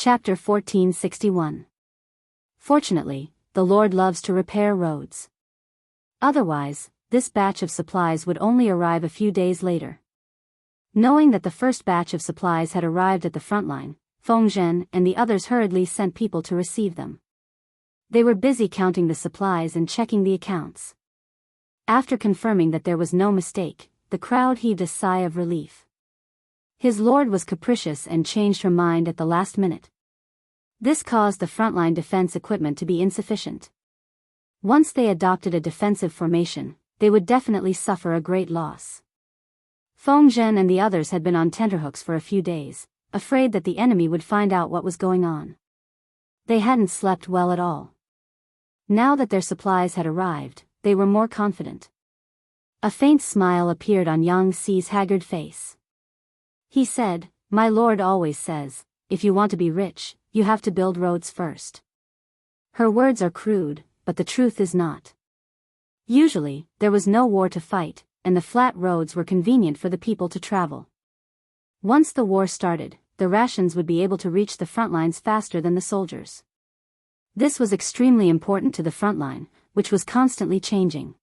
Chapter 1461. Fortunately, the Lord loves to repair roads. Otherwise, this batch of supplies would only arrive a few days later. Knowing that the first batch of supplies had arrived at the front line, Feng Zhen and the others hurriedly sent people to receive them. They were busy counting the supplies and checking the accounts. After confirming that there was no mistake, the crowd heaved a sigh of relief. His lord was capricious and changed her mind at the last minute. This caused the frontline defense equipment to be insufficient. Once they adopted a defensive formation, they would definitely suffer a great loss. Feng Zhen and the others had been on tenterhooks for a few days, afraid that the enemy would find out what was going on. They hadn't slept well at all. Now that their supplies had arrived, they were more confident. A faint smile appeared on Yang Xi's haggard face. He said, "My lord always says, if you want to be rich, you have to build roads first." Her words are crude, but the truth is not. Usually, there was no war to fight, and the flat roads were convenient for the people to travel. Once the war started, the rations would be able to reach the front lines faster than the soldiers. This was extremely important to the front line, which was constantly changing.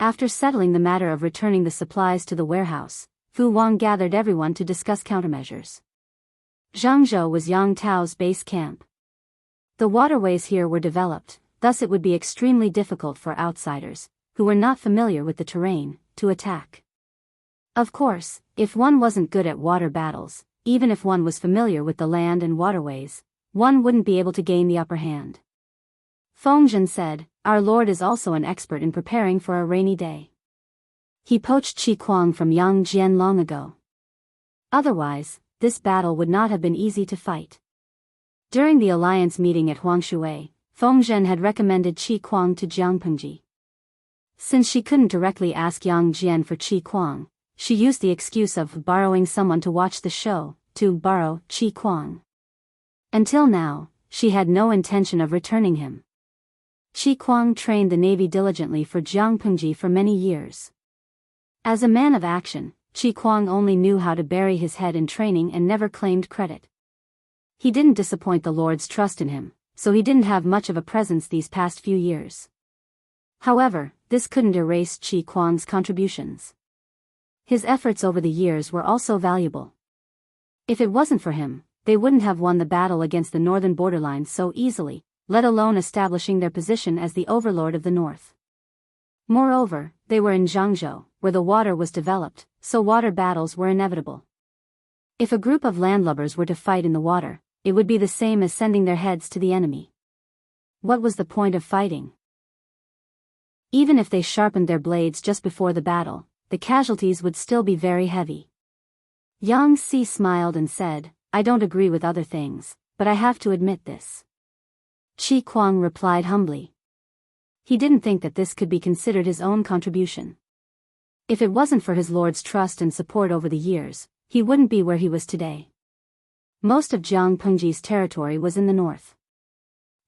After settling the matter of returning the supplies to the warehouse, Fu Wang gathered everyone to discuss countermeasures. Jianghu was Yang Tao's base camp. The waterways here were developed, thus it would be extremely difficult for outsiders, who were not familiar with the terrain, to attack. Of course, if one wasn't good at water battles, even if one was familiar with the land and waterways, one wouldn't be able to gain the upper hand. Feng Zhen said, "Our lord is also an expert in preparing for a rainy day. He poached Qi Kuang from Yang Jian long ago. Otherwise, this battle would not have been easy to fight." During the alliance meeting at Huangshui, Feng Zhen had recommended Qi Kuang to Jiang Pengji. Since she couldn't directly ask Yang Jian for Qi Kuang, she used the excuse of borrowing someone to watch the show, to borrow Qi Kuang. Until now, she had no intention of returning him. Qi Kuang trained the navy diligently for Jiang Pengji for many years. As a man of action, Qi Kuang only knew how to bury his head in training and never claimed credit. He didn't disappoint the Lord's trust in him, so he didn't have much of a presence these past few years. However, this couldn't erase Qi Kuang's contributions. His efforts over the years were also valuable. If it wasn't for him, they wouldn't have won the battle against the northern borderline so easily, let alone establishing their position as the overlord of the north. Moreover, they were in Jianghu, where the water was developed, so water battles were inevitable. If a group of landlubbers were to fight in the water, it would be the same as sending their heads to the enemy. What was the point of fighting? Even if they sharpened their blades just before the battle, the casualties would still be very heavy. Yang Xi smiled and said, "I don't agree with other things, but I have to admit this." Qi Kuang replied humbly. He didn't think that this could be considered his own contribution. If it wasn't for his lord's trust and support over the years, he wouldn't be where he was today. Most of Jiang Pengji's territory was in the north.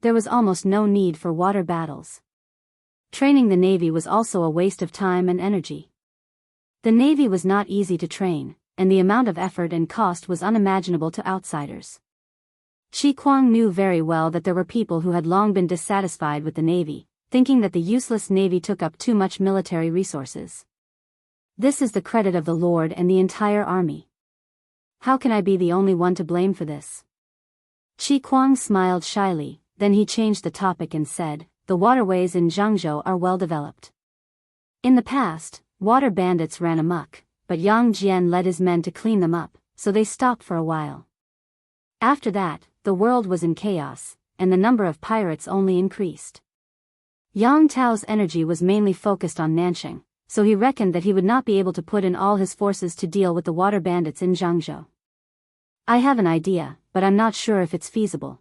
There was almost no need for water battles. Training the navy was also a waste of time and energy. The navy was not easy to train, and the amount of effort and cost was unimaginable to outsiders. Qi Kuang knew very well that there were people who had long been dissatisfied with the navy, thinking that the useless navy took up too much military resources. This is the credit of the Lord and the entire army. How can I be the only one to blame for this? Qi Kuang smiled shyly, then he changed the topic and said, "The waterways in Jianghu are well developed. In the past, water bandits ran amok, but Yang Jian led his men to clean them up, so they stopped for a while. After that, the world was in chaos, and the number of pirates only increased. Yang Tao's energy was mainly focused on Nanxing, so he reckoned that he would not be able to put in all his forces to deal with the water bandits in Jianghu. I have an idea, but I'm not sure if it's feasible."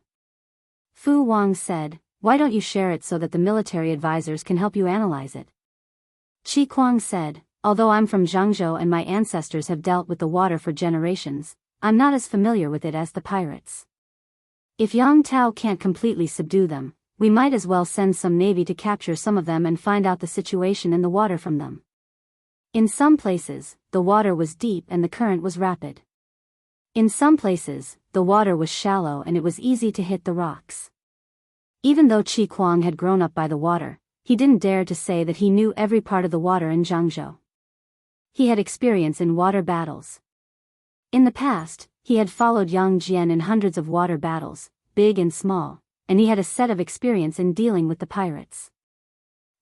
Fu Wang said, "Why don't you share it so that the military advisors can help you analyze it?" Qi Kuang said, "Although I'm from Jianghu and my ancestors have dealt with the water for generations, I'm not as familiar with it as the pirates. If Yang Tao can't completely subdue them, we might as well send some navy to capture some of them and find out the situation in the water from them." In some places, the water was deep and the current was rapid. In some places, the water was shallow and it was easy to hit the rocks. Even though Qi Kuang had grown up by the water, he didn't dare to say that he knew every part of the water in Jianghu. He had experience in water battles. In the past, he had followed Yang Jian in hundreds of water battles, big and small, and he had a set of experience in dealing with the pirates.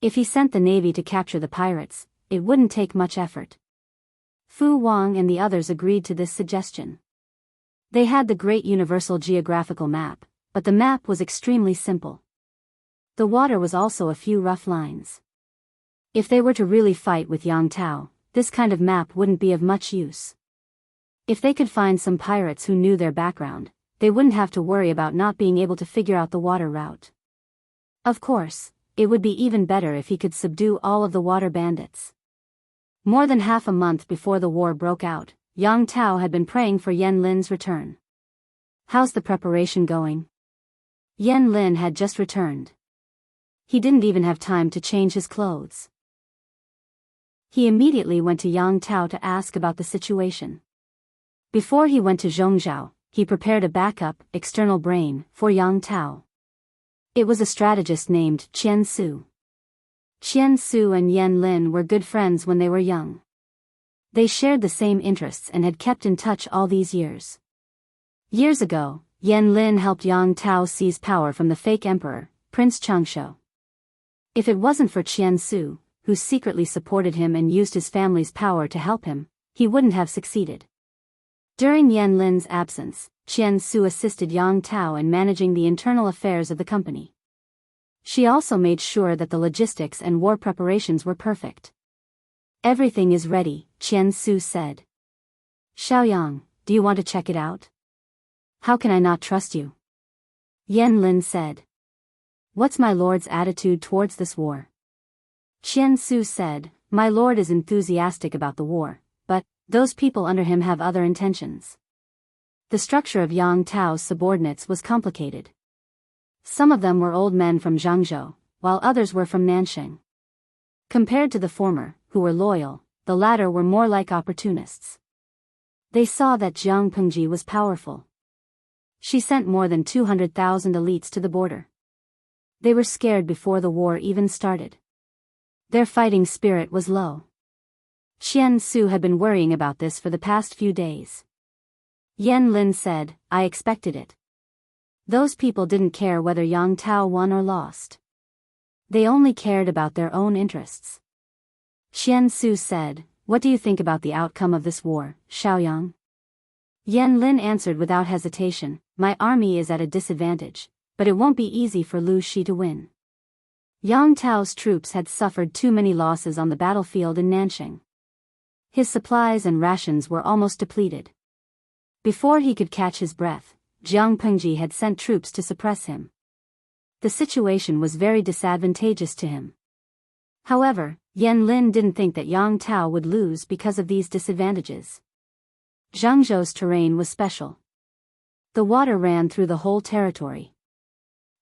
If he sent the navy to capture the pirates, it wouldn't take much effort. Fu Wang and the others agreed to this suggestion. They had the great universal geographical map, but the map was extremely simple. The water was also a few rough lines. If they were to really fight with Yang Tao, this kind of map wouldn't be of much use. If they could find some pirates who knew their background, they wouldn't have to worry about not being able to figure out the water route. Of course, it would be even better if he could subdue all of the water bandits. More than half a month before the war broke out, Yang Tao had been praying for Yan Lin's return. "How's the preparation going?" Yan Lin had just returned. He didn't even have time to change his clothes. He immediately went to Yang Tao to ask about the situation. Before he went to Zhongzhou, he prepared a backup, external brain, for Yang Tao. It was a strategist named Qian Su. Qian Su and Yan Lin were good friends when they were young. They shared the same interests and had kept in touch all these years. Years ago, Yan Lin helped Yang Tao seize power from the fake emperor, Prince Changshu. If it wasn't for Qian Su, who secretly supported him and used his family's power to help him, he wouldn't have succeeded. During Yan Lin's absence, Qian Su assisted Yang Tao in managing the internal affairs of the company. She also made sure that the logistics and war preparations were perfect. "Everything is ready," Qian Su said. "Xiaoyang, do you want to check it out?" "How can I not trust you?" Yan Lin said. "What's my lord's attitude towards this war?" Qian Su said, "My lord is enthusiastic about the war, but those people under him have other intentions." The structure of Yang Tao's subordinates was complicated. Some of them were old men from Jianghu, while others were from Nanxing. Compared to the former, who were loyal, the latter were more like opportunists. They saw that Jiang Pengji was powerful. She sent more than 200,000 elites to the border. They were scared before the war even started. Their fighting spirit was low. Qian Su had been worrying about this for the past few days. Yan Lin said, "I expected it." Those people didn't care whether Yang Tao won or lost. They only cared about their own interests. Qian Su said, "What do you think about the outcome of this war, Xiaoyang?" Yan Lin answered without hesitation, "My army is at a disadvantage, but it won't be easy for Lu Shi to win." Yang Tao's troops had suffered too many losses on the battlefield in Nanxing. His supplies and rations were almost depleted. Before he could catch his breath, Jiang Pengji had sent troops to suppress him. The situation was very disadvantageous to him. However, Yan Lin didn't think that Yang Tao would lose because of these disadvantages. Jiangzhou's terrain was special. The water ran through the whole territory.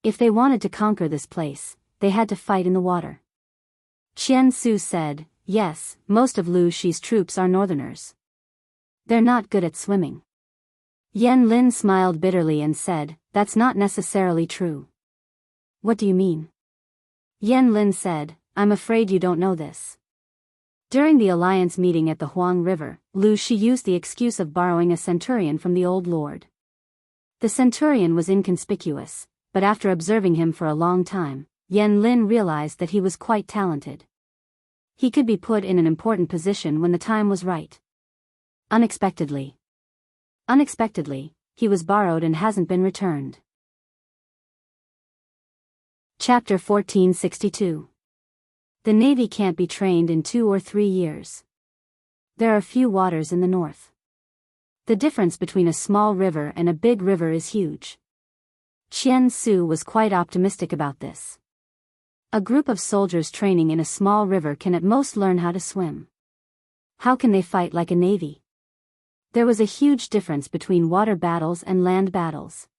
If they wanted to conquer this place, they had to fight in the water. Qian Su said, "Yes, most of Lu Shi's troops are northerners. They're not good at swimming." Yan Lin smiled bitterly and said, "That's not necessarily true." "What do you mean?" Yan Lin said, "I'm afraid you don't know this." During the alliance meeting at the Huang River, Lu Shi used the excuse of borrowing a centurion from the old lord. The centurion was inconspicuous, but after observing him for a long time, Yan Lin realized that he was quite talented. He could be put in an important position when the time was right. Unexpectedly, he was borrowed and hasn't been returned. Chapter 1462. The Navy can't be trained in 2 or 3 years. There are few waters in the north. The difference between a small river and a big river is huge. Qian Su was quite optimistic about this. A group of soldiers training in a small river can at most learn how to swim. How can they fight like a navy? There was a huge difference between water battles and land battles.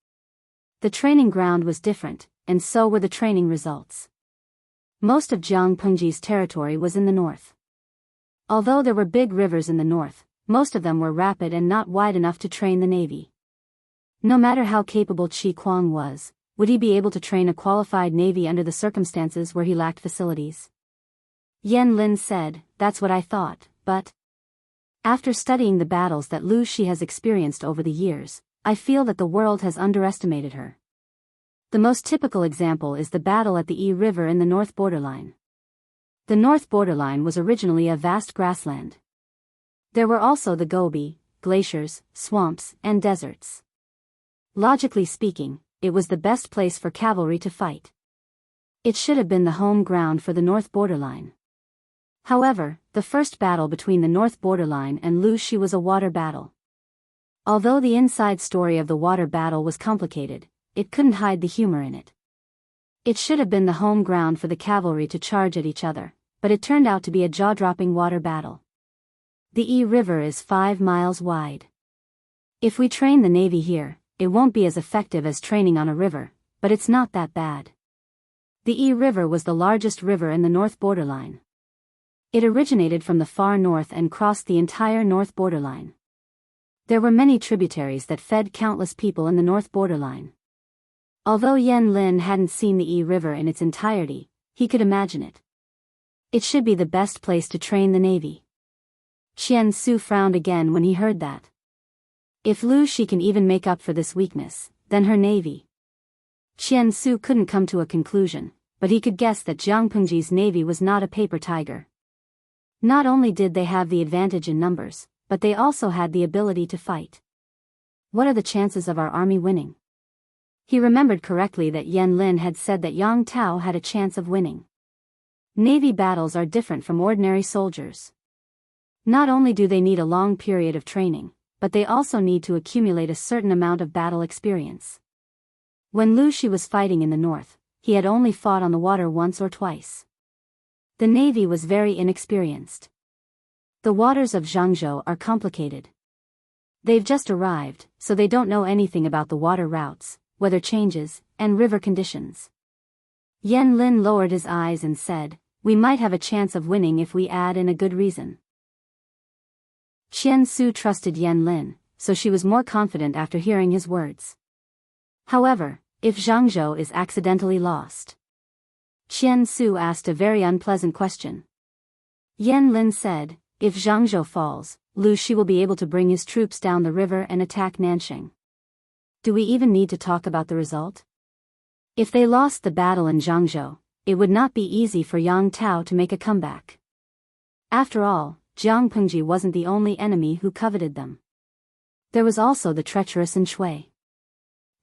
The training ground was different, and so were the training results. Most of Jiang Pengji's territory was in the north. Although there were big rivers in the north, most of them were rapid and not wide enough to train the navy. No matter how capable Qi Kuang was, would he be able to train a qualified navy under the circumstances where he lacked facilities? Yan Lin said, "That's what I thought, but after studying the battles that Lu Shi has experienced over the years, I feel that the world has underestimated her." The most typical example is the battle at the Yi River in the north borderline. The north borderline was originally a vast grassland. There were also the Gobi, glaciers, swamps, and deserts. Logically speaking, it was the best place for cavalry to fight. It should have been the home ground for the north borderline. However, the first battle between the north borderline and Lu Shi was a water battle. Although the inside story of the water battle was complicated, it couldn't hide the humor in it. It should have been the home ground for the cavalry to charge at each other, but it turned out to be a jaw-dropping water battle. The Yi River is 5 miles wide. If we train the navy here, it won't be as effective as training on a river, but it's not that bad. The Yi River was the largest river in the north borderline. It originated from the far north and crossed the entire north borderline. There were many tributaries that fed countless people in the north borderline. Although Yan Lin hadn't seen the Yi River in its entirety, he could imagine it. It should be the best place to train the navy. Qian Su frowned again when he heard that. If Lu Shi can even make up for this weakness, then her navy. Qian Su couldn't come to a conclusion, but he could guess that Jiang Pengji's navy was not a paper tiger. Not only did they have the advantage in numbers, but they also had the ability to fight. What are the chances of our army winning? He remembered correctly that Yan Lin had said that Yang Tao had a chance of winning. Navy battles are different from ordinary soldiers. Not only do they need a long period of training, but they also need to accumulate a certain amount of battle experience. When Lu Shi was fighting in the north, he had only fought on the water once or twice. The navy was very inexperienced. The waters of Jianghu are complicated. They've just arrived, so they don't know anything about the water routes, weather changes, and river conditions. Yan Lin lowered his eyes and said, "We might have a chance of winning if we add in a good reason." Qian Su trusted Yan Lin, so she was more confident after hearing his words. However, if Jianghu is accidentally lost? Qian Su asked a very unpleasant question. Yan Lin said, "If Jianghu falls, Lu Shi will be able to bring his troops down the river and attack Nanxing. Do we even need to talk about the result? If they lost the battle in Jianghu, it would not be easy for Yang Tao to make a comeback. After all, Jiang Pengji wasn't the only enemy who coveted them. There was also the treacherous Shui.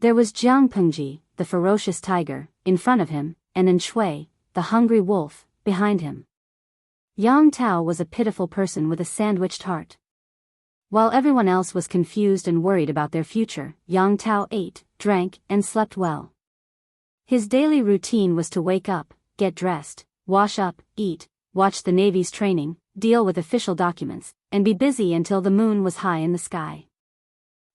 There was Jiang Pengji, the ferocious tiger, in front of him, and Shui, the hungry wolf, behind him. Yang Tao was a pitiful person with a sandwiched heart. While everyone else was confused and worried about their future, Yang Tao ate, drank, and slept well. His daily routine was to wake up, get dressed, wash up, eat, watch the Navy's training, deal with official documents, and be busy until the moon was high in the sky.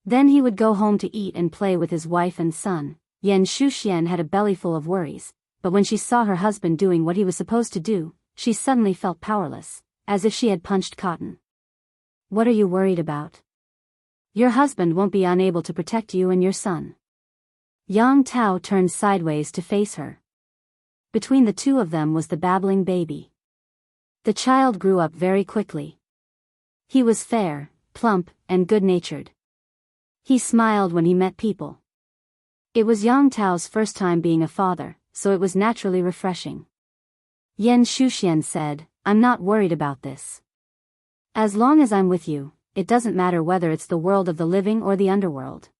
Then he would go home to eat and play with his wife and son. Yan Shuxian had a bellyful of worries, but when she saw her husband doing what he was supposed to do, she suddenly felt powerless, as if she had punched cotton. "What are you worried about? Your husband won't be unable to protect you and your son." Yang Tao turned sideways to face her. Between the two of them was the babbling baby. The child grew up very quickly. He was fair, plump, and good-natured. He smiled when he met people. It was Yang Tao's first time being a father, so it was naturally refreshing. Yan Shuxian said, "I'm not worried about this. As long as I'm with you, it doesn't matter whether it's the world of the living or the underworld.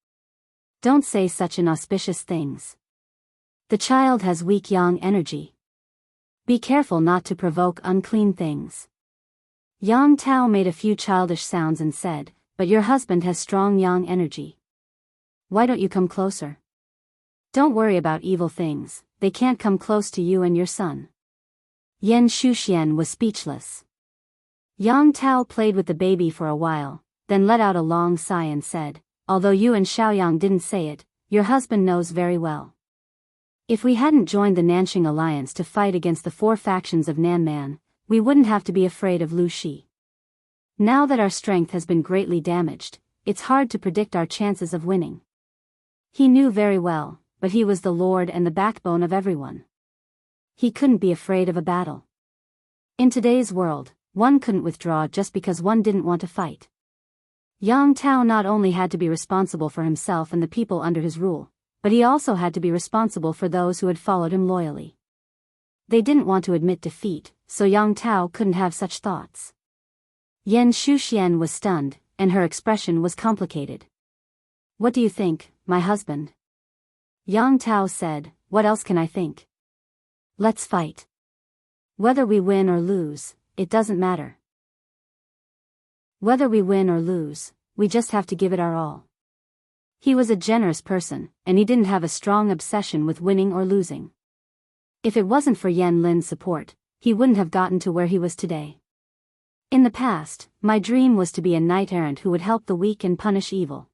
Don't say such inauspicious things. The child has weak yang energy. Be careful not to provoke unclean things." Yang Tao made a few childish sounds and said, "But your husband has strong yang energy. Why don't you come closer? Don't worry about evil things, they can't come close to you and your son." Yan Shuxian was speechless. Yang Tao played with the baby for a while, then let out a long sigh and said, "Although you and Xiaoyang didn't say it, your husband knows very well. If we hadn't joined the Nanxing alliance to fight against the 4 factions of Nanman, we wouldn't have to be afraid of Lu Shi. Now that our strength has been greatly damaged, it's hard to predict our chances of winning. He knew very well, but he was the lord and the backbone of everyone. He couldn't be afraid of a battle. In today's world, one couldn't withdraw just because one didn't want to fight. Yang Tao not only had to be responsible for himself and the people under his rule, but he also had to be responsible for those who had followed him loyally. They didn't want to admit defeat, so Yang Tao couldn't have such thoughts. Yan Shuxian was stunned, and her expression was complicated. "What do you think, my husband?" Yang Tao said, "What else can I think? Let's fight. Whether we win or lose, it doesn't matter. Whether we win or lose, we just have to give it our all." He was a generous person, and he didn't have a strong obsession with winning or losing. If it wasn't for Yan Lin's support, he wouldn't have gotten to where he was today. "In the past, my dream was to be a knight-errant who would help the weak and punish evil,"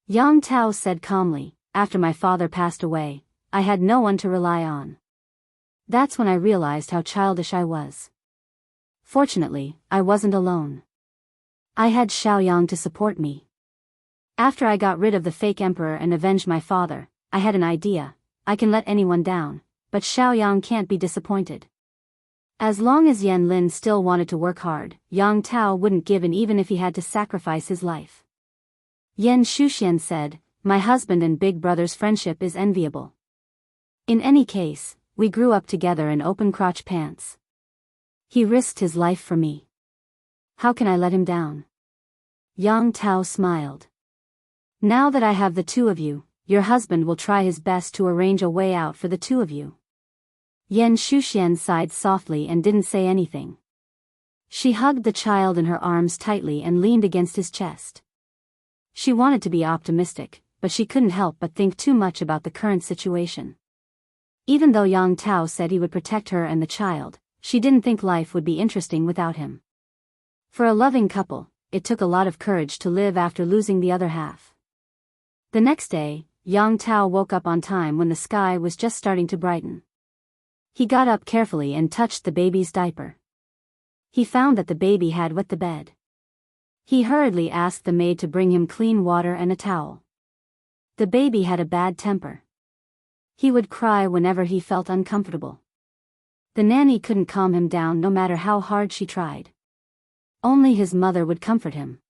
Yang Tao said calmly. "After my father passed away, I had no one to rely on. That's when I realized how childish I was. Fortunately, I wasn't alone. I had Xiaoyang to support me. After I got rid of the fake emperor and avenged my father, I had an idea. I can let anyone down, but Xiaoyang can't be disappointed." As long as Yan Lin still wanted to work hard, Yang Tao wouldn't give in even if he had to sacrifice his life. Yan Shuxian said, "My husband and big brother's friendship is enviable. In any case, we grew up together in open-crotch pants. He risked his life for me. How can I let him down?" Yang Tao smiled. "Now that I have the two of you, your husband will try his best to arrange a way out for the two of you." Yan Shuxian sighed softly and didn't say anything. She hugged the child in her arms tightly and leaned against his chest. She wanted to be optimistic, but she couldn't help but think too much about the current situation. Even though Yang Tao said he would protect her and the child, she didn't think life would be interesting without him. For a loving couple, it took a lot of courage to live after losing the other half. The next day, Yang Tao woke up on time when the sky was just starting to brighten. He got up carefully and touched the baby's diaper. He found that the baby had wet the bed. He hurriedly asked the maid to bring him clean water and a towel. The baby had a bad temper. He would cry whenever he felt uncomfortable. The nanny couldn't calm him down no matter how hard she tried. Only his mother would comfort him.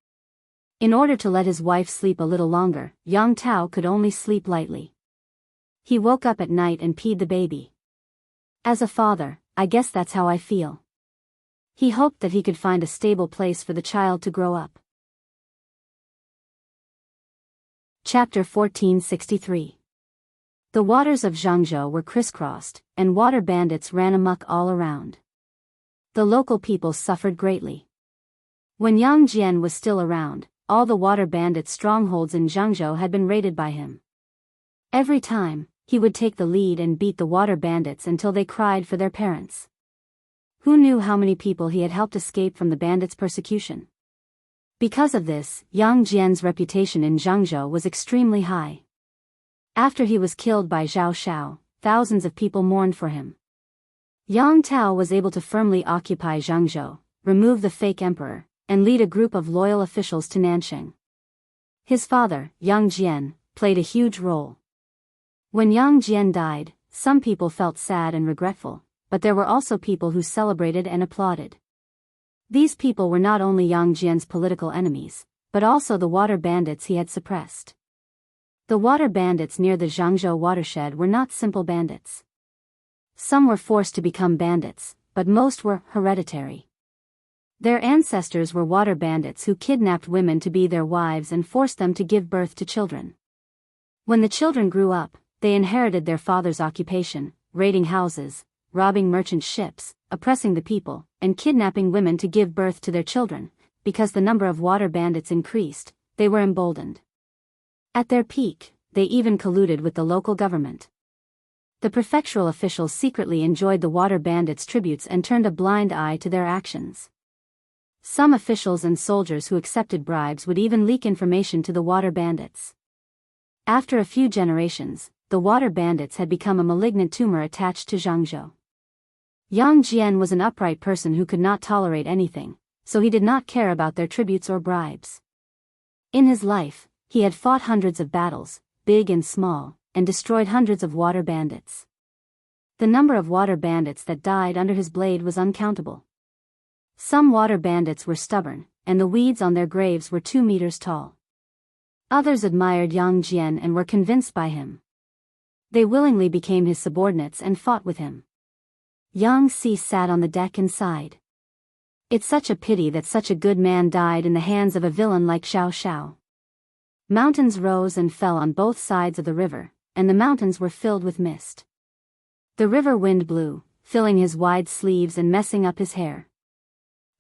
In order to let his wife sleep a little longer, Yang Tao could only sleep lightly. He woke up at night and peed the baby. "As a father, I guess that's how I feel." He hoped that he could find a stable place for the child to grow up. Chapter 1463. The waters of Jianghu were crisscrossed, and water bandits ran amok all around. The local people suffered greatly. When Yang Jian was still around, all the water bandits' strongholds in Jianghu had been raided by him. Every time, he would take the lead and beat the water bandits until they cried for their parents. Who knew how many people he had helped escape from the bandits' persecution? Because of this, Yang Jian's reputation in Jianghu was extremely high. After he was killed by Zhao Shao, thousands of people mourned for him. Yang Tao was able to firmly occupy Jianghu, remove the fake emperor, and lead a group of loyal officials to Nansheng. His father, Yang Jian, played a huge role. When Yang Jian died, some people felt sad and regretful, but there were also people who celebrated and applauded. These people were not only Yang Jian's political enemies, but also the water bandits he had suppressed. The water bandits near the Jianghu watershed were not simple bandits. Some were forced to become bandits, but most were hereditary. Their ancestors were water bandits who kidnapped women to be their wives and forced them to give birth to children. When the children grew up, they inherited their father's occupation, raiding houses, robbing merchant ships, oppressing the people, and kidnapping women to give birth to their children. Because the number of water bandits increased, they were emboldened. At their peak, they even colluded with the local government. The prefectural officials secretly enjoyed the water bandits' tributes and turned a blind eye to their actions. Some officials and soldiers who accepted bribes would even leak information to the water bandits. After a few generations, the water bandits had become a malignant tumor attached to Jianghu. Yang Jian was an upright person who could not tolerate anything, so he did not care about their tributes or bribes. In his life, he had fought hundreds of battles, big and small, and destroyed hundreds of water bandits. The number of water bandits that died under his blade was uncountable. Some water bandits were stubborn, and the weeds on their graves were 2 meters tall. Others admired Yang Jian and were convinced by him. They willingly became his subordinates and fought with him. Yang Si sat on the deck and sighed. It's such a pity that such a good man died in the hands of a villain like Xiao Xiao. Mountains rose and fell on both sides of the river, and the mountains were filled with mist. The river wind blew, filling his wide sleeves and messing up his hair.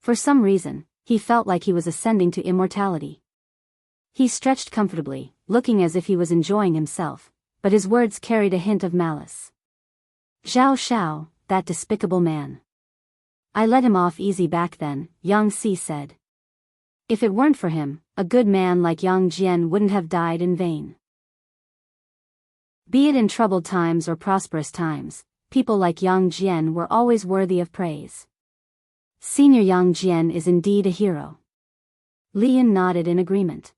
For some reason, he felt like he was ascending to immortality. He stretched comfortably, looking as if he was enjoying himself, but his words carried a hint of malice. Xiao Xiao, that despicable man. I let him off easy back then, Yang Si said. If it weren't for him, a good man like Yang Jian wouldn't have died in vain. Be it in troubled times or prosperous times, people like Yang Jian were always worthy of praise. Senior Yang Jian is indeed a hero. Li Yun nodded in agreement.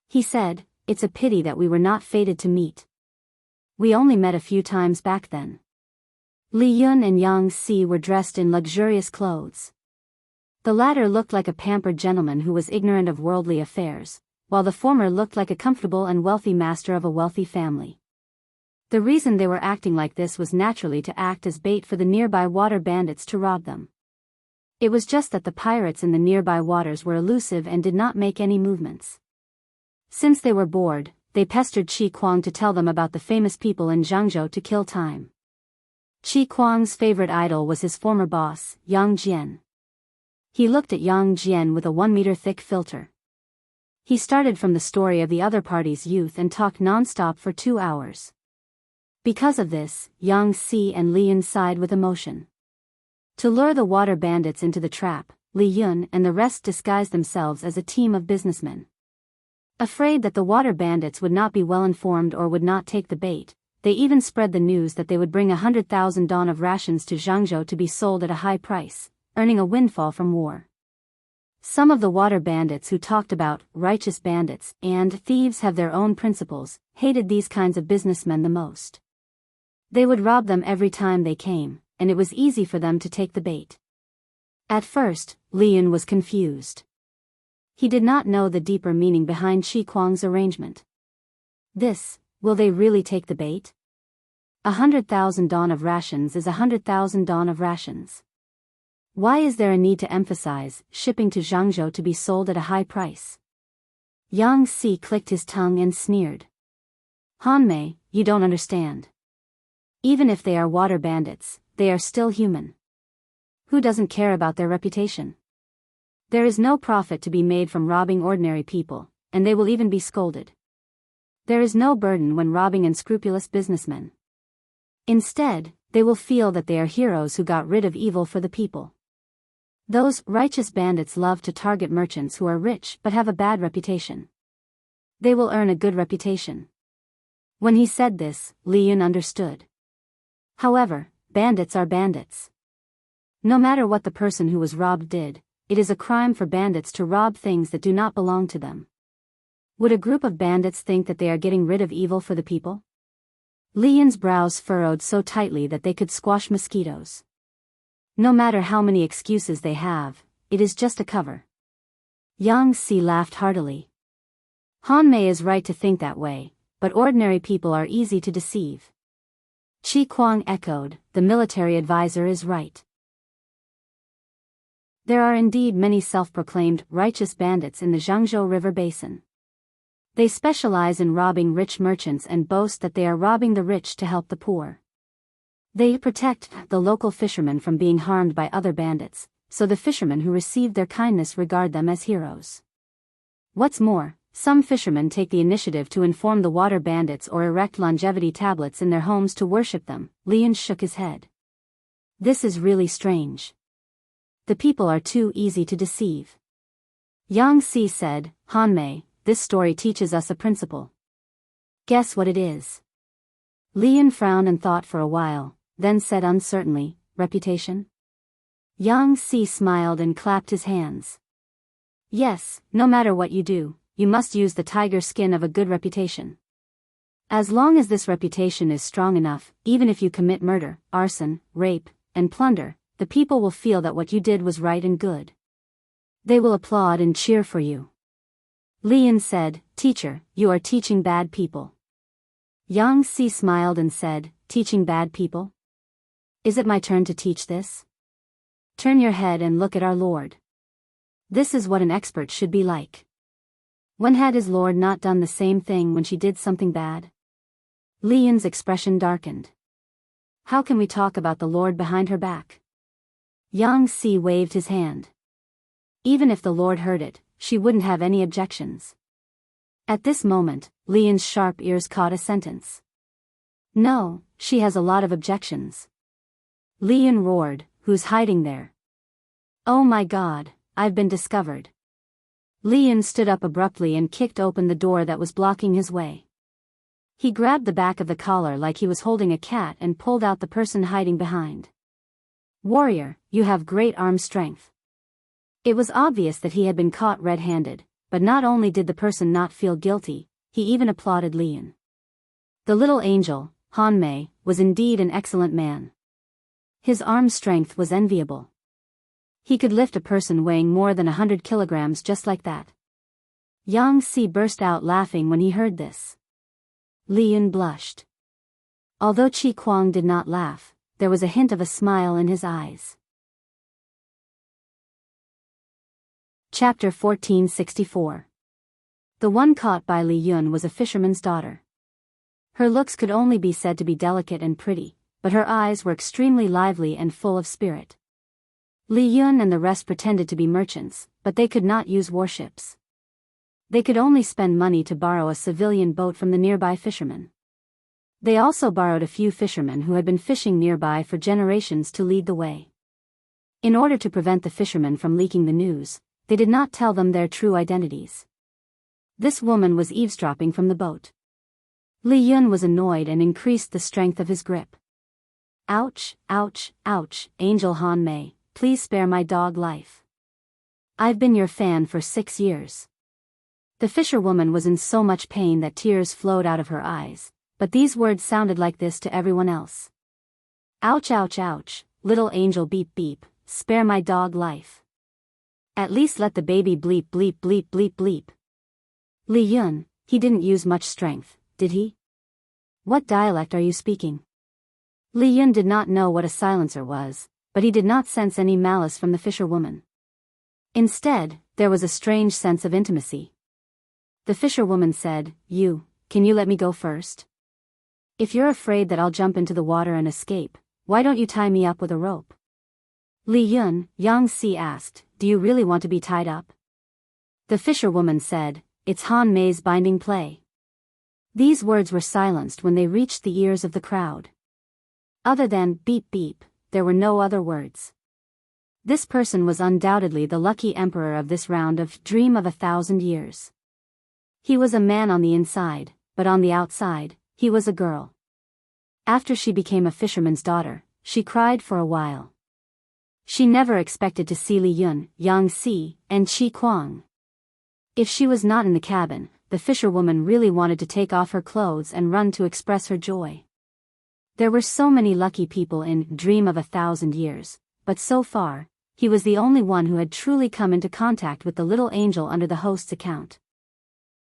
He said, it's a pity that we were not fated to meet. We only met a few times back then. Li Yun and Yang Si were dressed in luxurious clothes. The latter looked like a pampered gentleman who was ignorant of worldly affairs, while the former looked like a comfortable and wealthy master of a wealthy family. The reason they were acting like this was naturally to act as bait for the nearby water bandits to rob them. It was just that the pirates in the nearby waters were elusive and did not make any movements. Since they were bored, they pestered Qi Kuang to tell them about the famous people in Jianghu to kill time. Qi Kuang's favorite idol was his former boss, Yang Jian. He looked at Yang Jian with a 1-meter thick filter. He started from the story of the other party's youth and talked non-stop for 2 hours. Because of this, Yang Si and Li Yun sighed with emotion. To lure the water bandits into the trap, Li Yun and the rest disguised themselves as a team of businessmen. Afraid that the water bandits would not be well informed or would not take the bait, they even spread the news that they would bring 100,000 don of rations to Jianghu to be sold at a high price, earning a windfall from war. Some of the water bandits who talked about righteous bandits and thieves have their own principles, hated these kinds of businessmen the most. They would rob them every time they came, and it was easy for them to take the bait. At first, Li Yun was confused. He did not know the deeper meaning behind Qi Kuang's arrangement. Will they really take the bait? 100,000 don of rations is 100,000 don of rations. Why is there a need to emphasize shipping to Jianghu to be sold at a high price? Yang Si clicked his tongue and sneered. Hanmei, you don't understand. Even if they are water bandits, they are still human. Who doesn't care about their reputation? There is no profit to be made from robbing ordinary people, and they will even be scolded. There is no burden when robbing unscrupulous businessmen. Instead, they will feel that they are heroes who got rid of evil for the people. Those righteous bandits love to target merchants who are rich but have a bad reputation. They will earn a good reputation. When he said this, Li Yun understood. However, bandits are bandits. No matter what the person who was robbed did, it is a crime for bandits to rob things that do not belong to them. Would a group of bandits think that they are getting rid of evil for the people? Li Yun's brows furrowed so tightly that they could squash mosquitoes. No matter how many excuses they have, it is just a cover. Yang Si laughed heartily. Hanmei is right to think that way, but ordinary people are easy to deceive. Qi Kuang echoed, the military advisor is right. There are indeed many self-proclaimed righteous bandits in the Jianghu River basin. They specialize in robbing rich merchants and boast that they are robbing the rich to help the poor. They protect the local fishermen from being harmed by other bandits, so the fishermen who receive their kindness regard them as heroes. What's more, some fishermen take the initiative to inform the water bandits or erect longevity tablets in their homes to worship them. Li Yun shook his head. This is really strange. The people are too easy to deceive. Yang Si said, Hanmei, this story teaches us a principle. Guess what it is? Li Yun frowned and thought for a while, then said uncertainly, reputation? Yang Si smiled and clapped his hands. Yes, no matter what you do, you must use the tiger skin of a good reputation. As long as this reputation is strong enough, even if you commit murder, arson, rape, and plunder, the people will feel that what you did was right and good. They will applaud and cheer for you. Lian said, Teacher, you are teaching bad people. Yang Si smiled and said, Teaching bad people? Is it my turn to teach this? Turn your head and look at our Lord. This is what an expert should be like. When had his Lord not done the same thing when she did something bad? Lian's expression darkened. How can we talk about the Lord behind her back? Yang Si waved his hand. Even if the Lord heard it, she wouldn't have any objections. At this moment, Lian's sharp ears caught a sentence. No, she has a lot of objections. Lian roared, Who's hiding there? Oh my God, I've been discovered. Lian stood up abruptly and kicked open the door that was blocking his way. He grabbed the back of the collar like he was holding a cat and pulled out the person hiding behind. Warrior, you have great arm strength. It was obvious that he had been caught red-handed, but not only did the person not feel guilty, he even applauded Lian. The little angel, Han Mei, was indeed an excellent man. His arm strength was enviable. He could lift a person weighing more than 100 kilograms just like that. Yang Si burst out laughing when he heard this. Lian blushed. Although Qi Kuang did not laugh, there was a hint of a smile in his eyes. Chapter 1464. The one caught by Li Yun was a fisherman's daughter. Her looks could only be said to be delicate and pretty, but her eyes were extremely lively and full of spirit. Li Yun and the rest pretended to be merchants, but they could not use warships. They could only spend money to borrow a civilian boat from the nearby fishermen. They also borrowed a few fishermen who had been fishing nearby for generations to lead the way. In order to prevent the fishermen from leaking the news, they did not tell them their true identities. This woman was eavesdropping from the boat. Li Yun was annoyed and increased the strength of his grip. Ouch, ouch, ouch, Angel Han Mei, please spare my dog life. I've been your fan for 6 years. The fisherwoman was in so much pain that tears flowed out of her eyes, but these words sounded like this to everyone else. Ouch, ouch, ouch, little angel beep beep, spare my dog life. At least let the baby bleep bleep bleep bleep bleep. Li Yun, he didn't use much strength, did he? What dialect are you speaking? Li Yun did not know what a silencer was, but he did not sense any malice from the fisherwoman. Instead, there was a strange sense of intimacy. The fisherwoman said, Can you let me go first? If you're afraid that I'll jump into the water and escape, why don't you tie me up with a rope? Li Yun, Yang Si asked, Do you really want to be tied up? The fisherwoman said, It's Han Mei's binding play. These words were silenced when they reached the ears of the crowd. Other than beep beep, there were no other words. This person was undoubtedly the lucky emperor of this round of Dream of 1,000 Years. He was a man on the inside, but on the outside, he was a girl. After she became a fisherman's daughter, she cried for a while. She never expected to see Li Yun, Yang Si, and Qi Kuang. If she was not in the cabin, the fisherwoman really wanted to take off her clothes and run to express her joy. There were so many lucky people in Dream of 1,000 Years, but so far, he was the only one who had truly come into contact with the little angel under the host's account.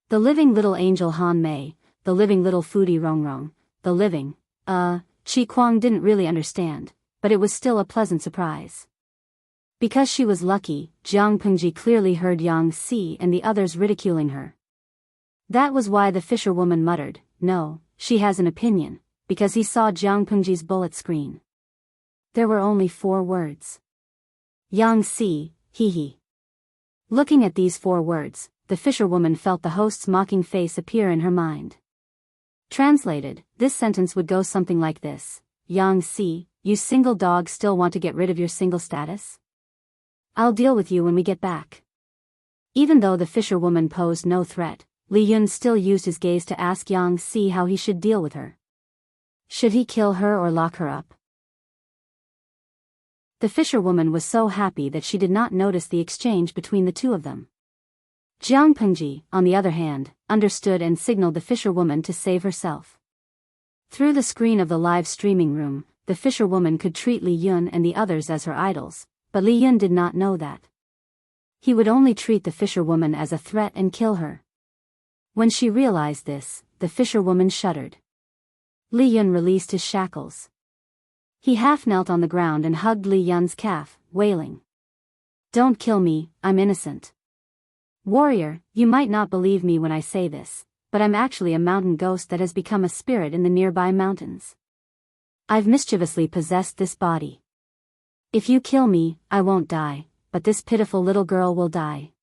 The living little angel Han Mei, the living little foodie Rongrong, the living, Qi Kuang didn't really understand, but it was still a pleasant surprise. Because she was lucky, Jiang Pengji clearly heard Yang Si and the others ridiculing her. That was why the fisherwoman muttered, No, she has an opinion, because he saw Jiang Pengji's bullet screen. There were only 4 words. Yang Si, hee hee. Looking at these 4 words, the fisherwoman felt the host's mocking face appear in her mind. Translated, this sentence would go something like this. Yang Si, you single dog still want to get rid of your single status? I'll deal with you when we get back. Even though the fisherwoman posed no threat, Li Yun still used his gaze to ask Yang Si how he should deal with her. Should he kill her or lock her up? The fisherwoman was so happy that she did not notice the exchange between the two of them. Jianghu, on the other hand, understood and signaled the fisherwoman to save herself. Through the screen of the live streaming room, the fisherwoman could treat Li Yun and the others as her idols, but Li Yun did not know that. He would only treat the fisherwoman as a threat and kill her. When she realized this, the fisherwoman shuddered. Li Yun released his shackles. He half knelt on the ground and hugged Li Yun's calf, wailing. "Don't kill me, I'm innocent. Warrior, you might not believe me when I say this, but I'm actually a mountain ghost that has become a spirit in the nearby mountains. I've mischievously possessed this body. If you kill me, I won't die, but this pitiful little girl will die."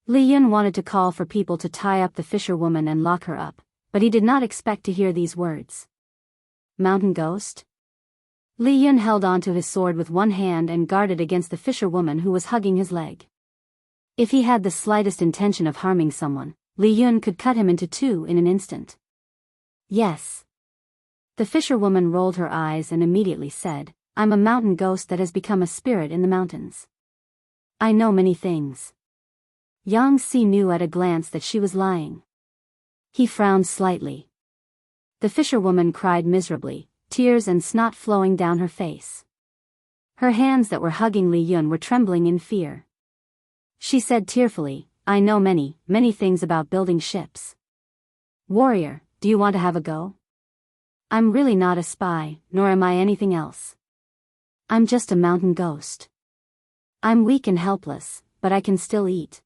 Li Yun wanted to call for people to tie up the fisherwoman and lock her up, but he did not expect to hear these words. Mountain ghost? Li Yun held onto his sword with one hand and guarded against the fisherwoman who was hugging his leg. If he had the slightest intention of harming someone, Li Yun could cut him into two in an instant. Yes. The fisherwoman rolled her eyes and immediately said, "I'm a mountain ghost that has become a spirit in the mountains. I know many things." Yang Si knew at a glance that she was lying. He frowned slightly. The fisherwoman cried miserably, tears and snot flowing down her face. Her hands that were hugging Li Yun were trembling in fear. She said tearfully, "I know many, many things about building ships. Warrior, do you want to have a go? I'm really not a spy, nor am I anything else. I'm just a mountain ghost. I'm weak and helpless, but I can still eat.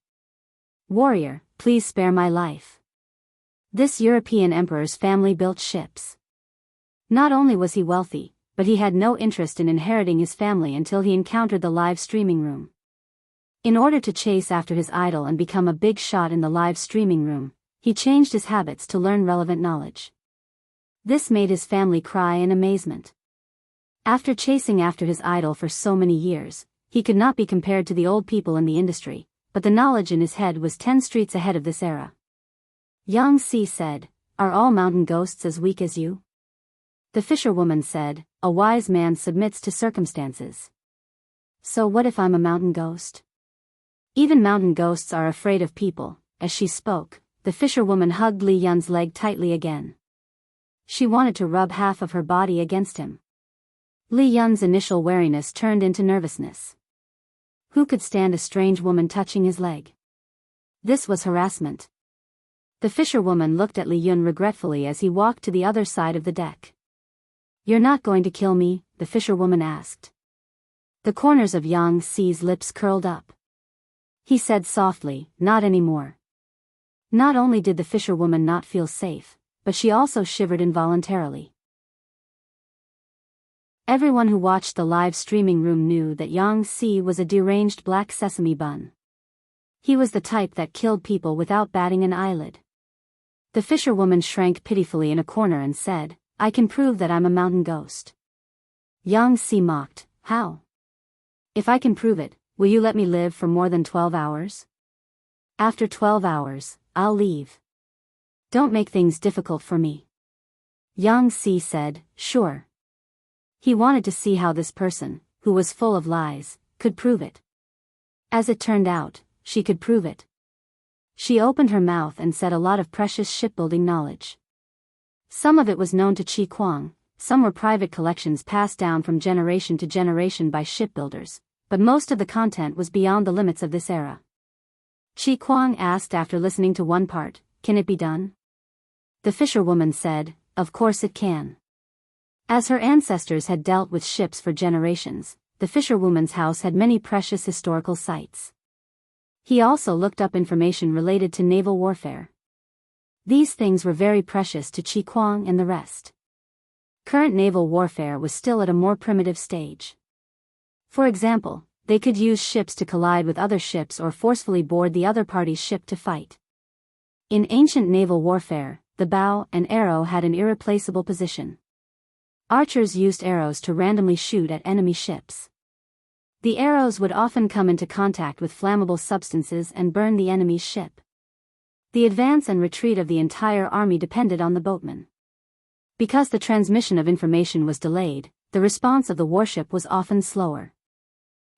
Warrior, please spare my life." This European emperor's family built ships. Not only was he wealthy, but he had no interest in inheriting his family until he encountered the live streaming room. In order to chase after his idol and become a big shot in the live streaming room, he changed his habits to learn relevant knowledge. This made his family cry in amazement. After chasing after his idol for so many years, he could not be compared to the old people in the industry, but the knowledge in his head was 10 streets ahead of this era. Yang Si said, "Are all mountain ghosts as weak as you?" The fisherwoman said, "A wise man submits to circumstances. So what if I'm a mountain ghost?" Even mountain ghosts are afraid of people. As she spoke, the fisherwoman hugged Li Yun's leg tightly again. She wanted to rub half of her body against him. Li Yun's initial wariness turned into nervousness. Who could stand a strange woman touching his leg? This was harassment. The fisherwoman looked at Li Yun regretfully as he walked to the other side of the deck. "You're not going to kill me?" the fisherwoman asked. The corners of Yang Si's lips curled up. He said softly, "Not anymore." Not only did the fisherwoman not feel safe, but she also shivered involuntarily. Everyone who watched the live streaming room knew that Yang Si was a deranged black sesame bun. He was the type that killed people without batting an eyelid. The fisherwoman shrank pitifully in a corner and said, "I can prove that I'm a mountain ghost." Yang Si mocked, "How? If I can prove it, will you let me live for more than 12 hours? After 12 hours, I'll leave. Don't make things difficult for me." Yang Si said, "Sure." He wanted to see how this person, who was full of lies, could prove it. As it turned out, she could prove it. She opened her mouth and said a lot of precious shipbuilding knowledge. Some of it was known to Qi Kuang, some were private collections passed down from generation to generation by shipbuilders, but most of the content was beyond the limits of this era. Qi Kuang asked after listening to one part, "Can it be done?" The fisherwoman said, "Of course it can." As her ancestors had dealt with ships for generations, the fisherwoman's house had many precious historical sites. He also looked up information related to naval warfare. These things were very precious to Qi Kuang and the rest. Current naval warfare was still at a more primitive stage. For example, they could use ships to collide with other ships or forcefully board the other party's ship to fight. In ancient naval warfare, the bow and arrow had an irreplaceable position. Archers used arrows to randomly shoot at enemy ships. The arrows would often come into contact with flammable substances and burn the enemy's ship. The advance and retreat of the entire army depended on the boatmen. Because the transmission of information was delayed, the response of the warship was often slower.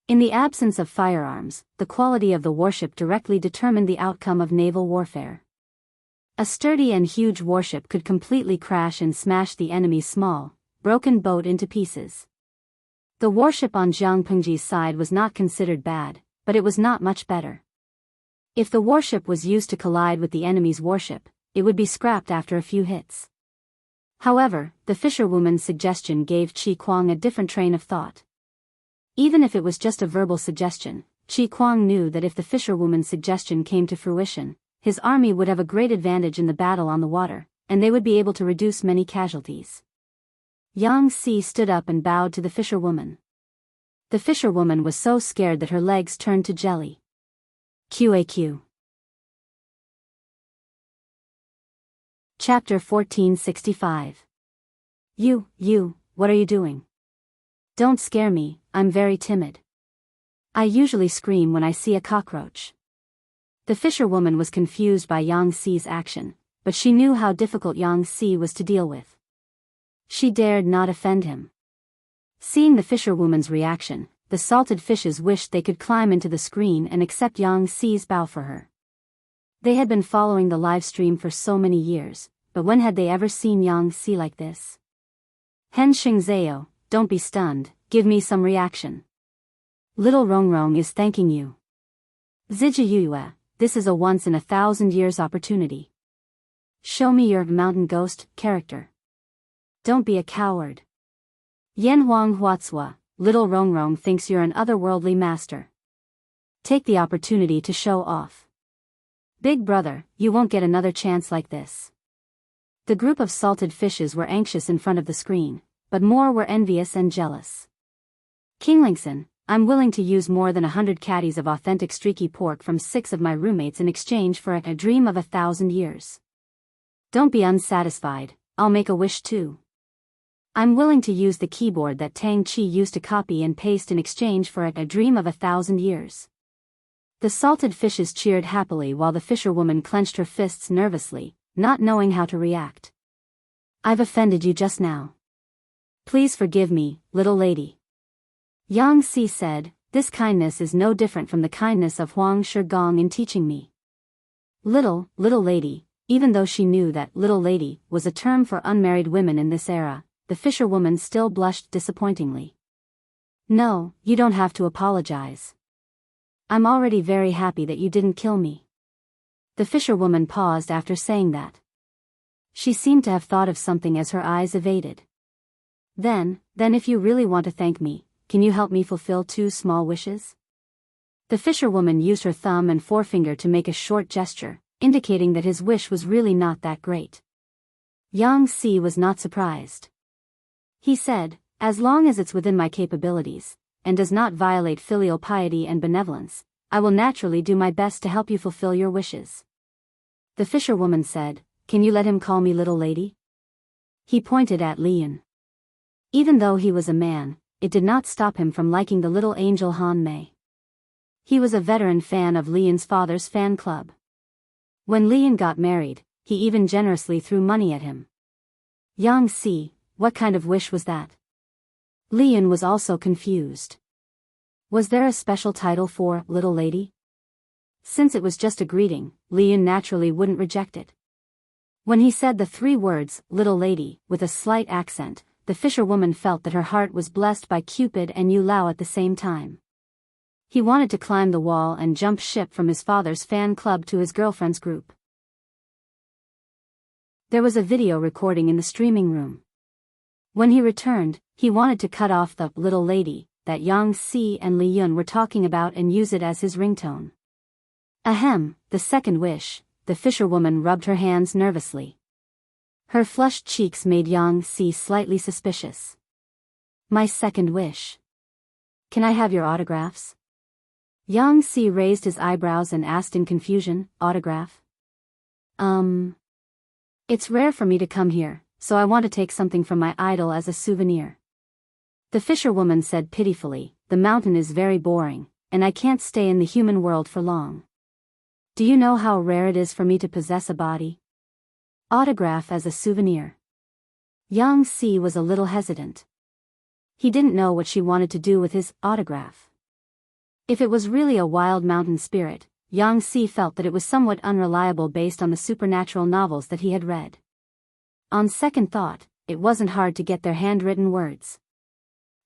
In the absence of firearms, the quality of the warship directly determined the outcome of naval warfare. A sturdy and huge warship could completely crash and smash the enemy's small, broken boat into pieces. The warship on Jiang Pengji's side was not considered bad, but it was not much better. If the warship was used to collide with the enemy's warship, it would be scrapped after a few hits. However, the fisherwoman's suggestion gave Qi Kuang a different train of thought. Even if it was just a verbal suggestion, Qi Kuang knew that if the fisherwoman's suggestion came to fruition, his army would have a great advantage in the battle on the water, and they would be able to reduce many casualties. Yang Si stood up and bowed to the fisherwoman. The fisherwoman was so scared that her legs turned to jelly. QAQ. Chapter 1465. You, what are you doing? Don't scare me, I'm very timid. I usually scream when I see a cockroach. The fisherwoman was confused by Yang Si's action, but she knew how difficult Yang Si was to deal with. She dared not offend him. Seeing the fisherwoman's reaction, the salted fishes wished they could climb into the screen and accept Yang Si's bow for her. They had been following the live stream for so many years, but when had they ever seen Yang Si like this? Hen Xingzao, don't be stunned, give me some reaction. Little Rongrong is thanking you. Zijiyue, this is a once-in-a-thousand-years opportunity. Show me your mountain ghost character. Don't be a coward. Yan Huang Huatsua, little Rongrong thinks you're an otherworldly master. Take the opportunity to show off. Big brother, you won't get another chance like this. The group of salted fishes were anxious in front of the screen, but more were envious and jealous. King Lingson, I'm willing to use more than 100 caddies of authentic streaky pork from 6 of my roommates in exchange for a dream of 1,000 years. Don't be unsatisfied, I'll make a wish too. I'm willing to use the keyboard that Tang Chi used to copy and paste in exchange for a dream of 1,000 years. The salted fishes cheered happily while the fisherwoman clenched her fists nervously, not knowing how to react. I've offended you just now. Please forgive me, little lady. Yang Si said, this kindness is no different from the kindness of Huang Shigong in teaching me. Little lady, even though she knew that little lady was a term for unmarried women in this era, the fisherwoman still blushed disappointingly. No, you don't have to apologize. I'm already very happy that you didn't kill me. The fisherwoman paused after saying that. She seemed to have thought of something as her eyes evaded. Then if you really want to thank me, can you help me fulfill 2 small wishes? The fisherwoman used her thumb and forefinger to make a short gesture, indicating that his wish was really not that great. Yang Si was not surprised. He said, as long as it's within my capabilities, and does not violate filial piety and benevolence, I will naturally do my best to help you fulfill your wishes. The fisherwoman said, can you let him call me little lady? He pointed at Lian. Even though he was a man, it did not stop him from liking the little angel Han Mei. He was a veteran fan of Lian's father's fan club. When Lian got married, he even generously threw money at him. Yang Si, what kind of wish was that? Lian was also confused. Was there a special title for little lady? Since it was just a greeting, Lian naturally wouldn't reject it. When he said the 3 words, little lady, with a slight accent, the fisherwoman felt that her heart was blessed by Cupid and Yu Lao at the same time. He wanted to climb the wall and jump ship from his father's fan club to his girlfriend's group. There was a video recording in the streaming room. When he returned, he wanted to cut off the little lady that Yang Si and Li Yun were talking about and use it as his ringtone. Ahem, the second wish, the fisherwoman rubbed her hands nervously. Her flushed cheeks made Yang Si slightly suspicious. My second wish. Can I have your autographs? Yang Si raised his eyebrows and asked in confusion, autograph? It's rare for me to come here, so I want to take something from my idol as a souvenir. The fisherwoman said pitifully, the mountain is very boring, and I can't stay in the human world for long. Do you know how rare it is for me to possess a body? Autograph as a souvenir. Yang Si was a little hesitant. He didn't know what she wanted to do with his autograph. If it was really a wild mountain spirit, Yang Si felt that it was somewhat unreliable based on the supernatural novels that he had read. On second thought, it wasn't hard to get their handwritten words.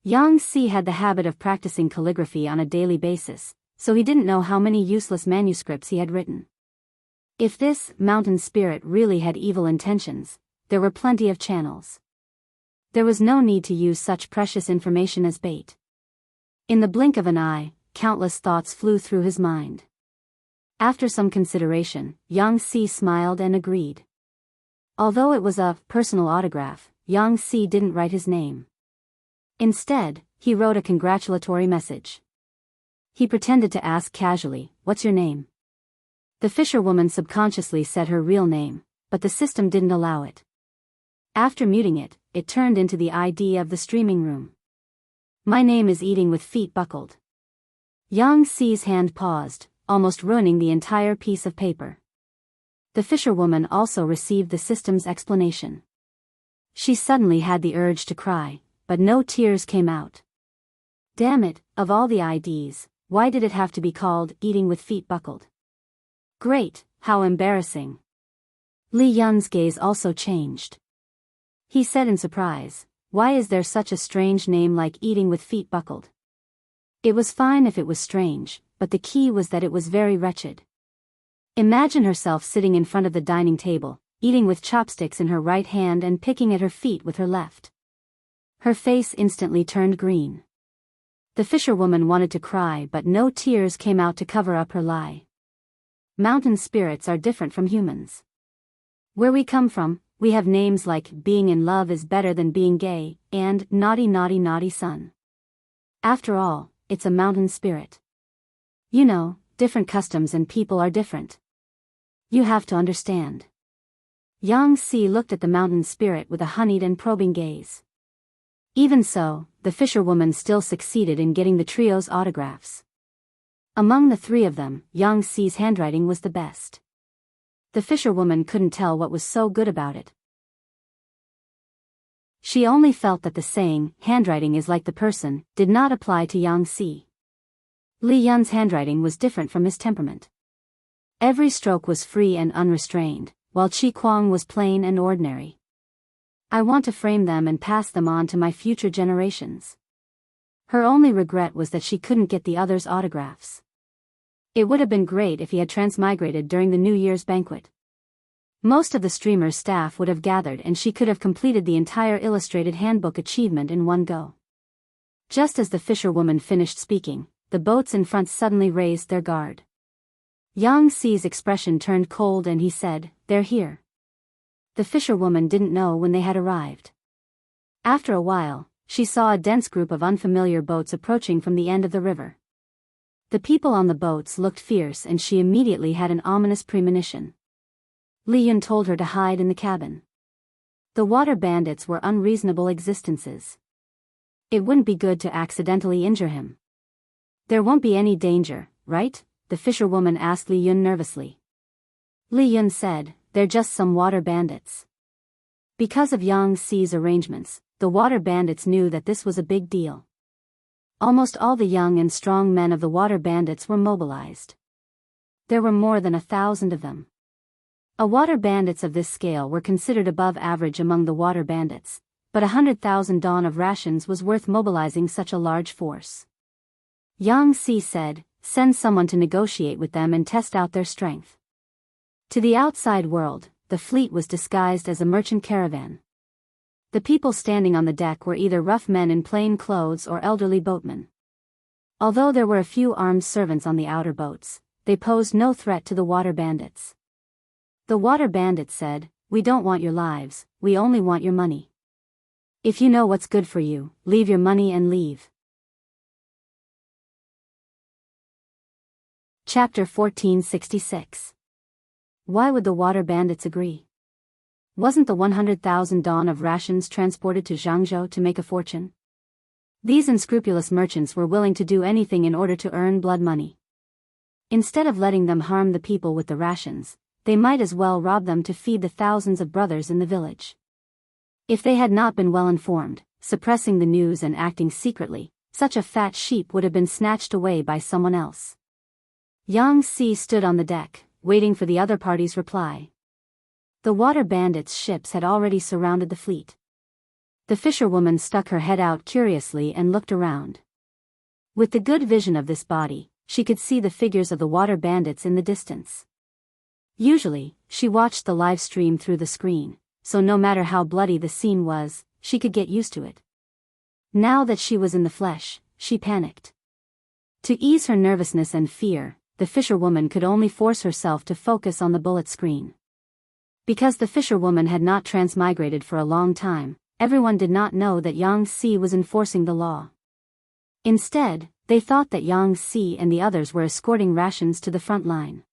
Yang Si had the habit of practicing calligraphy on a daily basis, so he didn't know how many useless manuscripts he had written. If this mountain spirit really had evil intentions, there were plenty of channels. There was no need to use such precious information as bait. In the blink of an eye, countless thoughts flew through his mind. After some consideration, Yang Si smiled and agreed. Although it was a personal autograph, Yang Si didn't write his name. Instead, he wrote a congratulatory message. He pretended to ask casually, "What's your name?" The fisherwoman subconsciously said her real name, but the system didn't allow it. After muting it, it turned into the ID of the streaming room. "My name is Eating with Feet Buckled." Yang Si's hand paused, almost ruining the entire piece of paper. The fisherwoman also received the system's explanation. She suddenly had the urge to cry, but no tears came out. Damn it, of all the IDs, why did it have to be called Eating with Feet Buckled? Great, how embarrassing. Li Yun's gaze also changed. He said in surprise, "Why is there such a strange name like Eating with Feet Buckled?" It was fine if it was strange, but the key was that it was very wretched. Imagine herself sitting in front of the dining table, eating with chopsticks in her right hand and picking at her feet with her left. Her face instantly turned green. The fisherwoman wanted to cry, but no tears came out to cover up her lie. Mountain spirits are different from humans. Where we come from, we have names like Being in Love is Better Than Being Gay, and Naughty Naughty Naughty Son. After all, it's a mountain spirit. You know, different customs and people are different. You have to understand. Yang Si looked at the mountain spirit with a honeyed and probing gaze. Even so, the fisherwoman still succeeded in getting the trio's autographs. Among the three of them, Yang Si's handwriting was the best. The fisherwoman couldn't tell what was so good about it. She only felt that the saying, "handwriting is like the person," did not apply to Yang Si. Li Yun's handwriting was different from his temperament. Every stroke was free and unrestrained, while Chi Kuang was plain and ordinary. "I want to frame them and pass them on to my future generations." Her only regret was that she couldn't get the others' autographs. It would have been great if he had transmigrated during the New Year's banquet. Most of the streamer's staff would have gathered and she could have completed the entire illustrated handbook achievement in one go. Just as the fisherwoman finished speaking, the boats in front suddenly raised their guard. Yang Si's expression turned cold and he said, "They're here." The fisherwoman didn't know when they had arrived. After a while, she saw a dense group of unfamiliar boats approaching from the end of the river. The people on the boats looked fierce and she immediately had an ominous premonition. Li Yun told her to hide in the cabin. The water bandits were unreasonable existences. It wouldn't be good to accidentally injure him. "There won't be any danger, right?" the fisherwoman asked Li Yun nervously. Li Yun said, "They're just some water bandits." Because of Yang Si's arrangements, the water bandits knew that this was a big deal. Almost all the young and strong men of the water bandits were mobilized. There were more than 1,000 of them. Water bandits of this scale were considered above average among the water bandits, but 100,000 dawn of rations was worth mobilizing such a large force. Yang Si said, "Send someone to negotiate with them and test out their strength." To the outside world, the fleet was disguised as a merchant caravan. The people standing on the deck were either rough men in plain clothes or elderly boatmen. Although there were a few armed servants on the outer boats, they posed no threat to the water bandits. The water bandits said, "We don't want your lives, we only want your money. If you know what's good for you, leave your money and leave." Chapter 1466. Why would the water bandits agree? Wasn't the 100,000 dawn of rations transported to Jianghu to make a fortune? These unscrupulous merchants were willing to do anything in order to earn blood money. Instead of letting them harm the people with the rations, they might as well rob them to feed the thousands of brothers in the village. If they had not been well informed, suppressing the news and acting secretly, such a fat sheep would have been snatched away by someone else. Yang Si stood on the deck, waiting for the other party's reply. The water bandits' ships had already surrounded the fleet. The fisherwoman stuck her head out curiously and looked around. With the good vision of this body, she could see the figures of the water bandits in the distance. Usually, she watched the live stream through the screen, so no matter how bloody the scene was, she could get used to it. Now that she was in the flesh, she panicked. To ease her nervousness and fear, the fisherwoman could only force herself to focus on the bullet screen. Because the fisherwoman had not transmigrated for a long time, everyone did not know that Yang Si was enforcing the law. Instead, they thought that Yang Si and the others were escorting rations to the front line.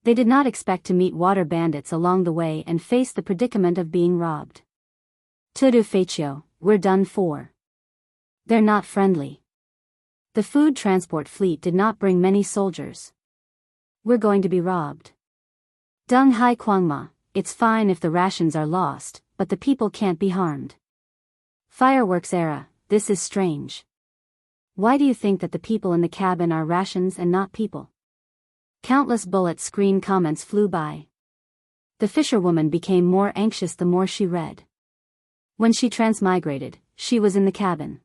They did not expect to meet water bandits along the way and face the predicament of being robbed. Tudu Faccio, we're done for. They're not friendly. The food transport fleet did not bring many soldiers. We're going to be robbed. Deng Hai Kwangma, it's fine if the rations are lost, but the people can't be harmed. Fireworks era, this is strange. Why do you think that the people in the cabin are rations and not people? Countless bullet screen comments flew by. The fisherwoman became more anxious the more she read. When she transmigrated, she was in the cabin.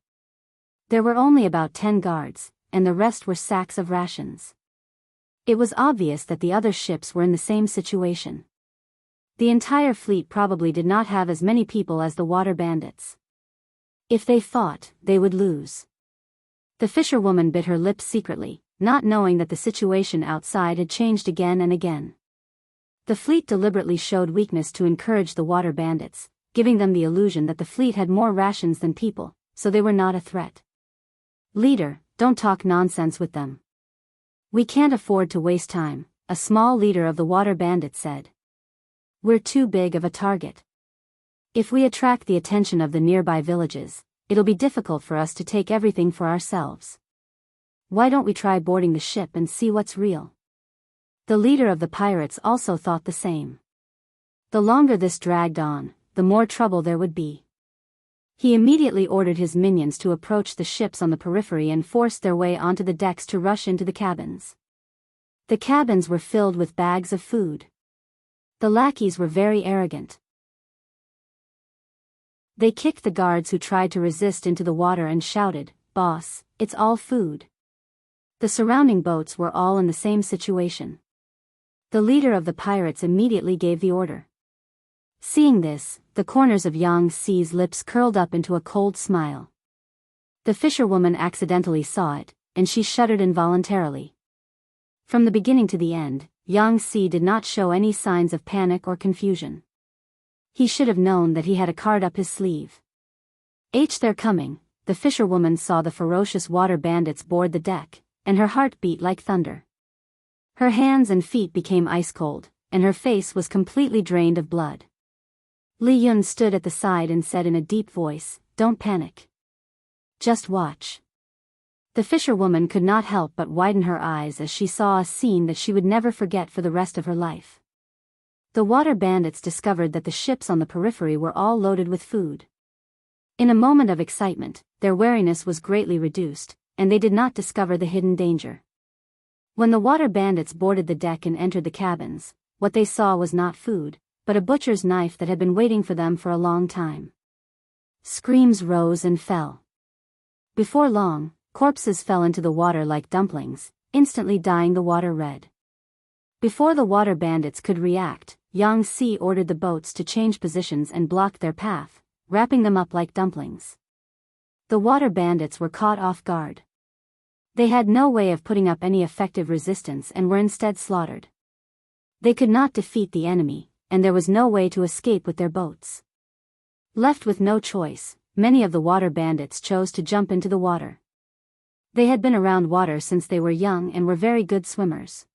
There were only about 10 guards, and the rest were sacks of rations. It was obvious that the other ships were in the same situation. The entire fleet probably did not have as many people as the water bandits. If they fought, they would lose. The fisherwoman bit her lips secretly, not knowing that the situation outside had changed again and again. The fleet deliberately showed weakness to encourage the water bandits, giving them the illusion that the fleet had more rations than people, so they were not a threat. Leader, don't talk nonsense with them. We can't afford to waste time, a small leader of the water bandits said. We're too big of a target. If we attract the attention of the nearby villages, it'll be difficult for us to take everything for ourselves. Why don't we try boarding the ship and see what's real? The leader of the pirates also thought the same. The longer this dragged on, the more trouble there would be. He immediately ordered his minions to approach the ships on the periphery and force their way onto the decks to rush into the cabins. The cabins were filled with bags of food. The lackeys were very arrogant. They kicked the guards who tried to resist into the water and shouted, "Boss, it's all food." The surrounding boats were all in the same situation. The leader of the pirates immediately gave the order. Seeing this, the corners of Yang Si's lips curled up into a cold smile. The fisherwoman accidentally saw it, and she shuddered involuntarily. From the beginning to the end, Yang Si did not show any signs of panic or confusion. He should have known that he had a card up his sleeve. They're coming. The fisherwoman saw the ferocious water bandits board the deck, and her heart beat like thunder. Her hands and feet became ice cold, and her face was completely drained of blood. Li Yun stood at the side and said in a deep voice, "Don't panic. Just watch." The fisherwoman could not help but widen her eyes as she saw a scene that she would never forget for the rest of her life. The water bandits discovered that the ships on the periphery were all loaded with food. In a moment of excitement, their wariness was greatly reduced, and they did not discover the hidden danger. When the water bandits boarded the deck and entered the cabins, what they saw was not food, but a butcher's knife that had been waiting for them for a long time. Screams rose and fell. Before long, corpses fell into the water like dumplings, instantly dyeing the water red. Before the water bandits could react, Yang Si ordered the boats to change positions and block their path, wrapping them up like dumplings. The water bandits were caught off guard. They had no way of putting up any effective resistance and were instead slaughtered. They could not defeat the enemy, and there was no way to escape with their boats. Left with no choice, many of the water bandits chose to jump into the water. They had been around water since they were young and were very good swimmers.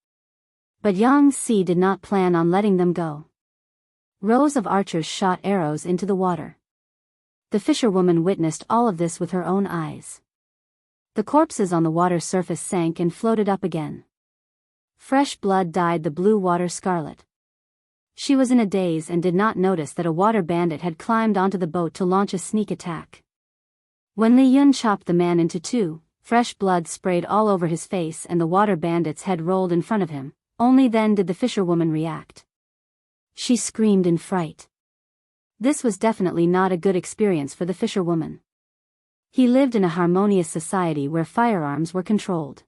But Yang Si did not plan on letting them go. Rows of archers shot arrows into the water. The fisherwoman witnessed all of this with her own eyes. The corpses on the water surface sank and floated up again. Fresh blood dyed the blue water scarlet. She was in a daze and did not notice that a water bandit had climbed onto the boat to launch a sneak attack. When Li Yun chopped the man into two, fresh blood sprayed all over his face and the water bandit's head rolled in front of him. Only then did the fisherwoman react. She screamed in fright. This was definitely not a good experience for the fisherwoman. He lived in a harmonious society where firearms were controlled.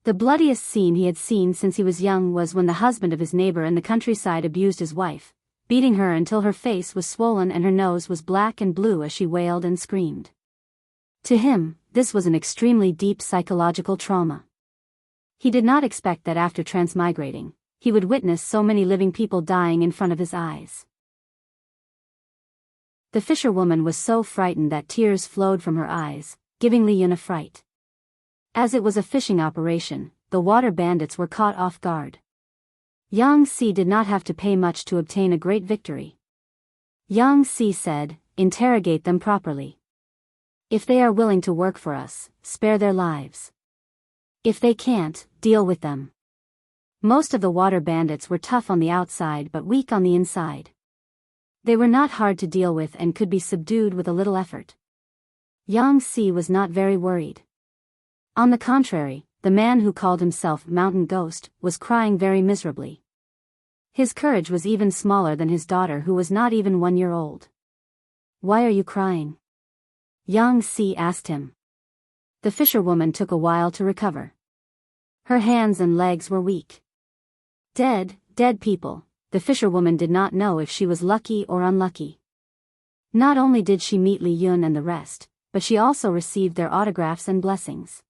The bloodiest scene he had seen since he was young was when the husband of his neighbor in the countryside abused his wife, beating her until her face was swollen and her nose was black and blue as she wailed and screamed. To him, this was an extremely deep psychological trauma. He did not expect that after transmigrating, he would witness so many living people dying in front of his eyes. The fisherwoman was so frightened that tears flowed from her eyes, giving Li Yun a fright. As it was a fishing operation, the water bandits were caught off guard. Yang Si did not have to pay much to obtain a great victory. Yang Si said, "Interrogate them properly. If they are willing to work for us, spare their lives. If they can't, deal with them." Most of the water bandits were tough on the outside but weak on the inside. They were not hard to deal with and could be subdued with a little effort. Yang Si was not very worried. On the contrary, the man who called himself Mountain Ghost was crying very miserably. His courage was even smaller than his daughter who was not even 1 year old. "Why are you crying?" Yang Si asked him. The fisherwoman took a while to recover. Her hands and legs were weak. Dead people. The fisherwoman did not know if she was lucky or unlucky. Not only did she meet Li Yun and the rest, but she also received their autographs and blessings.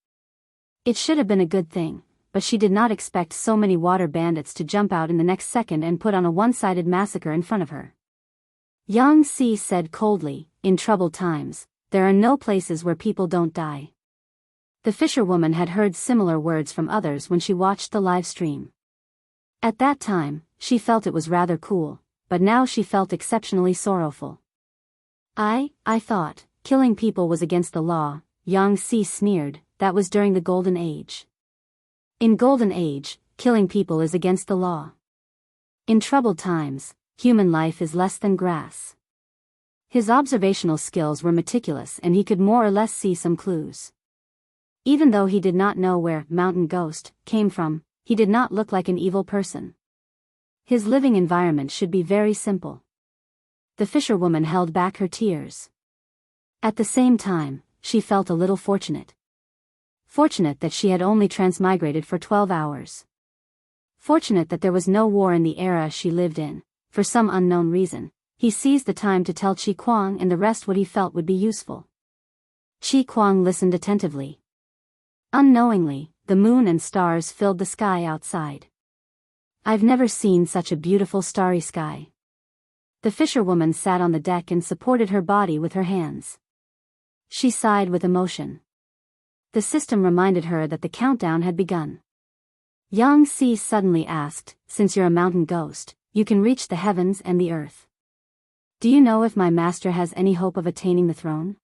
It should have been a good thing, but she did not expect so many water bandits to jump out in the next second and put on a one-sided massacre in front of her. Yang Si said coldly, "In troubled times, there are no places where people don't die." The fisherwoman had heard similar words from others when she watched the live stream. At that time, she felt it was rather cool, but now she felt exceptionally sorrowful. I thought, killing people was against the law," Yang Si sneered. "That was during the Golden Age. In Golden Age, killing people is against the law. In troubled times, human life is less than grass." His observational skills were meticulous and he could more or less see some clues. Even though he did not know where Mountain Ghost came from, he did not look like an evil person. His living environment should be very simple. The fisherwoman held back her tears. At the same time, she felt a little fortunate. Fortunate that she had only transmigrated for 12 hours. Fortunate that there was no war in the era she lived in. For some unknown reason, he seized the time to tell Chi Kuang and the rest what he felt would be useful. Chi Kuang listened attentively. Unknowingly, the moon and stars filled the sky outside. "I've never seen such a beautiful starry sky." The fisherwoman sat on the deck and supported her body with her hands. She sighed with emotion. The system reminded her that the countdown had begun. Yang Si suddenly asked, "Since you're a mountain ghost, you can reach the heavens and the earth. Do you know if my master has any hope of attaining the throne?"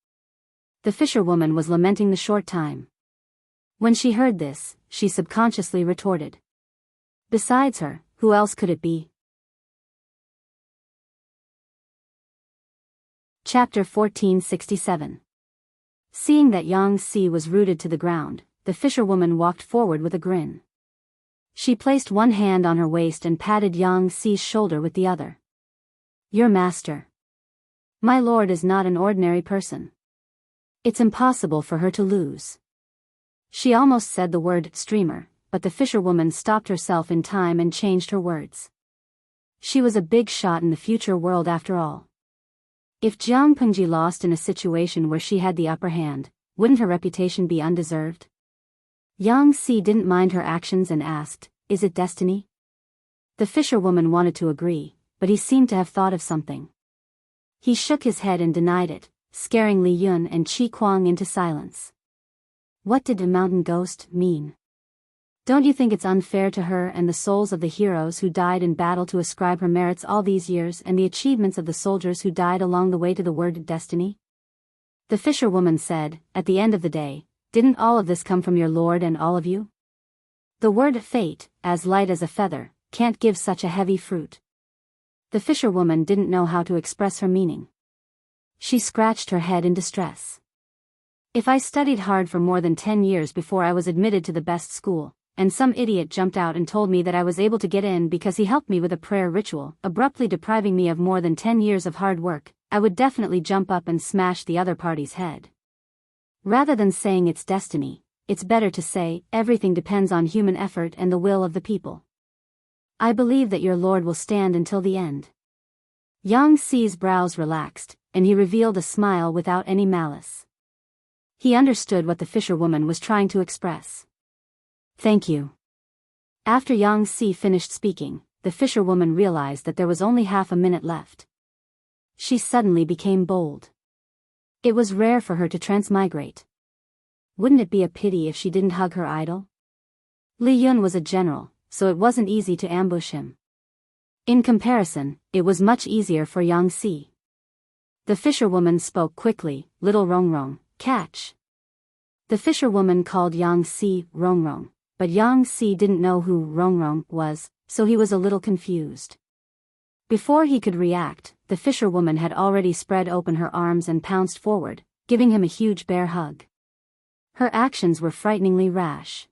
The fisherwoman was lamenting the short time. When she heard this, she subconsciously retorted. Besides her, who else could it be? Chapter 1467. Seeing that Yang Si was rooted to the ground, the fisherwoman walked forward with a grin. She placed one hand on her waist and patted Yang Si's shoulder with the other. "Your master. My lord is not an ordinary person. It's impossible for her to lose." She almost said the word streamer, but the fisherwoman stopped herself in time and changed her words. She was a big shot in the future world after all. If Jiang Pengji lost in a situation where she had the upper hand, wouldn't her reputation be undeserved? Yang Si didn't mind her actions and asked, "Is it destiny?" The fisherwoman wanted to agree, but he seemed to have thought of something. He shook his head and denied it, scaring Li Yun and Chi Kuang into silence. What did a mountain ghost mean? Don't you think it's unfair to her and the souls of the heroes who died in battle to ascribe her merits all these years and the achievements of the soldiers who died along the way to the word destiny? The fisherwoman said, "At the end of the day, didn't all of this come from your lord and all of you? The word fate, as light as a feather, can't give such a heavy fruit." The fisherwoman didn't know how to express her meaning. She scratched her head in distress. If I studied hard for more than 10 years before I was admitted to the best school, and some idiot jumped out and told me that I was able to get in because he helped me with a prayer ritual, abruptly depriving me of more than 10 years of hard work, I would definitely jump up and smash the other party's head. Rather than saying it's destiny, it's better to say, everything depends on human effort and the will of the people. I believe that your Lord will stand until the end. Yang Xi's brows relaxed, and he revealed a smile without any malice. He understood what the fisherwoman was trying to express. Thank you. After Yang Xi finished speaking, the fisherwoman realized that there was only half a minute left. She suddenly became bold. It was rare for her to transmigrate. Wouldn't it be a pity if she didn't hug her idol? Li Yun was a general, so it wasn't easy to ambush him. In comparison, it was much easier for Yang Xi. The fisherwoman spoke quickly, "Little Rongrong, catch." The fisherwoman called Yang Xi Rongrong, but Yang Xi didn't know who Rongrong was, so he was a little confused. Before he could react, the fisherwoman had already spread open her arms and pounced forward, giving him a huge bear hug. Her actions were frighteningly rash.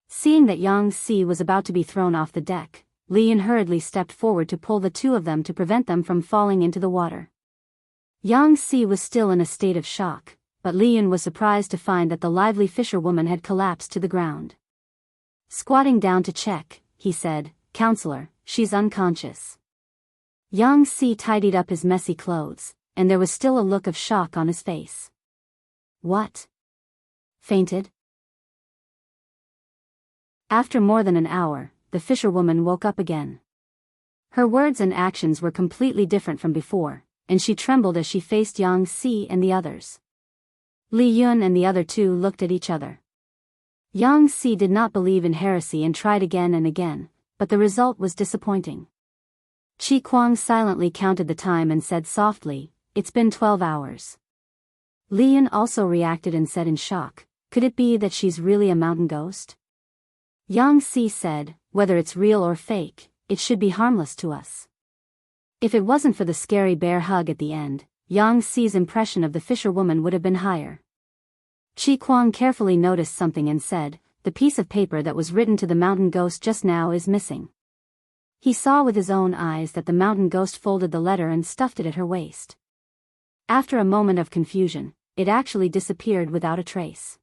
Seeing that Yang Xi was about to be thrown off the deck, Li Yun hurriedly stepped forward to pull the two of them to prevent them from falling into the water. Yang Xi was still in a state of shock, but Li Yun was surprised to find that the lively fisherwoman had collapsed to the ground. Squatting down to check, he said, "Counselor, she's unconscious." Yang Xi tidied up his messy clothes, and there was still a look of shock on his face. What? Fainted? After more than an hour, the fisherwoman woke up again. Her words and actions were completely different from before, and she trembled as she faced Yang Xi and the others. Li Yun and the other two looked at each other. Yang Xi did not believe in heresy and tried again and again, but the result was disappointing. Qi Kuang silently counted the time and said softly, "It's been 12 hours. Li Yun also reacted and said in shock, "Could it be that she's really a mountain ghost?" Yang Xi said, "Whether it's real or fake, it should be harmless to us." If it wasn't for the scary bear hug at the end, Yang Xi's impression of the fisherwoman would have been higher. Qi Kuang carefully noticed something and said, "The piece of paper that was written to the mountain ghost just now is missing." He saw with his own eyes that the mountain ghost folded the letter and stuffed it at her waist. After a moment of confusion, it actually disappeared without a trace.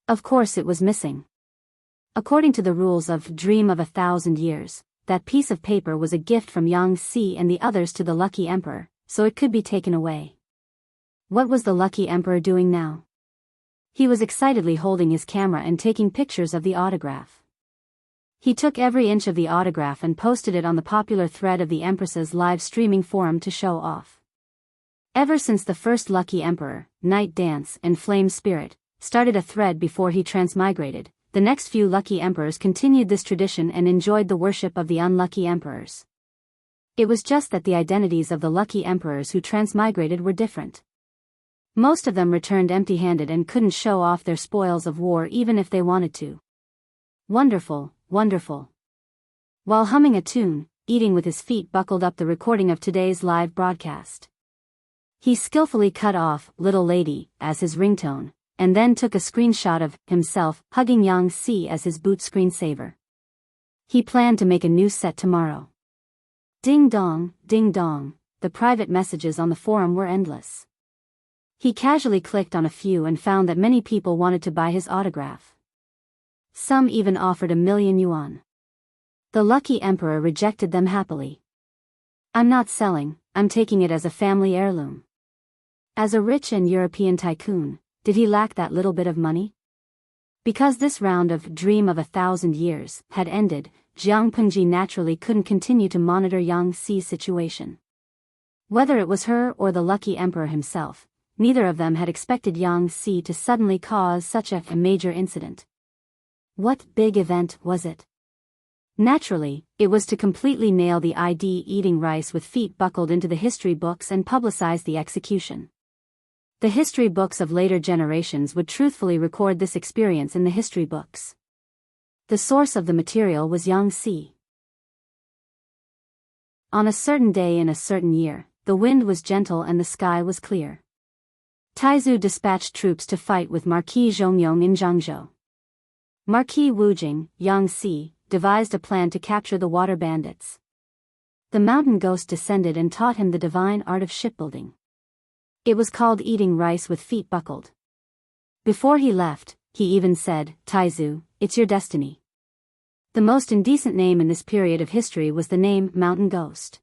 Of course it was missing. According to the rules of Dream of 1,000 Years, that piece of paper was a gift from Yang Xi and the others to the lucky emperor, so it could be taken away. What was the lucky emperor doing now? He was excitedly holding his camera and taking pictures of the autograph. He took every inch of the autograph and posted it on the popular thread of the Empress's live streaming forum to show off. Ever since the first lucky emperor, Night Dance and Flame Spirit, started a thread before he transmigrated, the next few lucky emperors continued this tradition and enjoyed the worship of the unlucky emperors. It was just that the identities of the lucky emperors who transmigrated were different. Most of them returned empty-handed and couldn't show off their spoils of war even if they wanted to. Wonderful, wonderful. While humming a tune, eating with his feet buckled up the recording of today's live broadcast. He skillfully cut off "Little Lady" as his ringtone, and then took a screenshot of himself hugging Yang Xi as his boot screensaver. He planned to make a new set tomorrow. Ding dong, the private messages on the forum were endless. He casually clicked on a few and found that many people wanted to buy his autograph. Some even offered 1,000,000 yuan. The lucky emperor rejected them happily. "I'm not selling, I'm taking it as a family heirloom." As a rich and European tycoon, did he lack that little bit of money? Because this round of Dream of 1,000 Years had ended, Jiang Pengji naturally couldn't continue to monitor Yang Xi's situation. Whether it was her or the lucky emperor himself, neither of them had expected Yang Xi to suddenly cause such a major incident. What big event was it? Naturally, it was to completely nail the ID eating rice with feet buckled into the history books and publicize the execution. The history books of later generations would truthfully record this experience in the history books. The source of the material was Yang Xi. On a certain day in a certain year, the wind was gentle and the sky was clear. Taizu dispatched troops to fight with Marquis Zhongyong in Jianghu. Marquis Wujing, Yangtze, devised a plan to capture the water bandits. The mountain ghost descended and taught him the divine art of shipbuilding. It was called eating rice with feet buckled. Before he left, he even said, "Taizu, it's your destiny." The most indecent name in this period of history was the name Mountain Ghost.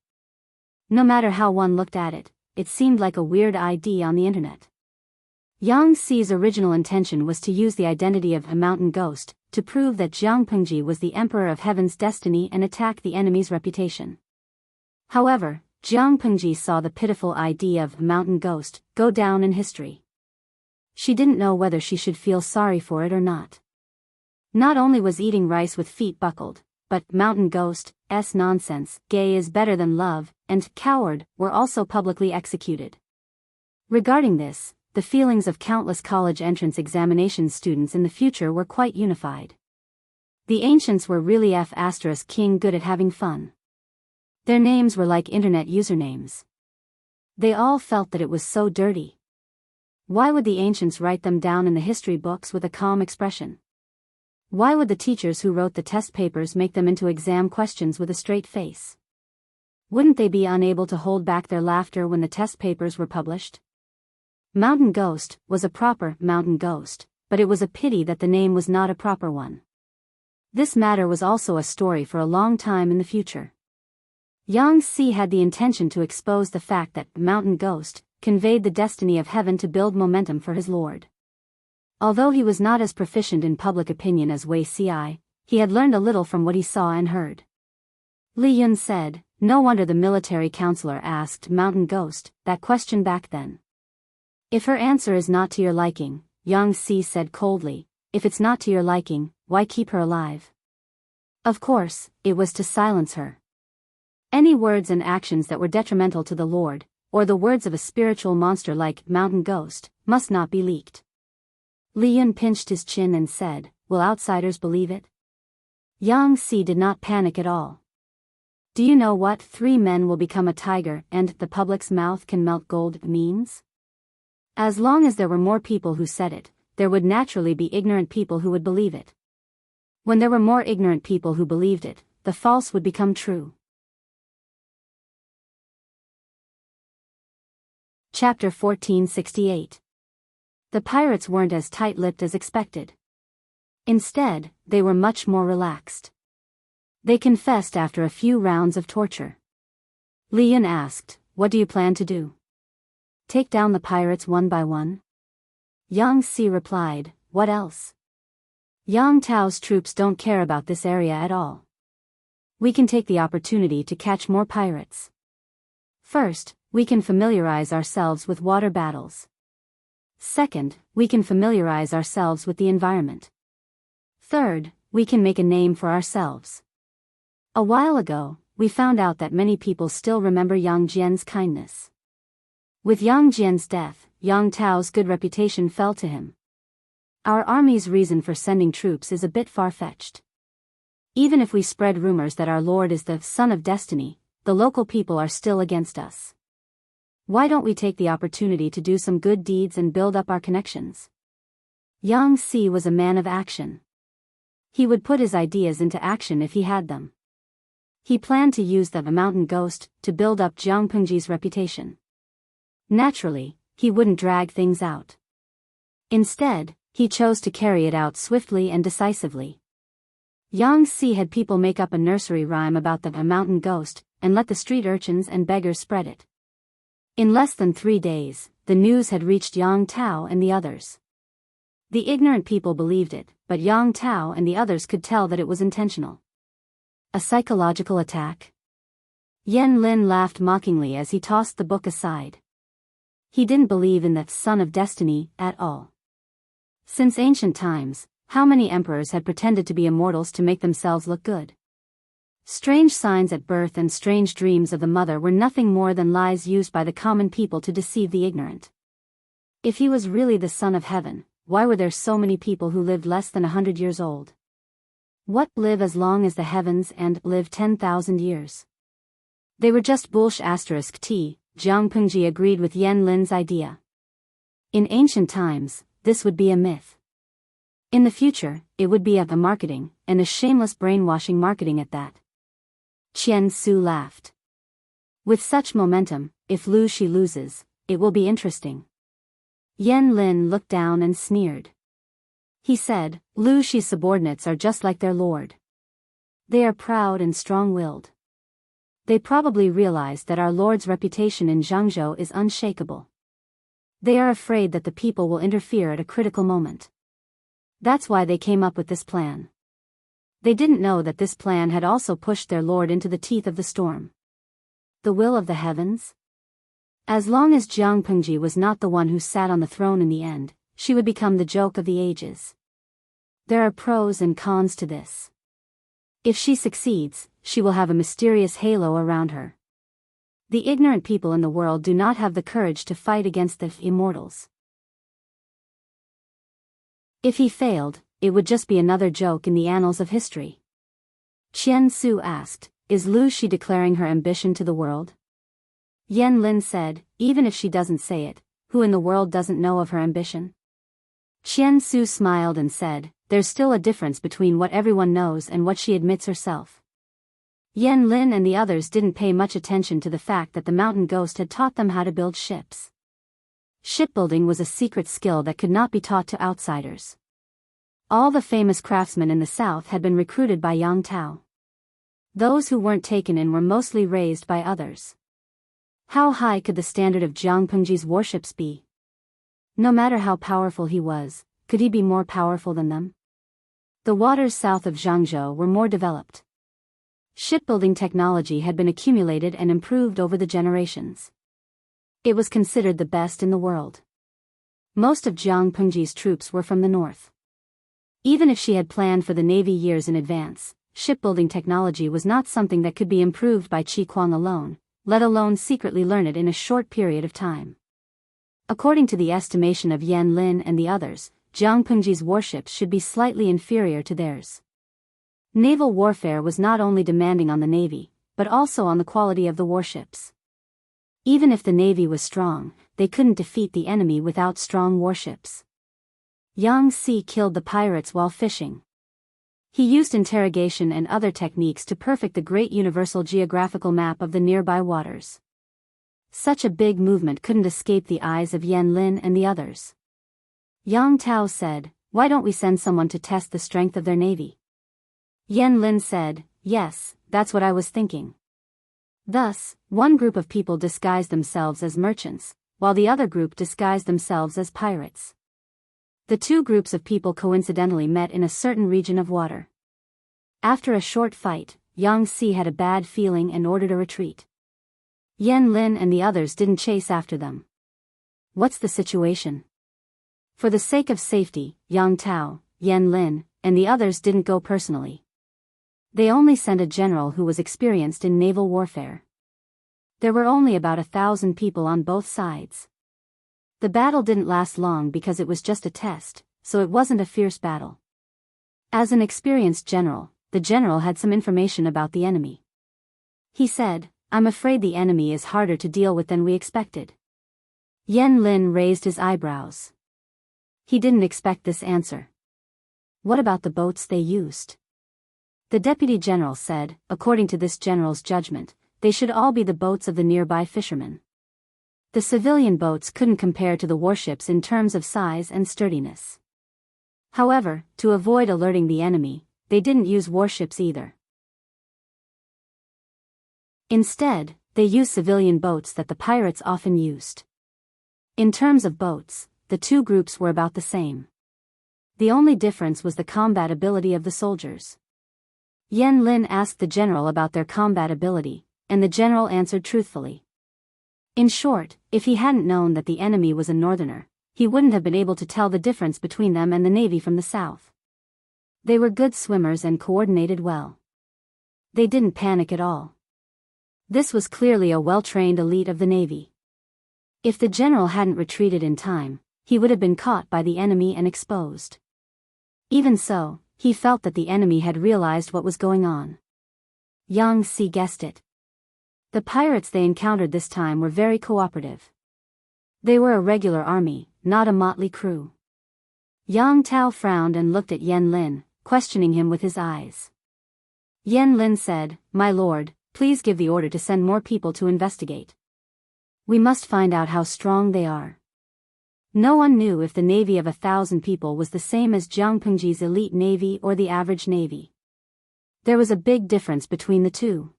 No matter how one looked at it, it seemed like a weird ID on the internet. Yang Xi's original intention was to use the identity of a mountain ghost to prove that Jiang Pengji was the emperor of heaven's destiny and attack the enemy's reputation. However, Jiang Pengji saw the pitiful idea of mountain ghost go down in history. She didn't know whether she should feel sorry for it or not. Not only was eating rice with feet buckled, but mountain ghost's nonsense, gay is better than love, and coward were also publicly executed. Regarding this, the feelings of countless college entrance examination students in the future were quite unified. The ancients were really king good at having fun. Their names were like internet usernames. They all felt that it was so dirty. Why would the ancients write them down in the history books with a calm expression? Why would the teachers who wrote the test papers make them into exam questions with a straight face? Wouldn't they be unable to hold back their laughter when the test papers were published? Mountain Ghost was a proper mountain ghost, but it was a pity that the name was not a proper one. This matter was also a story for a long time in the future. Yang Xi had the intention to expose the fact that Mountain Ghost conveyed the destiny of heaven to build momentum for his lord. Although he was not as proficient in public opinion as Wei Ci, he had learned a little from what he saw and heard. Li Yun said, "No wonder the military counselor asked Mountain Ghost that question back then." "If her answer is not to your liking," Yang Xi said coldly, "if it's not to your liking, why keep her alive?" Of course, it was to silence her. Any words and actions that were detrimental to the Lord, or the words of a spiritual monster like Mountain Ghost, must not be leaked. Li Yun pinched his chin and said, "Will outsiders believe it?" Yang Xi did not panic at all. "Do you know what 3 men will become a tiger and the public's mouth can melt gold means?" As long as there were more people who said it, there would naturally be ignorant people who would believe it. When there were more ignorant people who believed it, the false would become true. Chapter 1468. The pirates weren't as tight-lipped as expected. Instead, they were much more relaxed. They confessed after a few rounds of torture. Li Yun asked, "What do you plan to do? Take down the pirates one by one?" Yang Xi replied, "What else? Yang Tao's troops don't care about this area at all. We can take the opportunity to catch more pirates. First, we can familiarize ourselves with water battles. Second, we can familiarize ourselves with the environment. Third, we can make a name for ourselves." A while ago, we found out that many people still remember Yang Jian's kindness. With Yang Jian's death, Yang Tao's good reputation fell to him. Our army's reason for sending troops is a bit far-fetched. Even if we spread rumors that our lord is the son of destiny, the local people are still against us. Why don't we take the opportunity to do some good deeds and build up our connections? Yang Xi was a man of action. He would put his ideas into action if he had them. He planned to use the Mountain Ghost to build up Jiang Pengji's reputation. Naturally, he wouldn't drag things out. Instead, he chose to carry it out swiftly and decisively. Yang Xi had people make up a nursery rhyme about the Mountain Ghost and let the street urchins and beggars spread it. In less than 3 days, the news had reached Yang Tao and the others. The ignorant people believed it, but Yang Tao and the others could tell that it was intentional. A psychological attack? Yan Lin laughed mockingly as he tossed the book aside. He didn't believe in the son of destiny at all. Since ancient times, how many emperors had pretended to be immortals to make themselves look good? Strange signs at birth and strange dreams of the mother were nothing more than lies used by the common people to deceive the ignorant. If he was really the son of heaven, why were there so many people who lived less than 100 years old? What live as long as the heavens and live 10,000 years? They were just bullsh*t. Jiang Pengji agreed with Yan Lin's idea. In ancient times, this would be a myth. In the future, it would be a marketing, and a shameless brainwashing marketing at that. Qian Su laughed. With such momentum, if Lu Shi loses, it will be interesting. Yan Lin looked down and sneered. He said, Lu Shi's subordinates are just like their lord. They are proud and strong-willed. They probably realize that our lord's reputation in Jianghu is unshakable. They are afraid that the people will interfere at a critical moment. That's why they came up with this plan. They didn't know that this plan had also pushed their lord into the teeth of the storm. The will of the heavens? As long as Jiang Pengji was not the one who sat on the throne in the end, she would become the joke of the ages. There are pros and cons to this. If she succeeds, she will have a mysterious halo around her. The ignorant people in the world do not have the courage to fight against the immortals. If he failed, it would just be another joke in the annals of history. Qian Su asked, is Lu Shi declaring her ambition to the world? Yan Lin said, even if she doesn't say it, who in the world doesn't know of her ambition? Qian Su smiled and said, there's still a difference between what everyone knows and what she admits herself. Yan Lin and the others didn't pay much attention to the fact that the mountain ghost had taught them how to build ships. Shipbuilding was a secret skill that could not be taught to outsiders. All the famous craftsmen in the south had been recruited by Yang Tao. Those who weren't taken in were mostly raised by others. How high could the standard of Jiang Pengji's warships be? No matter how powerful he was, could he be more powerful than them? The waters south of Jianghu were more developed. Shipbuilding technology had been accumulated and improved over the generations. It was considered the best in the world. Most of Jiang Pengji's troops were from the north. Even if she had planned for the navy years in advance, shipbuilding technology was not something that could be improved by Qi Kuang alone, let alone secretly learn it in a short period of time. According to the estimation of Yan Lin and the others, Jiang Pengji's warships should be slightly inferior to theirs. Naval warfare was not only demanding on the navy, but also on the quality of the warships. Even if the navy was strong, they couldn't defeat the enemy without strong warships. Yang Si killed the pirates while fishing. He used interrogation and other techniques to perfect the great universal geographical map of the nearby waters. Such a big movement couldn't escape the eyes of Yan Lin and the others. Yang Tao said, why don't we send someone to test the strength of their navy? Yan Lin said, yes, that's what I was thinking. Thus, one group of people disguised themselves as merchants, while the other group disguised themselves as pirates. The two groups of people coincidentally met in a certain region of water. After a short fight, Yang Si had a bad feeling and ordered a retreat. Yan Lin and the others didn't chase after them. What's the situation? For the sake of safety, Yang Tao, Yan Lin, and the others didn't go personally. They only sent a general who was experienced in naval warfare. There were only about 1,000 people on both sides. The battle didn't last long because it was just a test, so it wasn't a fierce battle. As an experienced general, the general had some information about the enemy. He said, I'm afraid the enemy is harder to deal with than we expected. Yan Lin raised his eyebrows. He didn't expect this answer. What about the boats they used? The deputy general said, according to this general's judgment, they should all be the boats of the nearby fishermen. The civilian boats couldn't compare to the warships in terms of size and sturdiness. However, to avoid alerting the enemy, they didn't use warships either. Instead, they used civilian boats that the pirates often used. In terms of boats, the two groups were about the same. The only difference was the combat ability of the soldiers. Yan Lin asked the general about their combat ability, and the general answered truthfully. In short, if he hadn't known that the enemy was a northerner, he wouldn't have been able to tell the difference between them and the navy from the south. They were good swimmers and coordinated well. They didn't panic at all. This was clearly a well-trained elite of the navy. If the general hadn't retreated in time, he would have been caught by the enemy and exposed. Even so, he felt that the enemy had realized what was going on. Yang Si guessed it. The pirates they encountered this time were very cooperative. They were a regular army, not a motley crew. Yang Tao frowned and looked at Yen Lin, questioning him with his eyes. Yen Lin said, "My lord, please give the order to send more people to investigate. We must find out how strong they are." No one knew if the navy of 1,000 people was the same as Jiang Pengji's elite navy or the average navy. There was a big difference between the two.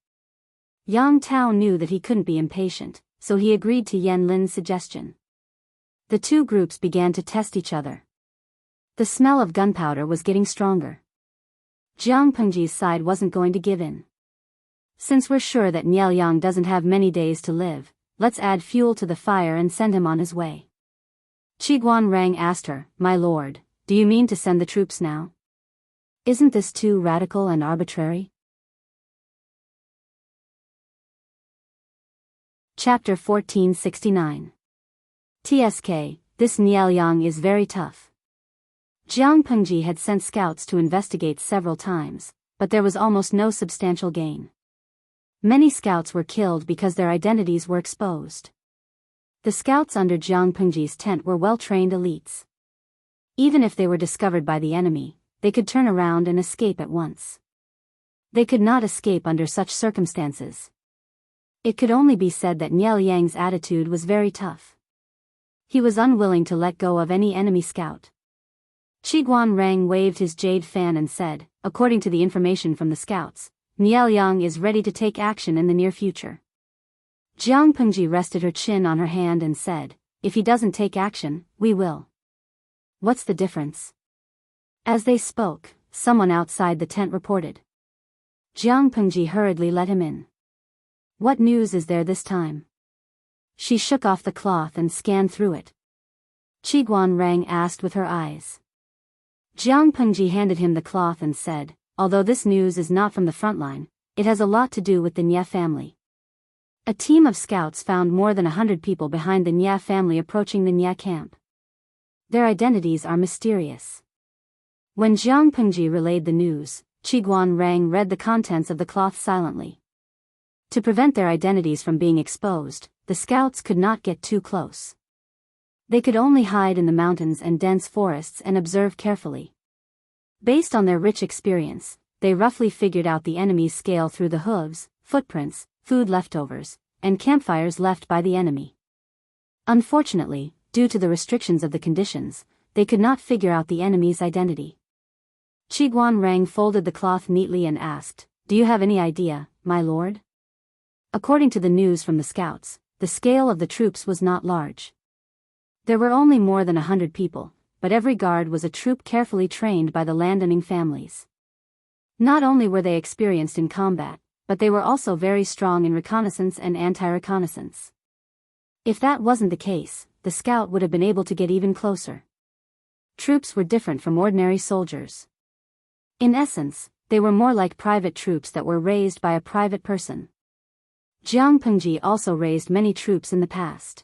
Yang Tao knew that he couldn't be impatient, so he agreed to Yen Lin's suggestion. The two groups began to test each other. The smell of gunpowder was getting stronger. Jiang Pengji's side wasn't going to give in. "Since we're sure that Niao Yang doesn't have many days to live, let's add fuel to the fire and send him on his way." Qiguan Rang asked her, "My lord, do you mean to send the troops now? Isn't this too radical and arbitrary?" Chapter 1469. TSK, this Niao Yang is very tough. Jiang Pengji had sent scouts to investigate several times, but there was almost no substantial gain. Many scouts were killed because their identities were exposed. The scouts under Jiang Pengji's tent were well-trained elites. Even if they were discovered by the enemy, they could turn around and escape at once. They could not escape under such circumstances. It could only be said that Niao Yang's attitude was very tough. He was unwilling to let go of any enemy scout. Qiguan Rang waved his jade fan and said, "According to the information from the scouts, Niao Yang is ready to take action in the near future." Jiang Pengji rested her chin on her hand and said, "If he doesn't take action, we will." "What's the difference?" As they spoke, someone outside the tent reported. Jiang Pengji hurriedly let him in. "What news is there this time?" She shook off the cloth and scanned through it. Qiguan Rang asked with her eyes. Jiang Pengji handed him the cloth and said, "Although this news is not from the front line, it has a lot to do with the Nye family." A team of scouts found more than 100 people behind the Nye family approaching the Nye camp. Their identities are mysterious. When Jiang Pengji relayed the news, Qiguan Rang read the contents of the cloth silently. To prevent their identities from being exposed, the scouts could not get too close. They could only hide in the mountains and dense forests and observe carefully. Based on their rich experience, they roughly figured out the enemy's scale through the hooves, footprints, food leftovers, and campfires left by the enemy. Unfortunately, due to the restrictions of the conditions, they could not figure out the enemy's identity. Qiguan Rang folded the cloth neatly and asked, "Do you have any idea, my lord?" According to the news from the scouts, the scale of the troops was not large. There were only more than 100 people, but every guard was a troop carefully trained by the landowning families. Not only were they experienced in combat, but they were also very strong in reconnaissance and anti-reconnaissance. If that wasn't the case, the scout would have been able to get even closer. Troops were different from ordinary soldiers. In essence, they were more like private troops that were raised by a private person. Jiang Pengji also raised many troops in the past.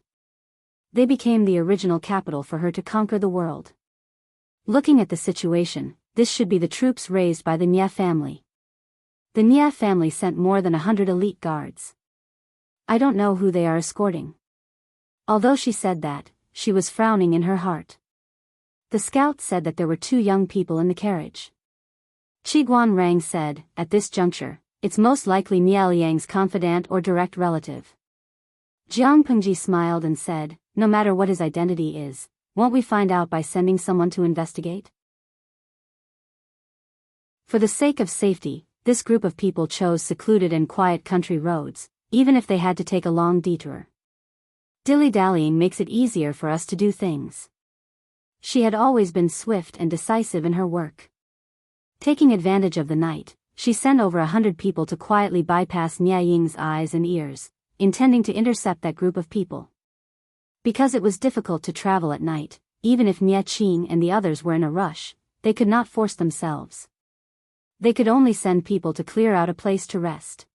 They became the original capital for her to conquer the world. Looking at the situation, this should be the troops raised by the Nye family. The Nye family sent more than 100 elite guards. I don't know who they are escorting. Although she said that, she was frowning in her heart. The scout said that there were 2 young people in the carriage. Qiguan Rang said, "At this juncture, it's most likely Niao Yang's confidant or direct relative." Jiang Pengji smiled and said, "No matter what his identity is, won't we find out by sending someone to investigate?" For the sake of safety, this group of people chose secluded and quiet country roads, even if they had to take a long detour. Dilly-dallying makes it easier for us to do things. She had always been swift and decisive in her work. Taking advantage of the night, she sent over 100 people to quietly bypass Nye Ying's eyes and ears, intending to intercept that group of people. Because it was difficult to travel at night, even if Nye Qing and the others were in a rush, they could not force themselves. They could only send people to clear out a place to rest.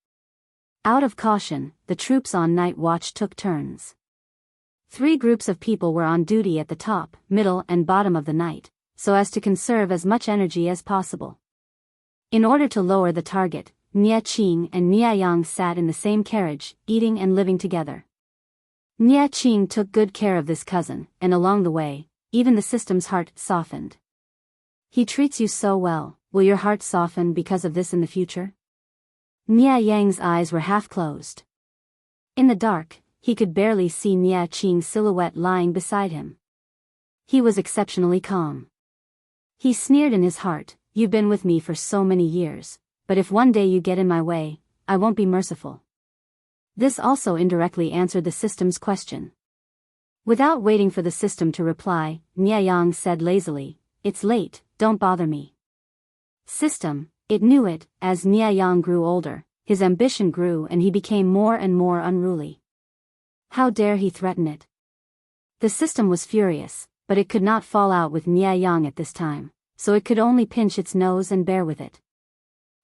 Out of caution, the troops on night watch took turns. 3 groups of people were on duty at the top, middle and bottom of the night, so as to conserve as much energy as possible. In order to lower the target, Nye Qing and Nye Yang sat in the same carriage, eating and living together. Nie Qing took good care of this cousin, and along the way, even the system's heart softened. He treats you so well, will your heart soften because of this in the future? Nie Yang's eyes were half closed. In the dark, he could barely see Nie Qing's silhouette lying beside him. He was exceptionally calm. He sneered in his heart, "You've been with me for so many years, but if one day you get in my way, I won't be merciful." This also indirectly answered the system's question. Without waiting for the system to reply, Nie Yang said lazily, "It's late, don't bother me." System, it knew it. As Nie Yang grew older, his ambition grew and he became more and more unruly. How dare he threaten it? The system was furious, but it could not fall out with Nie Yang at this time, so it could only pinch its nose and bear with it.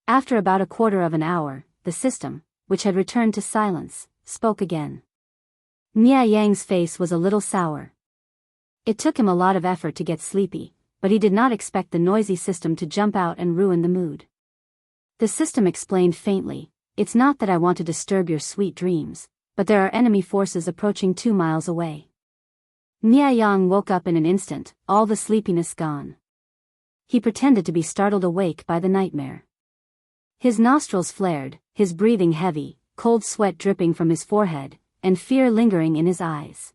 After about a quarter of an hour, the system, which had returned to silence, spoke again. Nie Yang's face was a little sour. It took him a lot of effort to get sleepy, but he did not expect the noisy system to jump out and ruin the mood. The system explained faintly, "It's not that I want to disturb your sweet dreams, but there are enemy forces approaching 2 miles away." Nie Yang woke up in an instant, all the sleepiness gone. He pretended to be startled awake by the nightmare. His nostrils flared, his breathing heavy, cold sweat dripping from his forehead, and fear lingering in his eyes.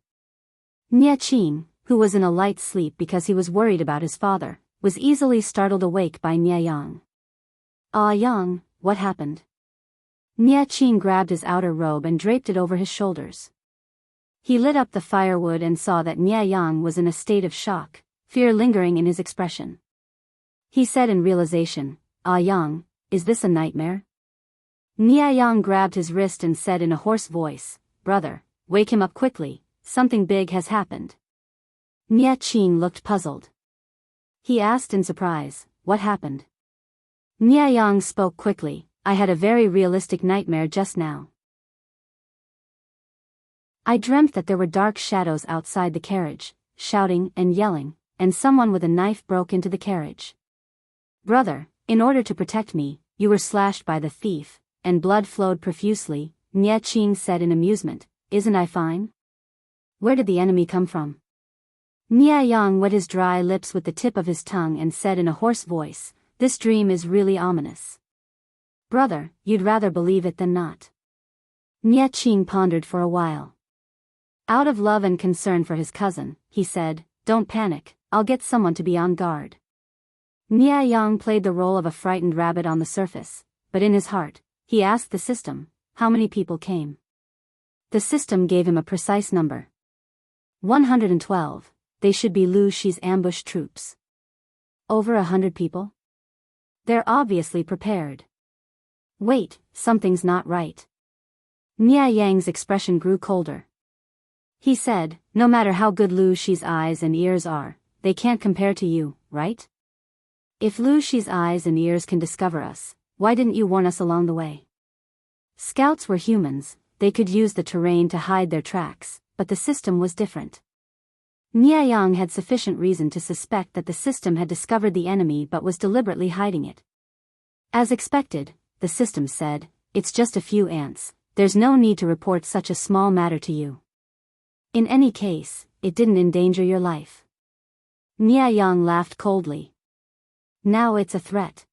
Nie Qing, who was in a light sleep because he was worried about his father, was easily startled awake by Nie Yang. "Ah Yang, what happened?" Nie Qing grabbed his outer robe and draped it over his shoulders. He lit up the firewood and saw that Nie Yang was in a state of shock, fear lingering in his expression. He said in realization, "Ah Yang, is this a nightmare?" Nie Yang grabbed his wrist and said in a hoarse voice, "Brother, wake him up quickly, something big has happened." Nie Qing looked puzzled. He asked in surprise, "What happened?" Nie Yang spoke quickly, "I had a very realistic nightmare just now. I dreamt that there were dark shadows outside the carriage, shouting and yelling, and someone with a knife broke into the carriage. Brother, in order to protect me, you were slashed by the thief, and blood flowed profusely." Nie Qing said in amusement, "Isn't I fine? Where did the enemy come from?" Nie Yang wet his dry lips with the tip of his tongue and said in a hoarse voice, "This dream is really ominous. Brother, you'd rather believe it than not." Nie Qing pondered for a while. Out of love and concern for his cousin, he said, "Don't panic, I'll get someone to be on guard." Nie Yang played the role of a frightened rabbit on the surface, but in his heart, he asked the system, "How many people came?" The system gave him a precise number. 112, they should be Lu Shi's ambush troops. Over 100 people? They're obviously prepared. Wait, something's not right. Nie Yang's expression grew colder. He said, "No matter how good Lu Shi's eyes and ears are, they can't compare to you, right? If Lu Shi's eyes and ears can discover us, why didn't you warn us along the way?" Scouts were humans, they could use the terrain to hide their tracks, but the system was different. Nie Yang had sufficient reason to suspect that the system had discovered the enemy but was deliberately hiding it. As expected, the system said, "It's just a few ants, there's no need to report such a small matter to you. In any case, it didn't endanger your life." Nie Yang laughed coldly. "Now it's a threat.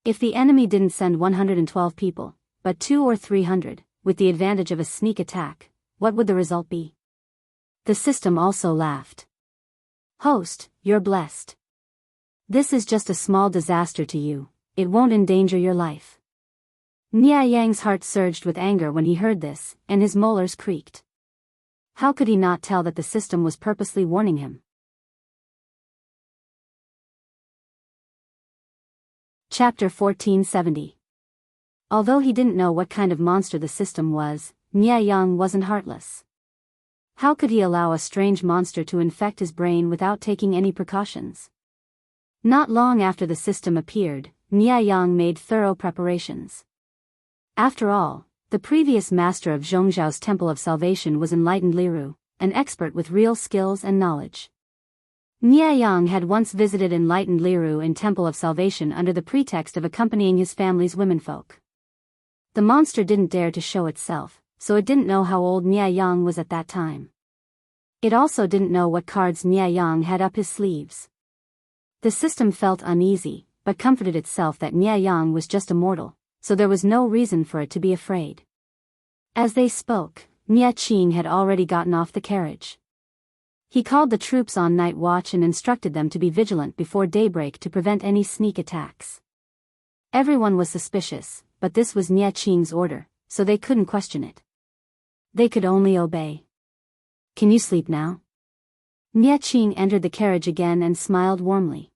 If the enemy didn't send 112 people, but 200 or 300, with the advantage of a sneak attack, what would the result be?" The system also laughed. "Host, you're blessed. This is just a small disaster to you, it won't endanger your life." Nie Yang's heart surged with anger when he heard this, and his molars creaked. How could he not tell that the system was purposely warning him? Chapter 1470. Although he didn't know what kind of monster the system was, Nie Yang wasn't heartless. How could he allow a strange monster to infect his brain without taking any precautions? Not long after the system appeared, Nie Yang made thorough preparations. After all, the previous master of Zhongzhao's Temple of Salvation was enlightened Liru, an expert with real skills and knowledge. Nie Yang had once visited enlightened Liru in Temple of Salvation under the pretext of accompanying his family's womenfolk. The monster didn't dare to show itself, so it didn't know how old Nianyang was at that time. It also didn't know what cards Nianyang had up his sleeves. The system felt uneasy, but comforted itself that Nianyang was just a mortal, so there was no reason for it to be afraid. As they spoke, Nianyang had already gotten off the carriage. He called the troops on night watch and instructed them to be vigilant before daybreak to prevent any sneak attacks. Everyone was suspicious, but this was Nianyang's order, so they couldn't question it. They could only obey. Can you sleep now? Nianyang entered the carriage again and smiled warmly.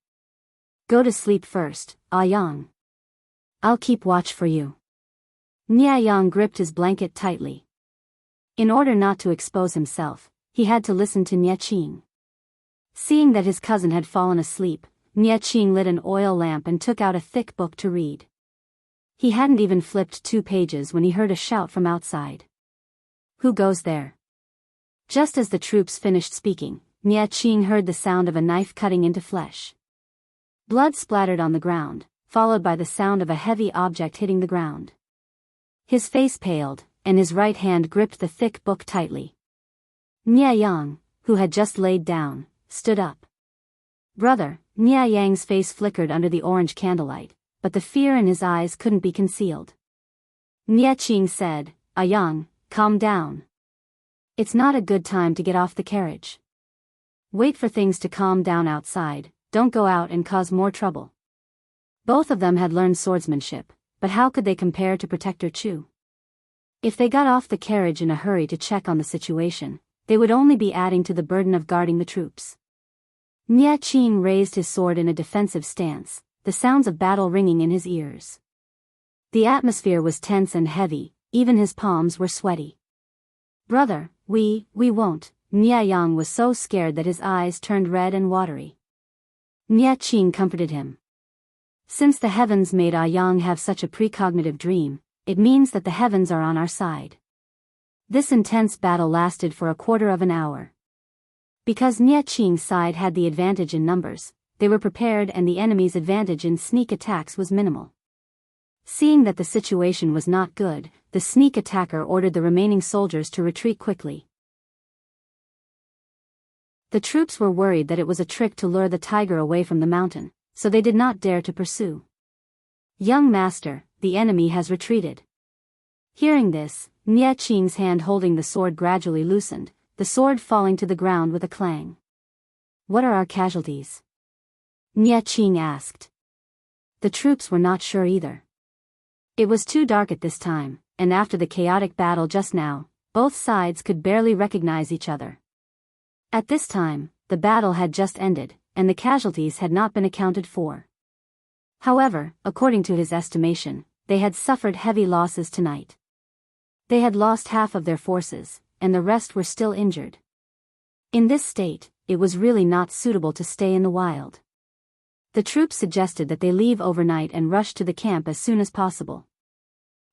Go to sleep first, Yang. I'll keep watch for you. Nianyang gripped his blanket tightly. In order not to expose himself, he had to listen to Nianyang. Seeing that his cousin had fallen asleep, Nianyang lit an oil lamp and took out a thick book to read. He hadn't even flipped 2 pages when he heard a shout from outside. Who goes there? Just as the troops finished speaking, Nianyang heard the sound of a knife cutting into flesh. Blood splattered on the ground, followed by the sound of a heavy object hitting the ground. His face paled, and his right hand gripped the thick book tightly. Nianyang, who had just laid down, stood up. Brother, Nianyang's face flickered under the orange candlelight, but the fear in his eyes couldn't be concealed. Nianyang said, Yang, calm down. It's not a good time to get off the carriage. Wait for things to calm down outside, don't go out and cause more trouble. Both of them had learned swordsmanship, but how could they compare to Protector Chu? If they got off the carriage in a hurry to check on the situation, they would only be adding to the burden of guarding the troops. Nianyang raised his sword in a defensive stance, the sounds of battle ringing in his ears. The atmosphere was tense and heavy, even his palms were sweaty. Brother, we won't. Nianyang was so scared that his eyes turned red and watery. Nianyang comforted him. Since the heavens made Yang have such a precognitive dream, it means that the heavens are on our side. This intense battle lasted for a quarter of an hour. Because Nianyang's side had the advantage in numbers, they were prepared and the enemy's advantage in sneak attacks was minimal. Seeing that the situation was not good, the sneak attacker ordered the remaining soldiers to retreat quickly. The troops were worried that it was a trick to lure the tiger away from the mountain, so they did not dare to pursue. Young master, the enemy has retreated. Hearing this, Nianyang's hand holding the sword gradually loosened, the sword falling to the ground with a clang. What are our casualties? Nianyang asked. The troops were not sure either. It was too dark at this time, and after the chaotic battle just now, both sides could barely recognize each other. At this time, the battle had just ended, and the casualties had not been accounted for. However, according to his estimation, they had suffered heavy losses tonight. They had lost half of their forces, and the rest were still injured. In this state, it was really not suitable to stay in the wild. The troops suggested that they leave overnight and rush to the camp as soon as possible.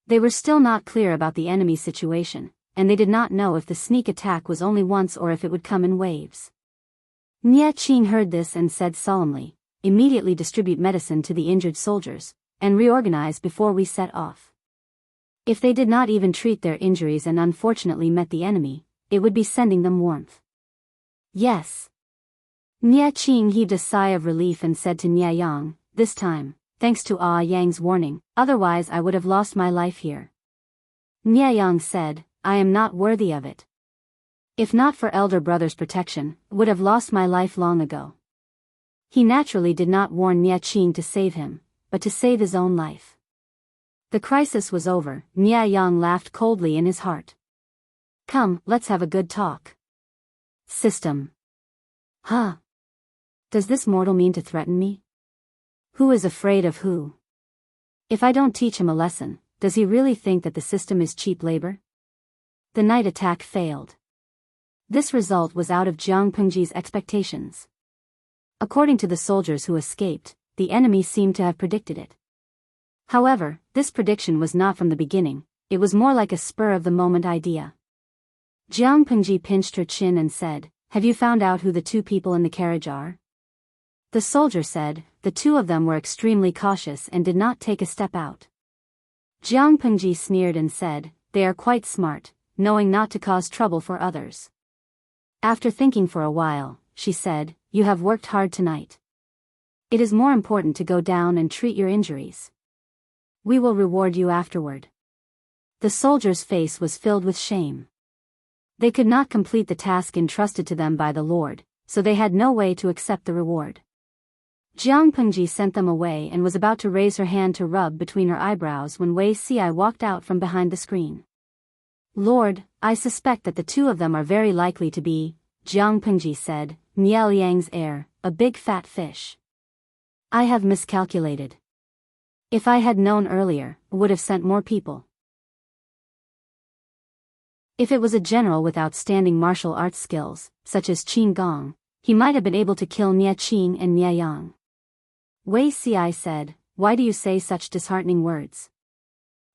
They were still not clear about the enemy's situation, and they did not know if the sneak attack was only once or if it would come in waves. Nianyang heard this and said solemnly, immediately distribute medicine to the injured soldiers, and reorganize before we set off. If they did not even treat their injuries and unfortunately met the enemy, it would be sending them warmth. Yes. Nianyang heaved a sigh of relief and said to Nianyang, this time, thanks to Yang's warning, otherwise I would have lost my life here. Nianyang said, I am not worthy of it. If not for elder brother's protection, would have lost my life long ago. He naturally did not warn Nianyang to save him, but to save his own life. The crisis was over. Nianyang laughed coldly in his heart. Come, let's have a good talk. System. Huh? Does this mortal mean to threaten me? Who is afraid of who? If I don't teach him a lesson, does he really think that the system is cheap labor? The night attack failed. This result was out of Jianghu's expectations. According to the soldiers who escaped, the enemy seemed to have predicted it. However, this prediction was not from the beginning, it was more like a spur-of-the-moment idea. Jianghu pinched her chin and said, have you found out who the 2 people in the carriage are? The soldier said, the 2 of them were extremely cautious and did not take a step out. Jianghu sneered and said, they are quite smart, knowing not to cause trouble for others. After thinking for a while, she said, "You have worked hard tonight. It is more important to go down and treat your injuries. We will reward you afterward." The soldier's face was filled with shame. They could not complete the task entrusted to them by the Lord, so they had no way to accept the reward. Jianghu sent them away and was about to raise her hand to rub between her eyebrows when Wei Ci walked out from behind the screen. "Lord, I suspect that the two of them are very likely to be," Jianghu said, "Niao Yang's heir, a big fat fish. I have miscalculated. If I had known earlier, I would have sent more people." If it was a general with outstanding martial arts skills, such as Qin Gong, he might have been able to kill Nie Qing and Nie Yang. Wei Ci said, "Why do you say such disheartening words?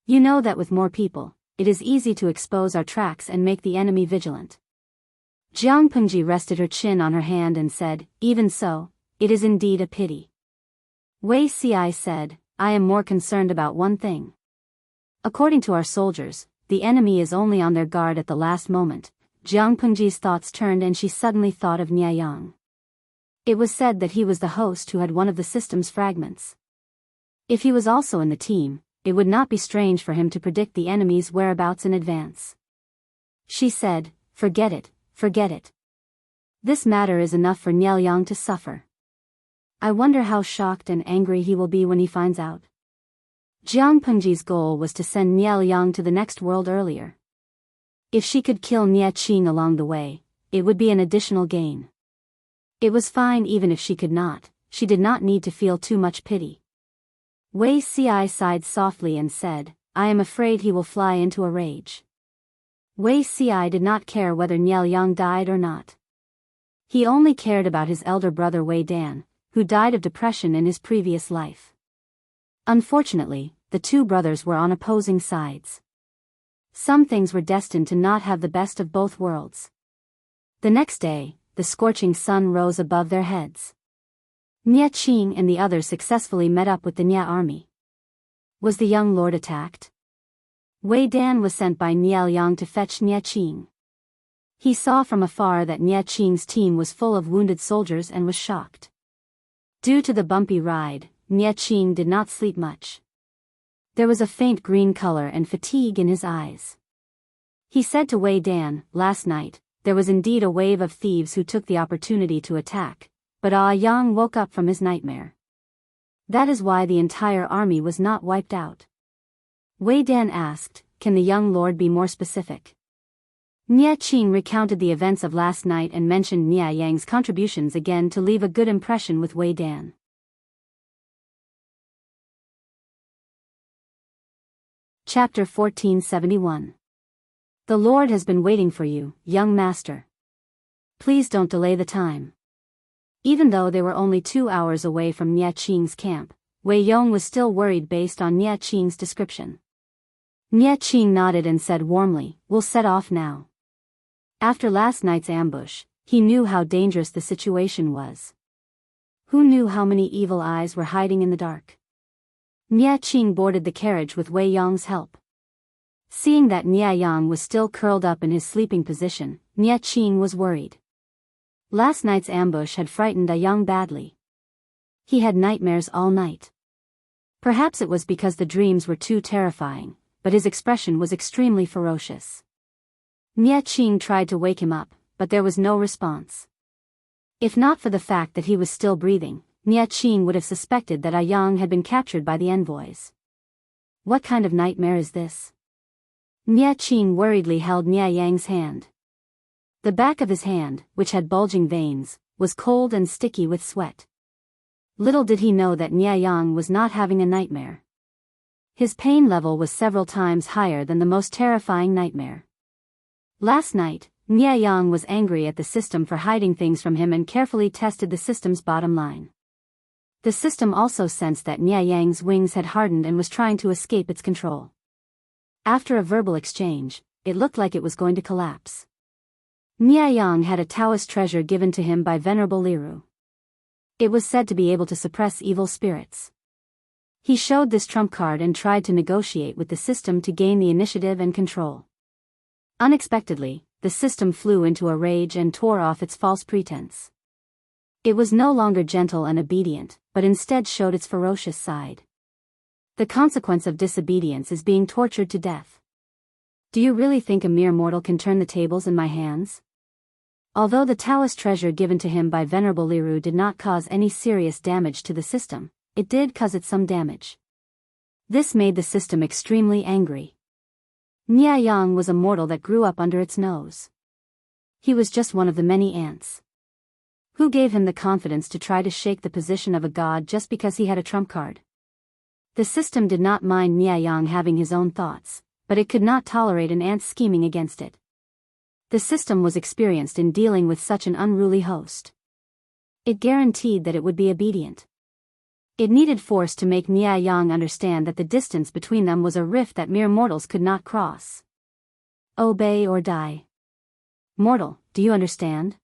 You know that with more people, it is easy to expose our tracks and make the enemy vigilant." Jianghu rested her chin on her hand and said, "Even so, it is indeed a pity." Wei Ci said, "I am more concerned about one thing. According to our soldiers, the enemy is only on their guard at the last moment." Jianghu's thoughts turned and she suddenly thought of Nie Yang. It was said that he was the host who had one of the system's fragments. If he was also in the team, it would not be strange for him to predict the enemy's whereabouts in advance. She said, forget it. This matter is enough for Nie Yang to suffer. I wonder how shocked and angry he will be when he finds out. Jianghu's goal was to send Nie Yang to the next world earlier. If she could kill Nie Qing along the way, it would be an additional gain. It was fine even if she could not, she did not need to feel too much pity. Wei Ci sighed softly and said, "I am afraid he will fly into a rage." Wei Ci did not care whether Nie Yang died or not. He only cared about his elder brother Wei Dan, who died of depression in his previous life. Unfortunately, the two brothers were on opposing sides. Some things were destined to not have the best of both worlds. The next day, the scorching sun rose above their heads. Nie Qing and the others successfully met up with the Nie army. Was the young lord attacked? Wei Dan was sent by Nie Yang to fetch Nie Qing. He saw from afar that Nie Qing's team was full of wounded soldiers and was shocked. Due to the bumpy ride, Nie Qing did not sleep much. There was a faint green color and fatigue in his eyes. He said to Wei Dan, "Last night, there was indeed a wave of thieves who took the opportunity to attack, but Yang woke up from his nightmare. That is why the entire army was not wiped out." Wei Dan asked, "Can the young lord be more specific?" Nie Qing recounted the events of last night and mentioned Nie Yang's contributions again to leave a good impression with Wei Dan. Chapter 1471. The Lord has been waiting for you, young master. Please don't delay the time. Even though they were only 2 hours away from Nie Qing's camp, Wei Yong was still worried based on Nie Qing's description. Nie Qing nodded and said warmly, "We'll set off now." After last night's ambush, he knew how dangerous the situation was. Who knew how many evil eyes were hiding in the dark? Nie Qing boarded the carriage with Wei Yong's help. Seeing that Nie Yang was still curled up in his sleeping position, Nie Qing was worried. Last night's ambush had frightened Yang badly. He had nightmares all night. Perhaps it was because the dreams were too terrifying, but his expression was extremely ferocious. Nie Qing tried to wake him up, but there was no response. If not for the fact that he was still breathing, Nie Qing would have suspected that Yang had been captured by the envoys. What kind of nightmare is this? Nie Qing worriedly held Nie Yang's hand. The back of his hand, which had bulging veins, was cold and sticky with sweat. Little did he know that Nie Yang was not having a nightmare. His pain level was several times higher than the most terrifying nightmare. Last night, Nie Yang was angry at the system for hiding things from him and carefully tested the system's bottom line. The system also sensed that Nie Yang's wings had hardened and was trying to escape its control. After a verbal exchange, it looked like it was going to collapse. Nie Yang had a Taoist treasure given to him by Venerable Liru. It was said to be able to suppress evil spirits. He showed this trump card and tried to negotiate with the system to gain the initiative and control. Unexpectedly, the system flew into a rage and tore off its false pretense. It was no longer gentle and obedient, but instead showed its ferocious side. The consequence of disobedience is being tortured to death. Do you really think a mere mortal can turn the tables in my hands? Although the Taoist treasure given to him by Venerable Liru did not cause any serious damage to the system, it did cause it some damage. This made the system extremely angry. Nia Yang was a mortal that grew up under its nose. He was just one of the many ants. Who gave him the confidence to try to shake the position of a god just because he had a trump card? The system did not mind Nia Yang having his own thoughts, but it could not tolerate an ant scheming against it. The system was experienced in dealing with such an unruly host. It guaranteed that it would be obedient. It needed force to make Nia Yang understand that the distance between them was a rift that mere mortals could not cross. Obey or die. Mortal, do you understand?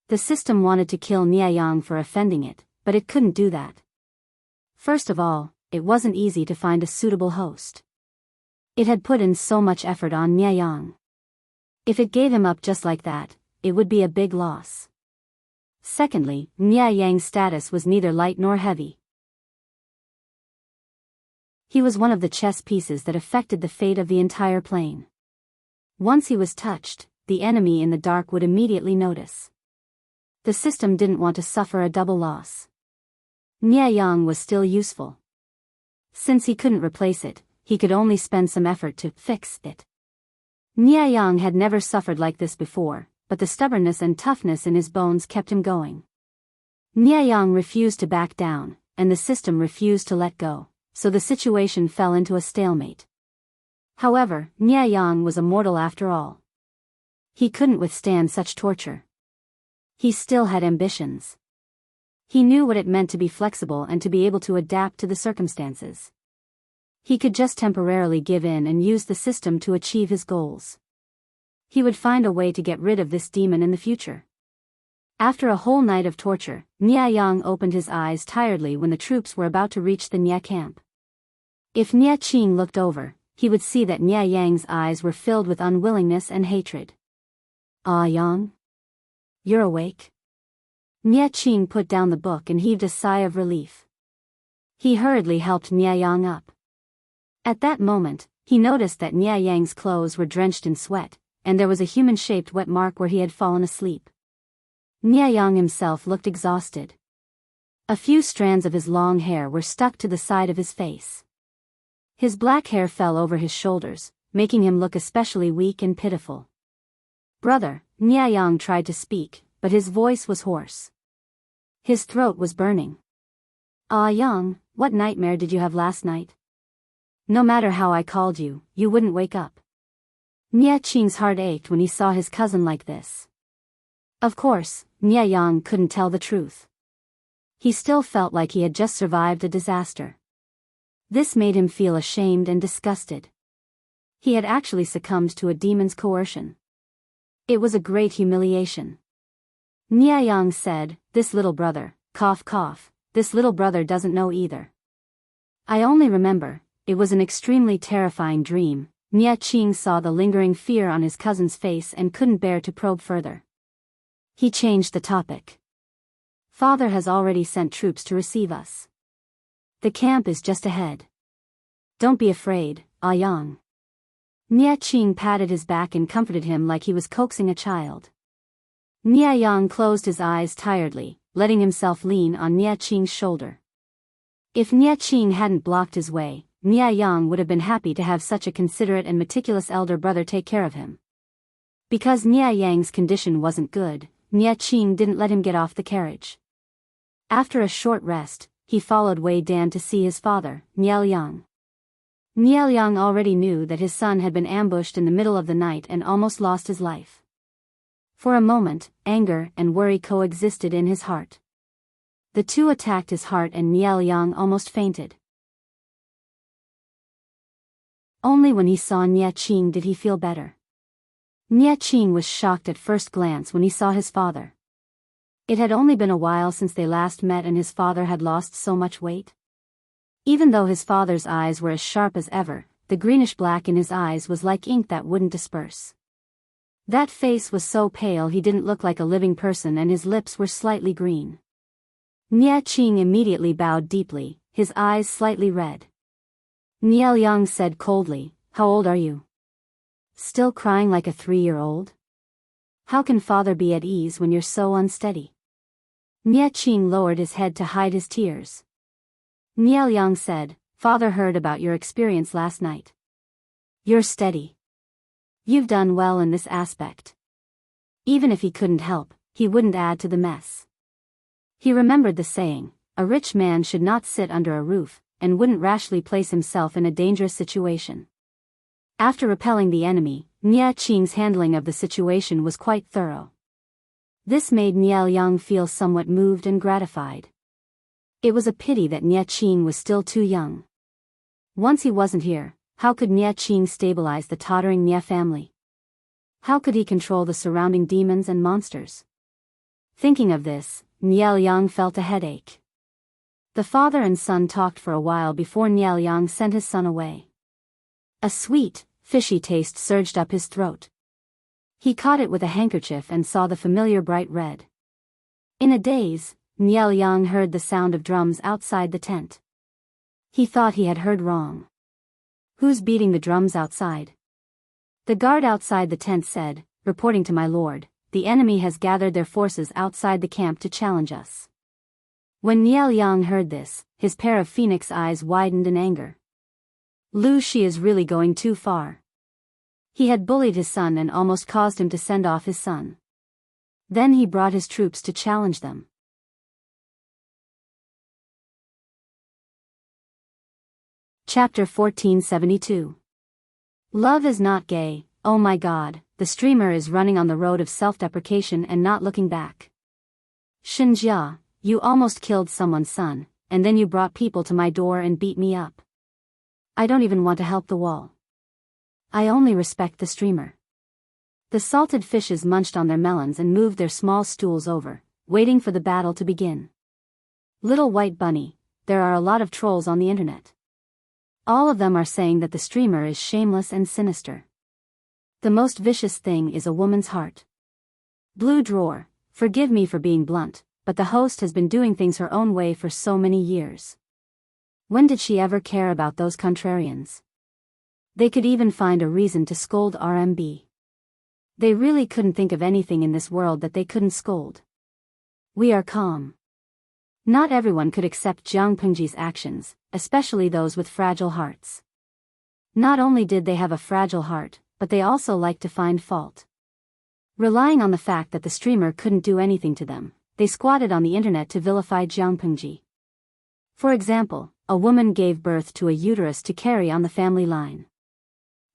The system wanted to kill Nia Yang for offending it, but it couldn't do that. First of all, it wasn't easy to find a suitable host. It had put in so much effort on Nia Yang. If it gave him up just like that, it would be a big loss. Secondly, Nia Yang's status was neither light nor heavy. He was one of the chess pieces that affected the fate of the entire plane. Once he was touched, the enemy in the dark would immediately notice. The system didn't want to suffer a double loss. Nia Yang was still useful. Since he couldn't replace it, he could only spend some effort to fix it. Nia Yang had never suffered like this before, but the stubbornness and toughness in his bones kept him going. Nia Yang refused to back down, and the system refused to let go, so the situation fell into a stalemate. However, Nia Yang was a mortal after all. He couldn't withstand such torture. He still had ambitions. He knew what it meant to be flexible and to be able to adapt to the circumstances. He could just temporarily give in and use the system to achieve his goals. He would find a way to get rid of this demon in the future. After a whole night of torture, Nia Yang opened his eyes tiredly when the troops were about to reach the Nia camp. If Nia Qing looked over, he would see that Nia Yang's eyes were filled with unwillingness and hatred. "Ah, Yang? You're awake?" Nia Qing put down the book and heaved a sigh of relief. He hurriedly helped Nia Yang up. At that moment, he noticed that Nia Yang's clothes were drenched in sweat, and there was a human-shaped wet mark where he had fallen asleep. Nia Yang himself looked exhausted. A few strands of his long hair were stuck to the side of his face. His black hair fell over his shoulders, making him look especially weak and pitiful. "Brother," Nia Yang tried to speak, but his voice was hoarse. His throat was burning. "Ah, Yang, what nightmare did you have last night? No matter how I called you, you wouldn't wake up." Nia Qing's heart ached when he saw his cousin like this. Of course, Nia Yang couldn't tell the truth. He still felt like he had just survived a disaster. This made him feel ashamed and disgusted. He had actually succumbed to a demon's coercion. It was a great humiliation. Nia Yang said, "This little brother, cough cough, this little brother doesn't know either. I only remember, it was an extremely terrifying dream." Nia Qing saw the lingering fear on his cousin's face and couldn't bear to probe further. He changed the topic. "Father has already sent troops to receive us. The camp is just ahead. Don't be afraid, Ah Yang." Nia Qing patted his back and comforted him like he was coaxing a child. Nia Yang closed his eyes tiredly, letting himself lean on Nia Qing's shoulder. If Nia Qing hadn't blocked his way, Nia Yang would have been happy to have such a considerate and meticulous elder brother take care of him. Because Nia Yang's condition wasn't good, Nia Qing didn't let him get off the carriage. After a short rest, he followed Wei Dan to see his father, Niel Yang. Niel Yang already knew that his son had been ambushed in the middle of the night and almost lost his life. For a moment, anger and worry coexisted in his heart. The two attacked his heart and Niel Yang almost fainted. Only when he saw Nia Qing did he feel better. Nia Qing was shocked at first glance when he saw his father. It had only been a while since they last met and his father had lost so much weight. Even though his father's eyes were as sharp as ever, the greenish black in his eyes was like ink that wouldn't disperse. That face was so pale he didn't look like a living person, and his lips were slightly green. Nie Qing immediately bowed deeply, his eyes slightly red. Nie Liang said coldly, "How old are you? Still crying like a 3-year-old? How can father be at ease when you're so unsteady?" Nie Qing lowered his head to hide his tears. Nie Liang said, "Father heard about your experience last night. You're steady. You've done well in this aspect." Even if he couldn't help, he wouldn't add to the mess. He remembered the saying, a rich man should not sit under a roof, and wouldn't rashly place himself in a dangerous situation. After repelling the enemy, Nie Qing's handling of the situation was quite thorough. This made Nie Liang feel somewhat moved and gratified. It was a pity that Nie Qing was still too young. Once he wasn't here, how could Nie Qing stabilize the tottering Nie family? How could he control the surrounding demons and monsters? Thinking of this, Nie Liang felt a headache. The father and son talked for a while before Nie Liang sent his son away. A sweet, fishy taste surged up his throat. He caught it with a handkerchief and saw the familiar bright red. In a daze, Nie Liang heard the sound of drums outside the tent. He thought he had heard wrong. "Who's beating the drums outside?" The guard outside the tent said, "Reporting to my lord, the enemy has gathered their forces outside the camp to challenge us." When Nie Liang heard this, his pair of phoenix eyes widened in anger. Lu Shi is really going too far. He had bullied his son and almost caused him to send off his son. Then he brought his troops to challenge them. Chapter 1472. Love is not gay. Oh my God, the streamer is running on the road of self-deprecation and not looking back. Shinjia, you almost killed someone's son, and then you brought people to my door and beat me up. I don't even want to help the wall. I only respect the streamer. The salted fishes munched on their melons and moved their small stools over, waiting for the battle to begin. Little white bunny, there are a lot of trolls on the internet. All of them are saying that the streamer is shameless and sinister. The most vicious thing is a woman's heart. Blue drawer, forgive me for being blunt, but the host has been doing things her own way for so many years. When did she ever care about those contrarians? They could even find a reason to scold RMB. They really couldn't think of anything in this world that they couldn't scold. We are calm. Not everyone could accept Jiang Pengji's actions, especially those with fragile hearts. Not only did they have a fragile heart, but they also liked to find fault. Relying on the fact that the streamer couldn't do anything to them, they squatted on the internet to vilify Jiang Pengji. For example, a woman gave birth to a uterus to carry on the family line.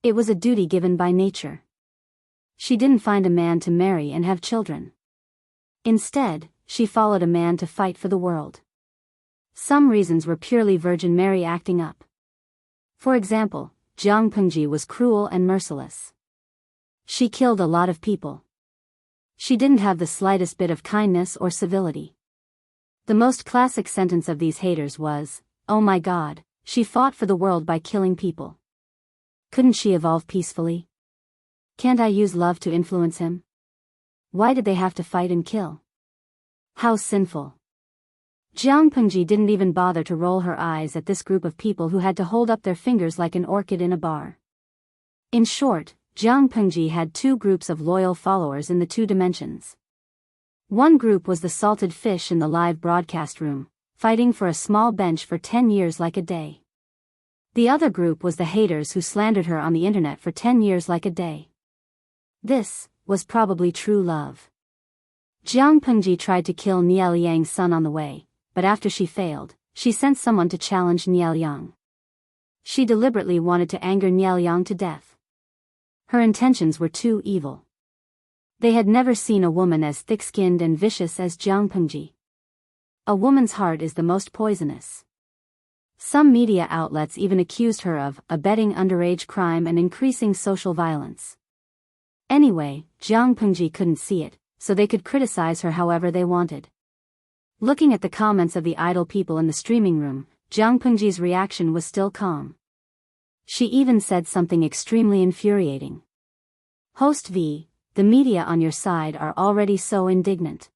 It was a duty given by nature. She didn't find a man to marry and have children. Instead, she followed a man to fight for the world. Some reasons were purely Virgin Mary acting up. For example, Jiang Pengji was cruel and merciless. She killed a lot of people. She didn't have the slightest bit of kindness or civility. The most classic sentence of these haters was, "Oh my God, she fought for the world by killing people. Couldn't she evolve peacefully? Can't I use love to influence him? Why did they have to fight and kill? How sinful." Jiang Pengji didn't even bother to roll her eyes at this group of people who had to hold up their fingers like an orchid in a bar. In short, Jiang Pengji had two groups of loyal followers in the two dimensions. One group was the salted fish in the live broadcast room, fighting for a small bench for 10 years like a day. The other group was the haters who slandered her on the internet for 10 years like a day. This was probably true love. Jiang Pengji tried to kill Nie Liang's son on the way, but after she failed, she sent someone to challenge Nie Liang. She deliberately wanted to anger Nie Liang to death. Her intentions were too evil. They had never seen a woman as thick-skinned and vicious as Jiang Pengji. A woman's heart is the most poisonous. Some media outlets even accused her of abetting underage crime and increasing social violence. Anyway, Jiang Pengji couldn't see it, so they could criticize her however they wanted. Looking at the comments of the idle people in the streaming room, Jiang Pengji's reaction was still calm. She even said something extremely infuriating. "Host V, the media on your side are already so indignant.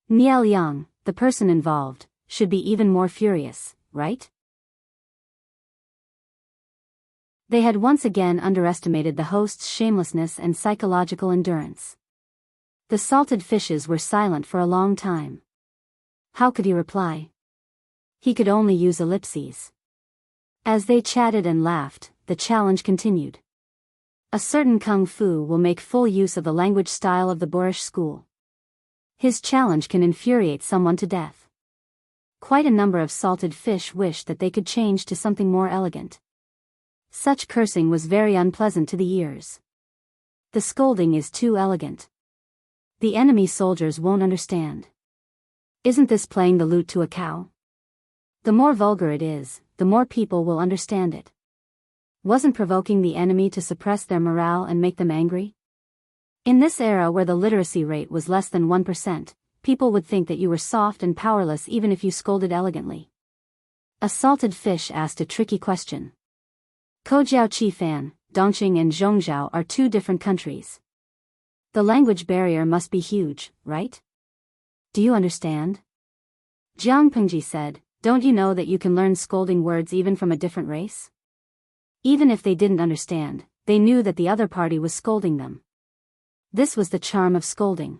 Niel Yang, the person involved, should be even more furious, right? They had once again underestimated the host's shamelessness and psychological endurance. The salted fishes were silent for a long time. How could he reply? He could only use ellipses. As they chatted and laughed, the challenge continued. A certain kung fu will make full use of the language style of the boorish school. His challenge can infuriate someone to death. Quite a number of salted fish wished that they could change to something more elegant. Such cursing was very unpleasant to the ears. The scolding is too elegant. The enemy soldiers won't understand. Isn't this playing the lute to a cow? The more vulgar it is, the more people will understand it. Wasn't provoking the enemy to suppress their morale and make them angry? In this era where the literacy rate was less than 1%, people would think that you were soft and powerless even if you scolded elegantly. A salted fish asked a tricky question. Kojiao Qifan, Dongqing and Zhongzhou are two different countries. The language barrier must be huge, right? Do you understand? Jiang Pengji said, don't you know that you can learn scolding words even from a different race? Even if they didn't understand, they knew that the other party was scolding them. This was the charm of scolding.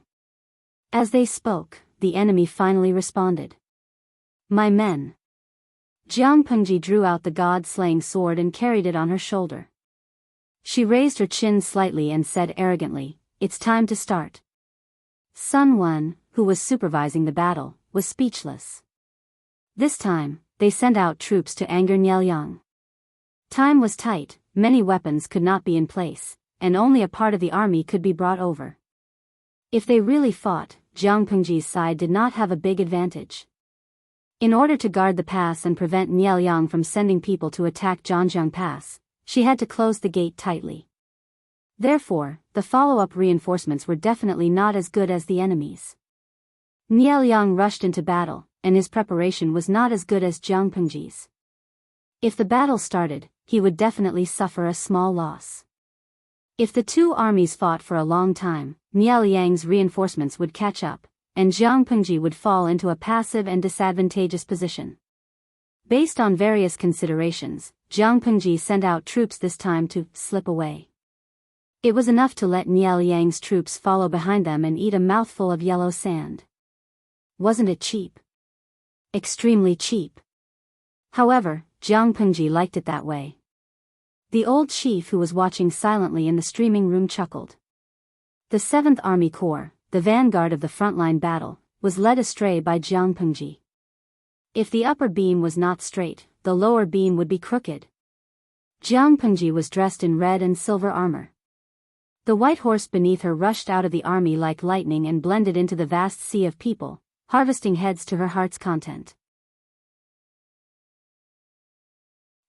As they spoke, the enemy finally responded. My men. Jiang Pengji drew out the god-slaying sword and carried it on her shoulder. She raised her chin slightly and said arrogantly, it's time to start. Sun Wen, who was supervising the battle, was speechless. This time, they sent out troops to anger Niel Yang. Time was tight, many weapons could not be in place, and only a part of the army could be brought over. If they really fought, Jiang Pengji's side did not have a big advantage. In order to guard the pass and prevent Niel Yang from sending people to attack Zhangjiang Pass, she had to close the gate tightly. Therefore, the follow-up reinforcements were definitely not as good as the enemy's. Niel Yang rushed into battle, and his preparation was not as good as Jiang Pengji's. If the battle started, he would definitely suffer a small loss. If the two armies fought for a long time, Niel Yang's reinforcements would catch up, and Jiang Pengji would fall into a passive and disadvantageous position. Based on various considerations, Jiang Pengji sent out troops this time to slip away. It was enough to let Niel Yang's troops follow behind them and eat a mouthful of yellow sand. Wasn't it cheap? Extremely cheap. However, Jiang Pengji liked it that way. The old chief who was watching silently in the streaming room chuckled. The 7th Army Corps, the vanguard of the frontline battle, was led astray by Jiang Pengji. If the upper beam was not straight, the lower beam would be crooked. Jiang Pengji was dressed in red and silver armor. The white horse beneath her rushed out of the army like lightning and blended into the vast sea of people, harvesting heads to her heart's content.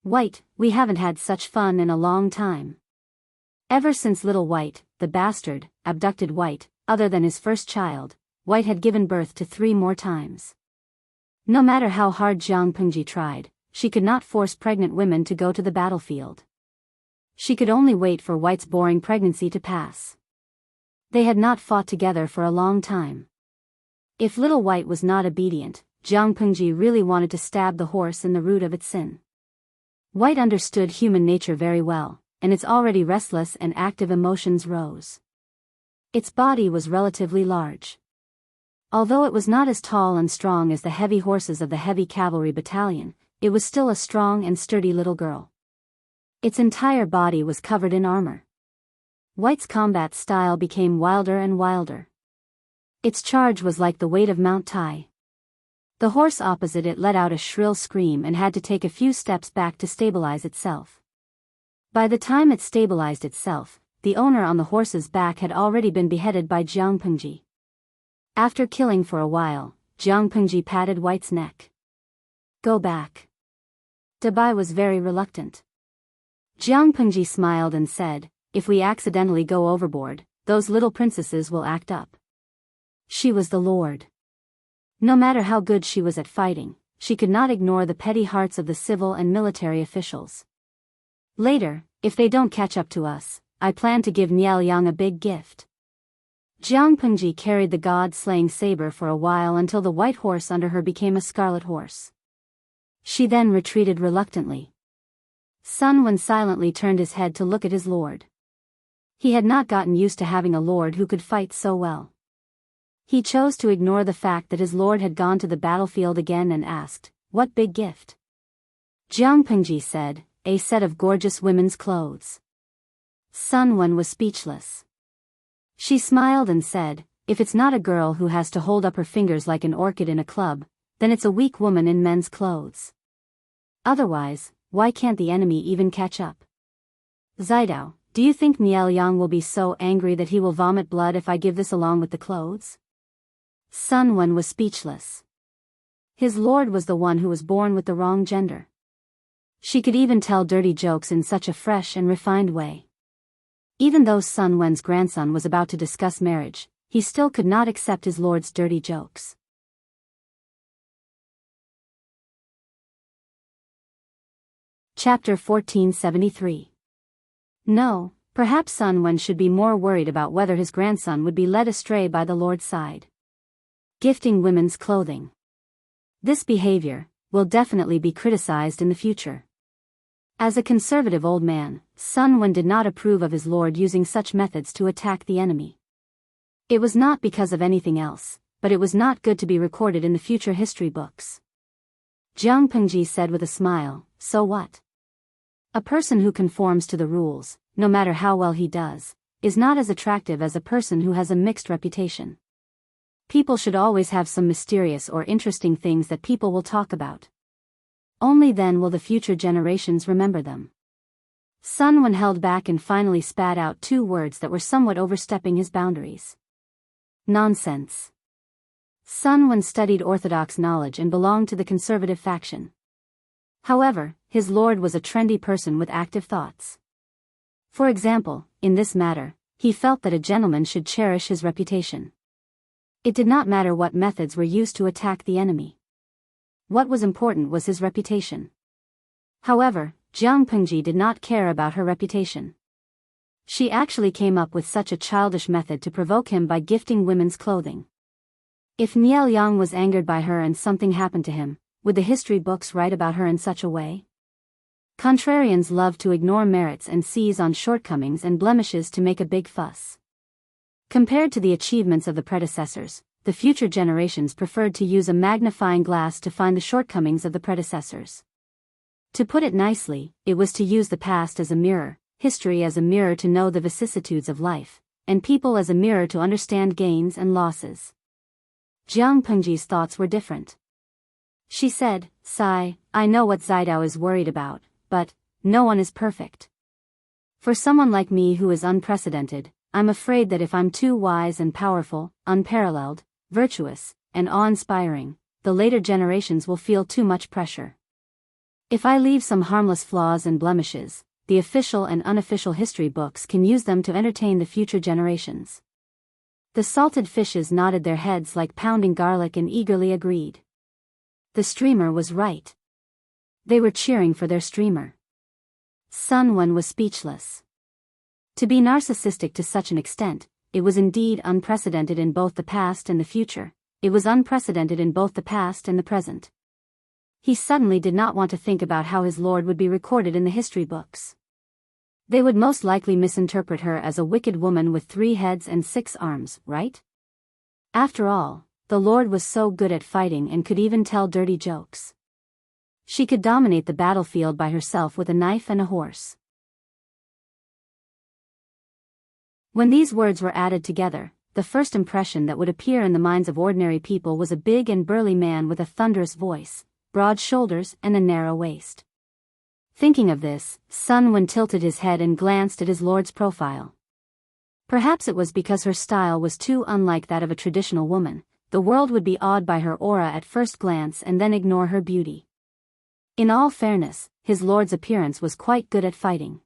White, we haven't had such fun in a long time. Ever since little White, the bastard, abducted White, other than his first child, White had given birth to 3 more times. No matter how hard Jiang Pengji tried, she could not force pregnant women to go to the battlefield. She could only wait for White's boring pregnancy to pass. They had not fought together for a long time. If little White was not obedient, Jiang Pengji really wanted to stab the horse in the root of its sin. White understood human nature very well, and its already restless and active emotions rose. Its body was relatively large. Although it was not as tall and strong as the heavy horses of the heavy cavalry battalion, it was still a strong and sturdy little girl. Its entire body was covered in armor. White's combat style became wilder and wilder. Its charge was like the weight of Mount Tai. The horse opposite it let out a shrill scream and had to take a few steps back to stabilize itself. By the time it stabilized itself, the owner on the horse's back had already been beheaded by Jiang Pengji. After killing for a while, Jiang Pengji patted White's neck. Go back. Dabai was very reluctant. Jiang Pengji smiled and said, if we accidentally go overboard, those little princesses will act up. She was the Lord. No matter how good she was at fighting, she could not ignore the petty hearts of the civil and military officials. Later, if they don't catch up to us, I plan to give Niel Yang a big gift. Jianghu carried the god-slaying saber for a while until the white horse under her became a scarlet horse. She then retreated reluctantly. Sun Wen silently turned his head to look at his lord. He had not gotten used to having a lord who could fight so well. He chose to ignore the fact that his lord had gone to the battlefield again and asked, "What big gift?" Jianghu said, "A set of gorgeous women's clothes." Sun Wen was speechless. She smiled and said, "If it's not a girl who has to hold up her fingers like an orchid in a club, then it's a weak woman in men's clothes. Otherwise, why can't the enemy even catch up? Zidao, do you think Niel Yang will be so angry that he will vomit blood if I give this along with the clothes?" Sun Wen was speechless. His lord was the one who was born with the wrong gender. She could even tell dirty jokes in such a fresh and refined way. Even though Sun Wen's grandson was about to discuss marriage, he still could not accept his lord's dirty jokes. Chapter 1473. No, perhaps Sun Wen should be more worried about whether his grandson would be led astray by the lord's side. Gifting women's clothing. This behavior will definitely be criticized in the future. As a conservative old man, Sun Wen did not approve of his lord using such methods to attack the enemy. It was not because of anything else, but it was not good to be recorded in the future history books. Jianghu said with a smile, "So what? A person who conforms to the rules, no matter how well he does, is not as attractive as a person who has a mixed reputation. People should always have some mysterious or interesting things that people will talk about. Only then will the future generations remember them." Sun Wen held back and finally spat out two words that were somewhat overstepping his boundaries. Nonsense. Sun Wen studied orthodox knowledge and belonged to the conservative faction. However, his lord was a trendy person with active thoughts. For example, in this matter, he felt that a gentleman should cherish his reputation. It did not matter what methods were used to attack the enemy. What was important was his reputation. However, Jianghu did not care about her reputation. She actually came up with such a childish method to provoke him by gifting women's clothing. If Niel Yang was angered by her and something happened to him, would the history books write about her in such a way? Contrarians love to ignore merits and seize on shortcomings and blemishes to make a big fuss. Compared to the achievements of the predecessors, the future generations preferred to use a magnifying glass to find the shortcomings of the predecessors. To put it nicely, it was to use the past as a mirror, history as a mirror to know the vicissitudes of life, and people as a mirror to understand gains and losses. Jianghu's thoughts were different. She said, "Sigh, I know what Zidao is worried about, but no one is perfect. For someone like me who is unprecedented, I'm afraid that if I'm too wise and powerful, unparalleled, virtuous, and awe-inspiring, the later generations will feel too much pressure. If I leave some harmless flaws and blemishes, the official and unofficial history books can use them to entertain the future generations." The salted fishes nodded their heads like pounding garlic and eagerly agreed. The streamer was right. They were cheering for their streamer. Sun Wen was speechless. To be narcissistic to such an extent, it was indeed unprecedented in both the past and the future. It was unprecedented in both the past and the present. He suddenly did not want to think about how his lord would be recorded in the history books. They would most likely misinterpret her as a wicked woman with 3 heads and 6 arms, right? After all, the lord was so good at fighting and could even tell dirty jokes. She could dominate the battlefield by herself with a knife and a horse. When these words were added together, the first impression that would appear in the minds of ordinary people was a big and burly man with a thunderous voice, broad shoulders and a narrow waist. Thinking of this, Sun Wen tilted his head and glanced at his lord's profile. Perhaps it was because her style was too unlike that of a traditional woman. The world would be awed by her aura at first glance and then ignore her beauty. In all fairness, his lord's appearance was quite good at fighting.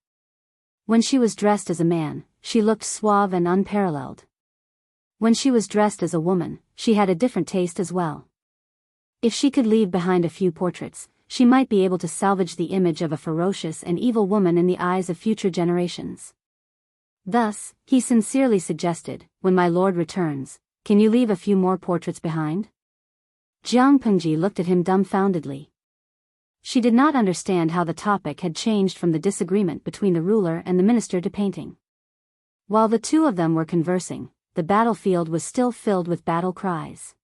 When she was dressed as a man, she looked suave and unparalleled. When she was dressed as a woman, she had a different taste as well. If she could leave behind a few portraits, she might be able to salvage the image of a ferocious and evil woman in the eyes of future generations. Thus, he sincerely suggested, when my lord returns, can you leave a few more portraits behind? Jiang Pengji looked at him dumbfoundedly. She did not understand how the topic had changed from the disagreement between the ruler and the minister to painting. While the two of them were conversing, the battlefield was still filled with battle cries.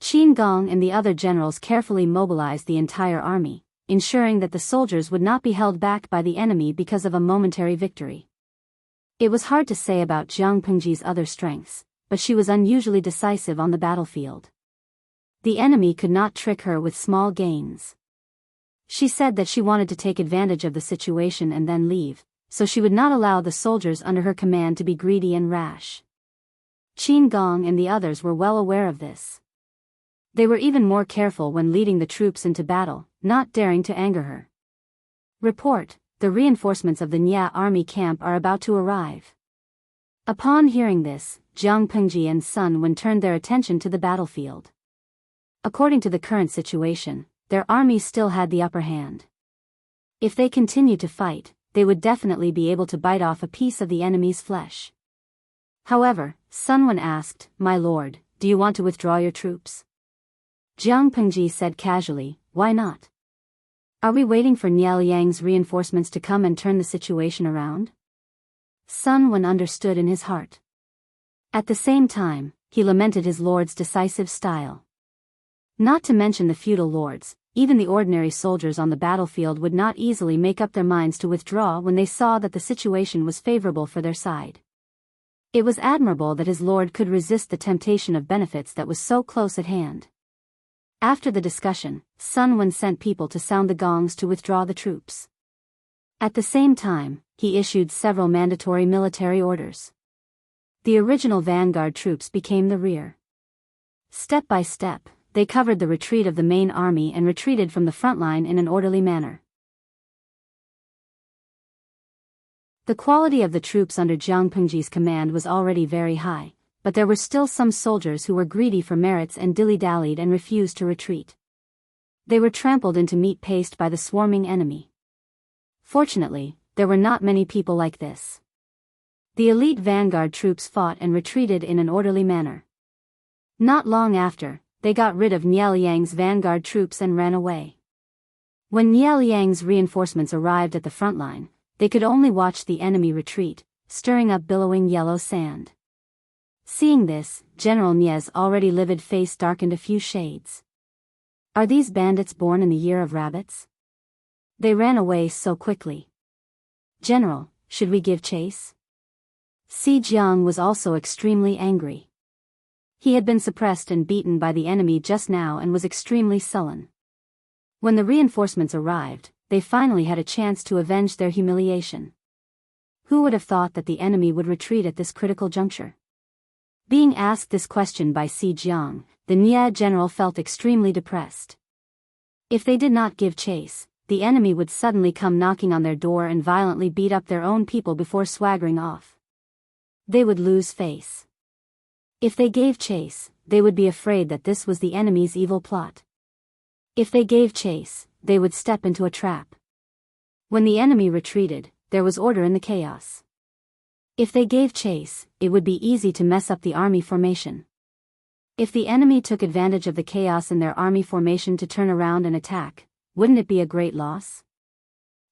Qin Gong and the other generals carefully mobilized the entire army, ensuring that the soldiers would not be held back by the enemy because of a momentary victory. It was hard to say about Jiang Pengji's other strengths, but she was unusually decisive on the battlefield. The enemy could not trick her with small gains. She said that she wanted to take advantage of the situation and then leave, so she would not allow the soldiers under her command to be greedy and rash. Qin Gong and the others were well aware of this. They were even more careful when leading the troops into battle, not daring to anger her. Report, the reinforcements of the Nya army camp are about to arrive. Upon hearing this, Jiang Pengji and Sun Wen turned their attention to the battlefield. According to the current situation, their army still had the upper hand. If they continued to fight, they would definitely be able to bite off a piece of the enemy's flesh. However, Sun Wen asked, "My lord, do you want to withdraw your troops?" Jiang Pengji said casually, "Why not? Are we waiting for Niao Yang's reinforcements to come and turn the situation around?" Sun Wen understood in his heart. At the same time, he lamented his lord's decisive style. Not to mention the feudal lords, even the ordinary soldiers on the battlefield would not easily make up their minds to withdraw when they saw that the situation was favorable for their side. It was admirable that his lord could resist the temptation of benefits that was so close at hand. After the discussion, Sun Wen sent people to sound the gongs to withdraw the troops. At the same time, he issued several mandatory military orders. The original vanguard troops became the rear. Step by step, they covered the retreat of the main army and retreated from the front line in an orderly manner. The quality of the troops under Jiang Pengji's command was already very high, but there were still some soldiers who were greedy for merits and dilly-dallied and refused to retreat. They were trampled into meat paste by the swarming enemy. Fortunately, there were not many people like this. The elite vanguard troops fought and retreated in an orderly manner. Not long after, they got rid of Niao Yang's vanguard troops and ran away. When Niao Yang's reinforcements arrived at the front line, they could only watch the enemy retreat, stirring up billowing yellow sand. Seeing this, General Nie's already livid face darkened a few shades. Are these bandits born in the year of rabbits? They ran away so quickly. General, should we give chase? Si Jiang was also extremely angry. He had been suppressed and beaten by the enemy just now and was extremely sullen. When the reinforcements arrived, they finally had a chance to avenge their humiliation. Who would have thought that the enemy would retreat at this critical juncture? Being asked this question by Si Jiang, the Nia general felt extremely depressed. If they did not give chase, the enemy would suddenly come knocking on their door and violently beat up their own people before swaggering off. They would lose face. If they gave chase, they would be afraid that this was the enemy's evil plot. If they gave chase, they would step into a trap. When the enemy retreated, there was order in the chaos. If they gave chase, it would be easy to mess up the army formation. If the enemy took advantage of the chaos in their army formation to turn around and attack, wouldn't it be a great loss?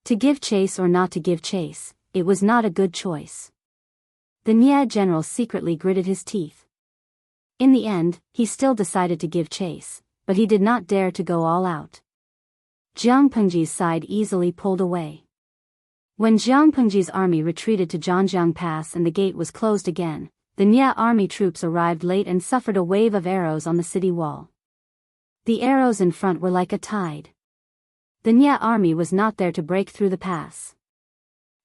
To give chase or not to give chase, it was not a good choice. The Nia general secretly gritted his teeth. In the end, he still decided to give chase, but he did not dare to go all out. Jiang Pengji's side easily pulled away. When Jiang Pengji's army retreated to Zhangjiang Pass and the gate was closed again, the Nia army troops arrived late and suffered a wave of arrows on the city wall. The arrows in front were like a tide. The Nia army was not there to break through the pass.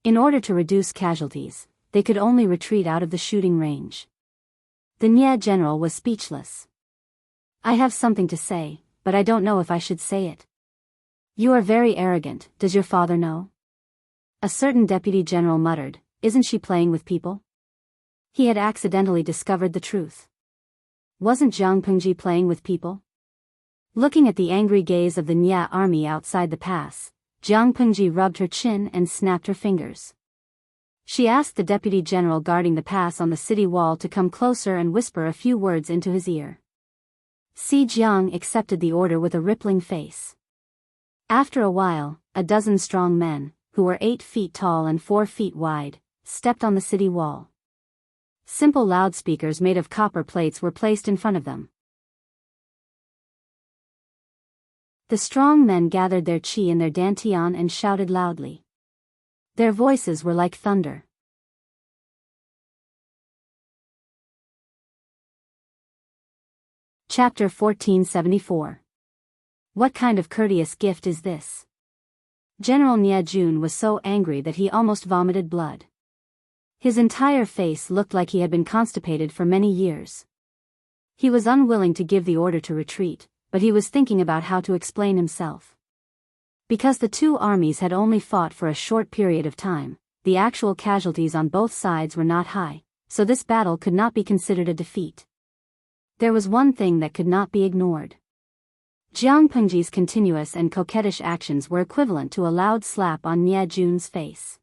In order to reduce casualties, they could only retreat out of the shooting range. The Nia general was speechless. I have something to say, but I don't know if I should say it. You are very arrogant, does your father know? A certain deputy general muttered, isn't she playing with people? He had accidentally discovered the truth. Wasn't Jiang Pengji playing with people? Looking at the angry gaze of the Nia army outside the pass, Jiang Pengji rubbed her chin and snapped her fingers. She asked the deputy general guarding the pass on the city wall to come closer and whisper a few words into his ear. Si Jiang accepted the order with a rippling face. After a while, a dozen strong men, who were 8 feet tall and 4 feet wide, stepped on the city wall. Simple loudspeakers made of copper plates were placed in front of them. The strong men gathered their qi in their dantian and shouted loudly. Their voices were like thunder. Chapter 1474. What kind of courteous gift is this? General Nie Jun was so angry that he almost vomited blood. His entire face looked like he had been constipated for many years. He was unwilling to give the order to retreat, but he was thinking about how to explain himself. Because the two armies had only fought for a short period of time, the actual casualties on both sides were not high, so this battle could not be considered a defeat. There was one thing that could not be ignored. Jiang Pengji's continuous and coquettish actions were equivalent to a loud slap on Nie Jun's face.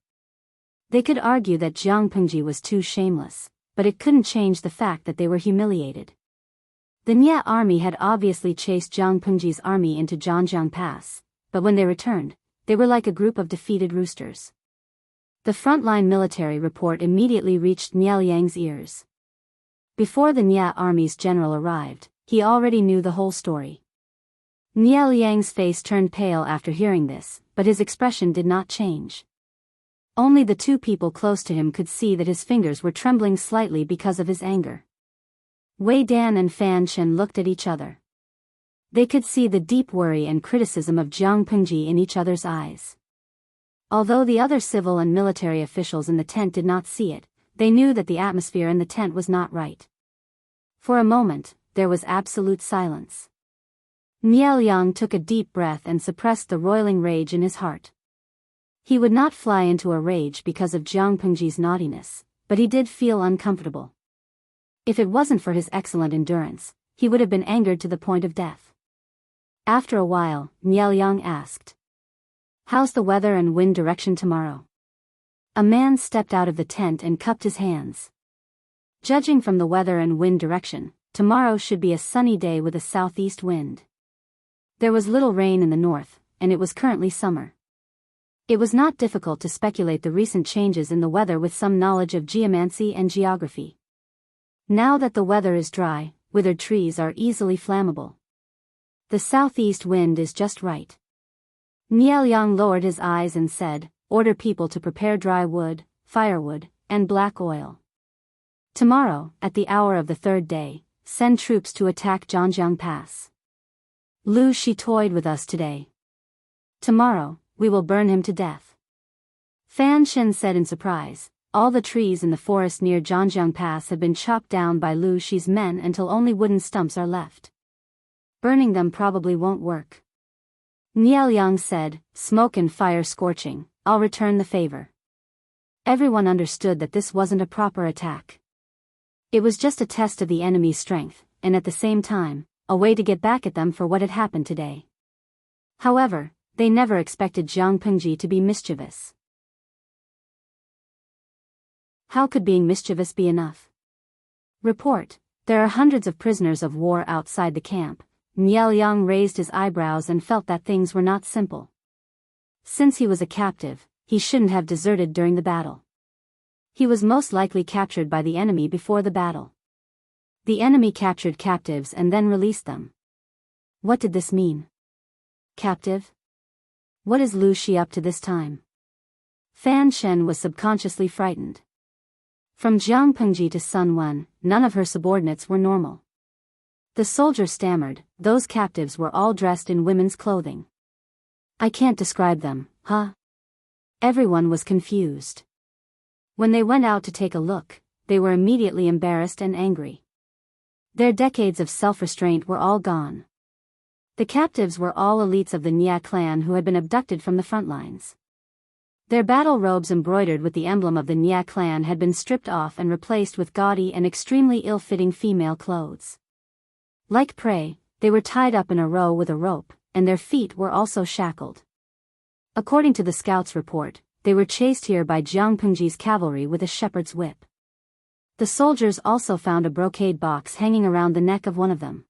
They could argue that Jiang Pengji was too shameless, but it couldn't change the fact that they were humiliated. The Nie army had obviously chased Jiang Pengji's army into Zhangjiang Pass, but when they returned, they were like a group of defeated roosters. The frontline military report immediately reached Nie Liang's ears. Before the Nie army's general arrived, he already knew the whole story. Nie Liang's face turned pale after hearing this, but his expression did not change. Only the two people close to him could see that his fingers were trembling slightly because of his anger. Wei Dan and Fan Chen looked at each other. They could see the deep worry and criticism of Jiang Pengji in each other's eyes. Although the other civil and military officials in the tent did not see it, they knew that the atmosphere in the tent was not right. For a moment, there was absolute silence. Nie Liang took a deep breath and suppressed the roiling rage in his heart. He would not fly into a rage because of Jiang Pengji's naughtiness, but he did feel uncomfortable. If it wasn't for his excellent endurance, he would have been angered to the point of death. After a while, Nie Liang asked, "How's the weather and wind direction tomorrow?" A man stepped out of the tent and cupped his hands. Judging from the weather and wind direction, tomorrow should be a sunny day with a southeast wind. There was little rain in the north, and it was currently summer. It was not difficult to speculate the recent changes in the weather with some knowledge of geomancy and geography. Now that the weather is dry, withered trees are easily flammable. The southeast wind is just right. Nie Liang lowered his eyes and said, "Order people to prepare dry wood, firewood, and black oil. Tomorrow, at the hour of the 3rd day, send troops to attack Zhangjiang Pass. Lu Shi toyed with us today. Tomorrow, we will burn him to death." Fan Chen said in surprise, "All the trees in the forest near Zhangjiang Pass have been chopped down by Lu Shi's men until only wooden stumps are left. Burning them probably won't work." Nie Liang said, "Smoke and fire scorching, I'll return the favor." Everyone understood that this wasn't a proper attack. It was just a test of the enemy's strength, and at the same time, a way to get back at them for what had happened today. However, they never expected Jiang Pengji to be mischievous. How could being mischievous be enough? Report, there are hundreds of prisoners of war outside the camp. Nie Liang raised his eyebrows and felt that things were not simple. Since he was a captive, he shouldn't have deserted during the battle. He was most likely captured by the enemy before the battle. The enemy captured captives and then released them. What did this mean? Captive? What is Lu Shi up to this time? Fan Chen was subconsciously frightened. From Jiang Pengji to Sun Wen, none of her subordinates were normal. The soldier stammered, "Those captives were all dressed in women's clothing. I can't describe them, huh?" Everyone was confused. When they went out to take a look, they were immediately embarrassed and angry. Their decades of self-restraint were all gone. The captives were all elites of the Nie clan who had been abducted from the front lines. Their battle robes embroidered with the emblem of the Nie clan had been stripped off and replaced with gaudy and extremely ill-fitting female clothes. Like prey, they were tied up in a row with a rope, and their feet were also shackled. According to the scouts' report, they were chased here by Jiang Pengji's cavalry with a shepherd's whip. The soldiers also found a brocade box hanging around the neck of one of them.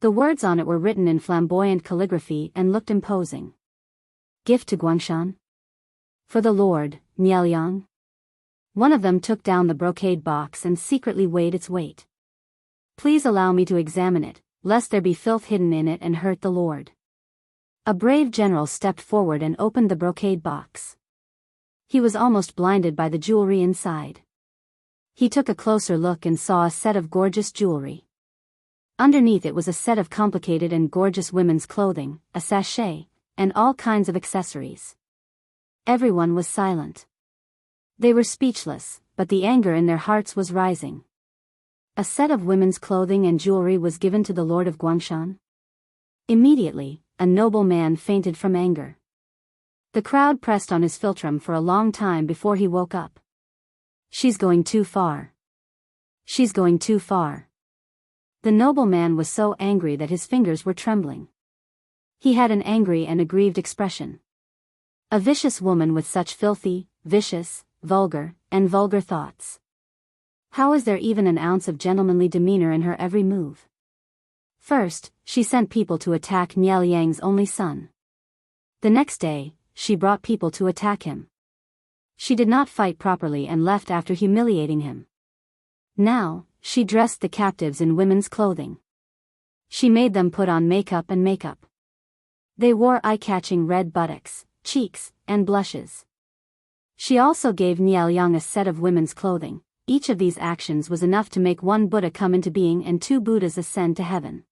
The words on it were written in flamboyant calligraphy and looked imposing. Gift to Guangshan? For the Lord, Niaoliang. One of them took down the brocade box and secretly weighed its weight. Please allow me to examine it, lest there be filth hidden in it and hurt the Lord. A brave general stepped forward and opened the brocade box. He was almost blinded by the jewelry inside. He took a closer look and saw a set of gorgeous jewelry. Underneath it was a set of complicated and gorgeous women's clothing, a sachet, and all kinds of accessories. Everyone was silent. They were speechless, but the anger in their hearts was rising. A set of women's clothing and jewelry was given to the Lord of Guangshan. Immediately, a noble man fainted from anger. The crowd pressed on his philtrum for a long time before he woke up. She's going too far. She's going too far. The noble man was so angry that his fingers were trembling. He had an angry and aggrieved expression. A vicious woman with such filthy, vicious, vulgar thoughts. How is there even an ounce of gentlemanly demeanor in her every move? First, she sent people to attack Niaoliang's only son. The next day, she brought people to attack him. She did not fight properly and left after humiliating him. Now, she dressed the captives in women's clothing. She made them put on makeup. They wore eye-catching red buttocks, cheeks, and blushes. She also gave Niaoliang a set of women's clothing. Each of these actions was enough to make one Buddha come into being and 2 Buddhas ascend to heaven.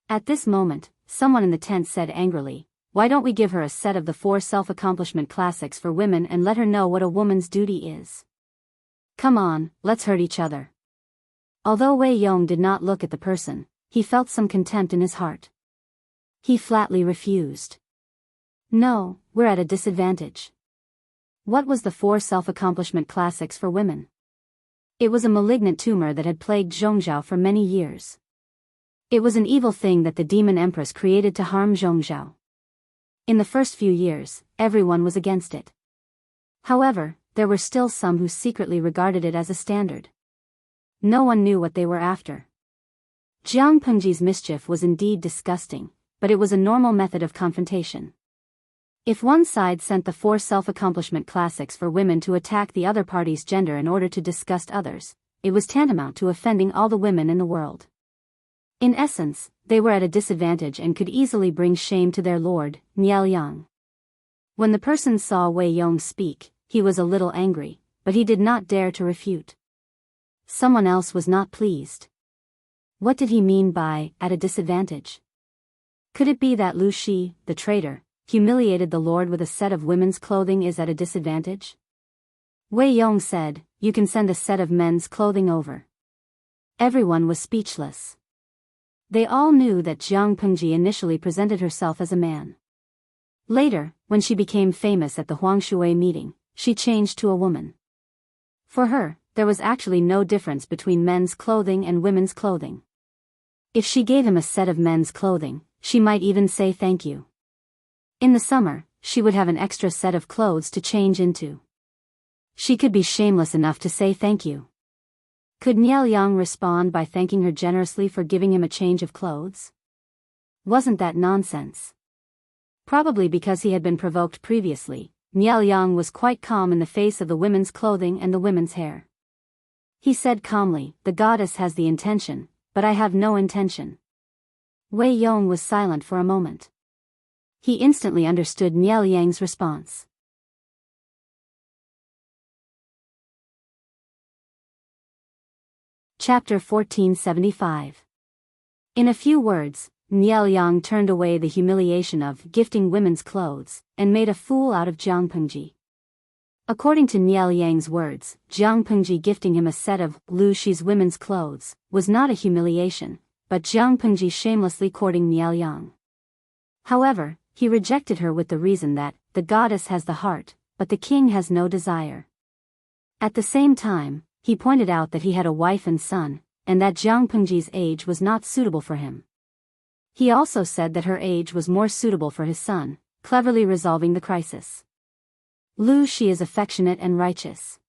At this moment, someone in the tent said angrily, "Why don't we give her a set of the 4 self-accomplishment classics for women and let her know what a woman's duty is? Come on, let's hurt each other." Although Wei Yong did not look at the person, he felt some contempt in his heart. He flatly refused. "No, we're at a disadvantage." What was the 4 self-accomplishment classics for women? It was a malignant tumor that had plagued Zhongzhou for many years. It was an evil thing that the demon Empress created to harm Zhongzhou. In the first few years, everyone was against it. However, there were still some who secretly regarded it as a standard. No one knew what they were after. Jiang Pengji's mischief was indeed disgusting, but it was a normal method of confrontation. If one side sent the 4 self-accomplishment classics for women to attack the other party's gender in order to disgust others, it was tantamount to offending all the women in the world. In essence, they were at a disadvantage and could easily bring shame to their lord, Niaoliang. When the person saw Wei Yong speak, he was a little angry, but he did not dare to refute. Someone else was not pleased. What did he mean by, at a disadvantage? Could it be that Lu Shi, the traitor, humiliated the Lord with a set of women's clothing is at a disadvantage? Wei Yong said, "You can send a set of men's clothing over." Everyone was speechless. They all knew that Jiang Pengji initially presented herself as a man. Later, when she became famous at the Huangshui meeting, she changed to a woman. For her, there was actually no difference between men's clothing and women's clothing. If she gave him a set of men's clothing, she might even say thank you. In the summer, she would have an extra set of clothes to change into. She could be shameless enough to say thank you. Could Niaoliang respond by thanking her generously for giving him a change of clothes? Wasn't that nonsense? Probably because he had been provoked previously, Niaoliang was quite calm in the face of the women's clothing and the women's hair. He said calmly, "The goddess has the intention, but I have no intention." Wei Yong was silent for a moment. He instantly understood Niaoliang's response. Chapter 1475. In a few words, Niaoliang turned away the humiliation of gifting women's clothes, and made a fool out of Jiang Pengji. According to Niaoliang's words, Jiang Pengji gifting him a set of Lu Shi's women's clothes was not a humiliation, but Jiang Pengji shamelessly courting Niaoliang. However, he rejected her with the reason that the goddess has the heart, but the king has no desire. At the same time, he pointed out that he had a wife and son, and that Jiang Pengji's age was not suitable for him. He also said that her age was more suitable for his son, cleverly resolving the crisis. Lu, she is affectionate and righteous.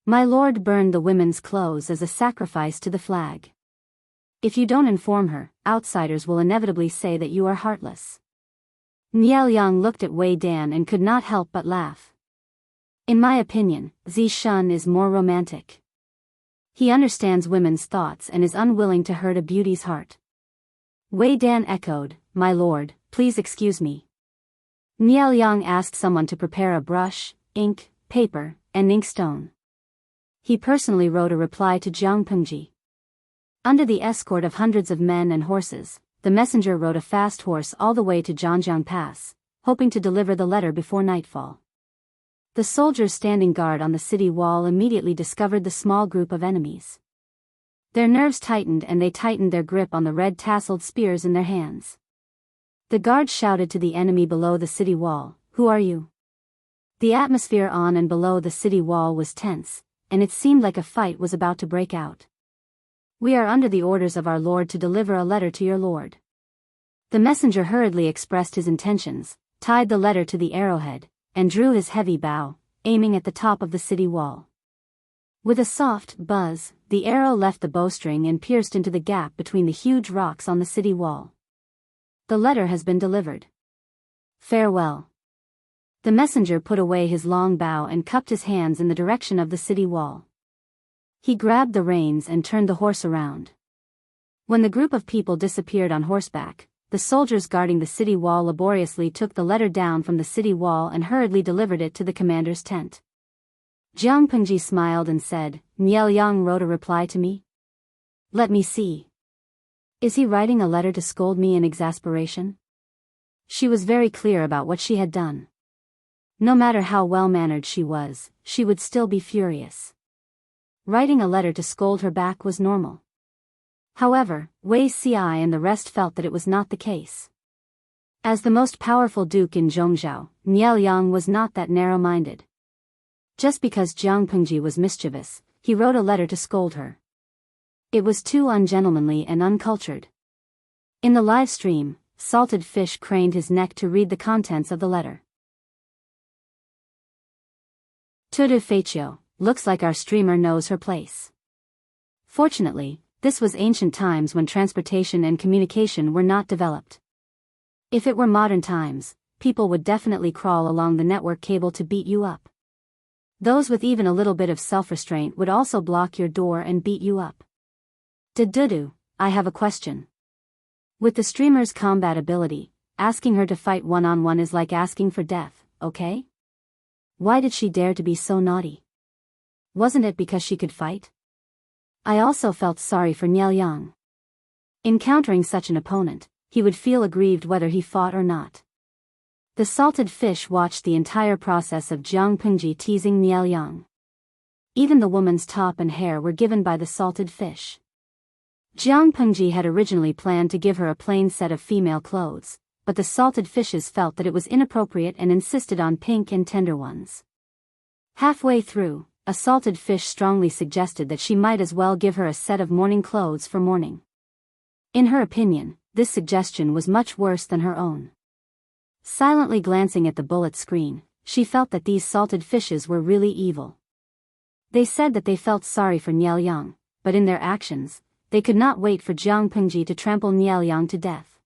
My lord burned the women's clothes as a sacrifice to the flag. If you don't inform her, outsiders will inevitably say that you are heartless. Niao Yang looked at Wei Dan and could not help but laugh. In my opinion, Zi Shun is more romantic. He understands women's thoughts and is unwilling to hurt a beauty's heart. Wei Dan echoed, my lord, please excuse me. Niao Yang asked someone to prepare a brush, ink, paper, and inkstone. He personally wrote a reply to Jiang Pengji. Under the escort of hundreds of men and horses, the messenger rode a fast horse all the way to Zhangjiang Pass, hoping to deliver the letter before nightfall. The soldiers standing guard on the city wall immediately discovered the small group of enemies. Their nerves tightened and they tightened their grip on the red tasseled spears in their hands. The guards shouted to the enemy below the city wall, "Who are you?" The atmosphere on and below the city wall was tense, and it seemed like a fight was about to break out. "We are under the orders of our lord to deliver a letter to your lord." The messenger hurriedly expressed his intentions, tied the letter to the arrowhead, and drew his heavy bow, aiming at the top of the city wall. With a soft buzz, the arrow left the bowstring and pierced into the gap between the huge rocks on the city wall. The letter has been delivered. Farewell. The messenger put away his long bow and cupped his hands in the direction of the city wall. He grabbed the reins and turned the horse around. When the group of people disappeared on horseback, the soldiers guarding the city wall laboriously took the letter down from the city wall and hurriedly delivered it to the commander's tent. Jiang Pengji smiled and said, "Niao Yang wrote a reply to me? Let me see. Is he writing a letter to scold me in exasperation?" She was very clear about what she had done. No matter how well-mannered she was, she would still be furious. Writing a letter to scold her back was normal. However, Wei Ci and the rest felt that it was not the case. As the most powerful duke in Zhongzhou, Niao Yang was not that narrow-minded. Just because Jiang Pengji was mischievous, he wrote a letter to scold her. It was too ungentlemanly and uncultured. In the live stream, Salted Fish craned his neck to read the contents of the letter. Tudu Feichio, looks like our streamer knows her place. Fortunately, this was ancient times when transportation and communication were not developed. If it were modern times, people would definitely crawl along the network cable to beat you up. Those with even a little bit of self-restraint would also block your door and beat you up. Dudu, I have a question. With the streamer's combat ability, asking her to fight one-on-one is like asking for death, okay? Why did she dare to be so naughty? Wasn't it because she could fight? I also felt sorry for Niao Yang. Encountering such an opponent, he would feel aggrieved whether he fought or not. The Salted Fish watched the entire process of Jiang Pengji teasing Niao Yang. Even the woman's top and hair were given by the Salted Fish. Jiang Pengji had originally planned to give her a plain set of female clothes, but the Salted Fishes felt that it was inappropriate and insisted on pink and tender ones. Halfway through, a Salted Fish strongly suggested that she might as well give her a set of morning clothes for morning. In her opinion, this suggestion was much worse than her own. Silently glancing at the bullet screen, she felt that these Salted Fishes were really evil. They said that they felt sorry for Niao Yang, but in their actions, they could not wait for Jiang Pengji to trample Niao Yang to death.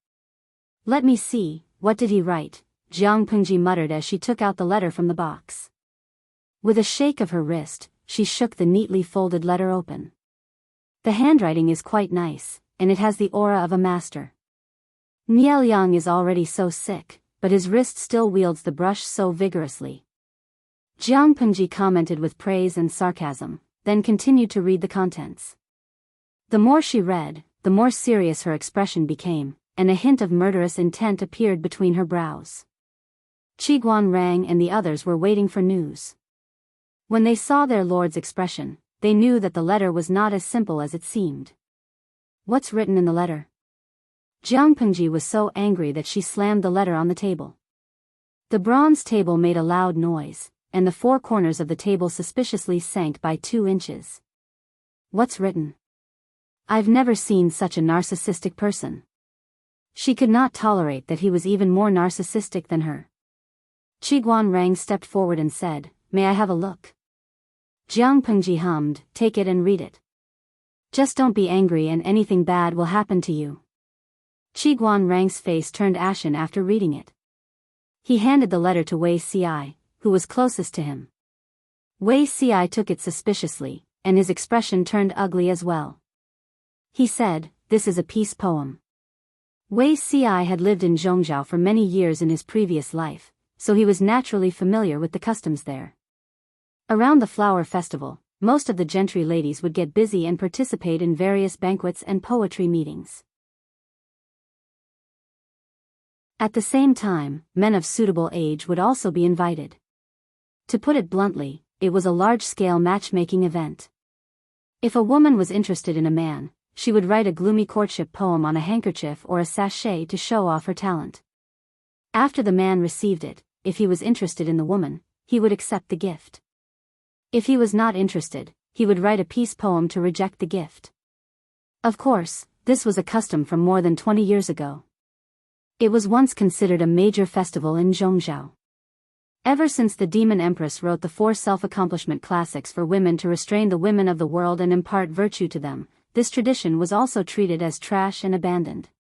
Let me see, what did he write? Jiang Pengji muttered as she took out the letter from the box. With a shake of her wrist, she shook the neatly folded letter open. The handwriting is quite nice, and it has the aura of a master. Niao Yang is already so sick, but his wrist still wields the brush so vigorously. Jiang Pengji commented with praise and sarcasm, then continued to read the contents. The more she read, the more serious her expression became, and a hint of murderous intent appeared between her brows. Qiguan rang and the others were waiting for news. When they saw their lord's expression, they knew that the letter was not as simple as it seemed. What's written in the letter? Jiang Pengji was so angry that she slammed the letter on the table. The bronze table made a loud noise, and the four corners of the table suspiciously sank by 2 inches. What's written? I've never seen such a narcissistic person. She could not tolerate that he was even more narcissistic than her. Qiguan Rang stepped forward and said, "May I have a look?" Jiang Pengji hummed, "Take it and read it. Just don't be angry and anything bad will happen to you." Qiguan Rang's face turned ashen after reading it. He handed the letter to Wei Ci, who was closest to him. Wei Ci took it suspiciously, and his expression turned ugly as well. He said, "This is a peace poem." Wei Ci had lived in Zhongzhou for many years in his previous life, so he was naturally familiar with the customs there. Around the flower festival, most of the gentry ladies would get busy and participate in various banquets and poetry meetings. At the same time, men of suitable age would also be invited. To put it bluntly, it was a large-scale matchmaking event. If a woman was interested in a man, she would write a gloomy courtship poem on a handkerchief or a sachet to show off her talent. After the man received it, if he was interested in the woman, he would accept the gift. If he was not interested, he would write a peace poem to reject the gift. Of course, this was a custom from more than 20 years ago. It was once considered a major festival in Zhongzhou. Ever since the demon Empress wrote the 4 self-accomplishment classics for women to restrain the women of the world and impart virtue to them, this tradition was also treated as trash and abandoned.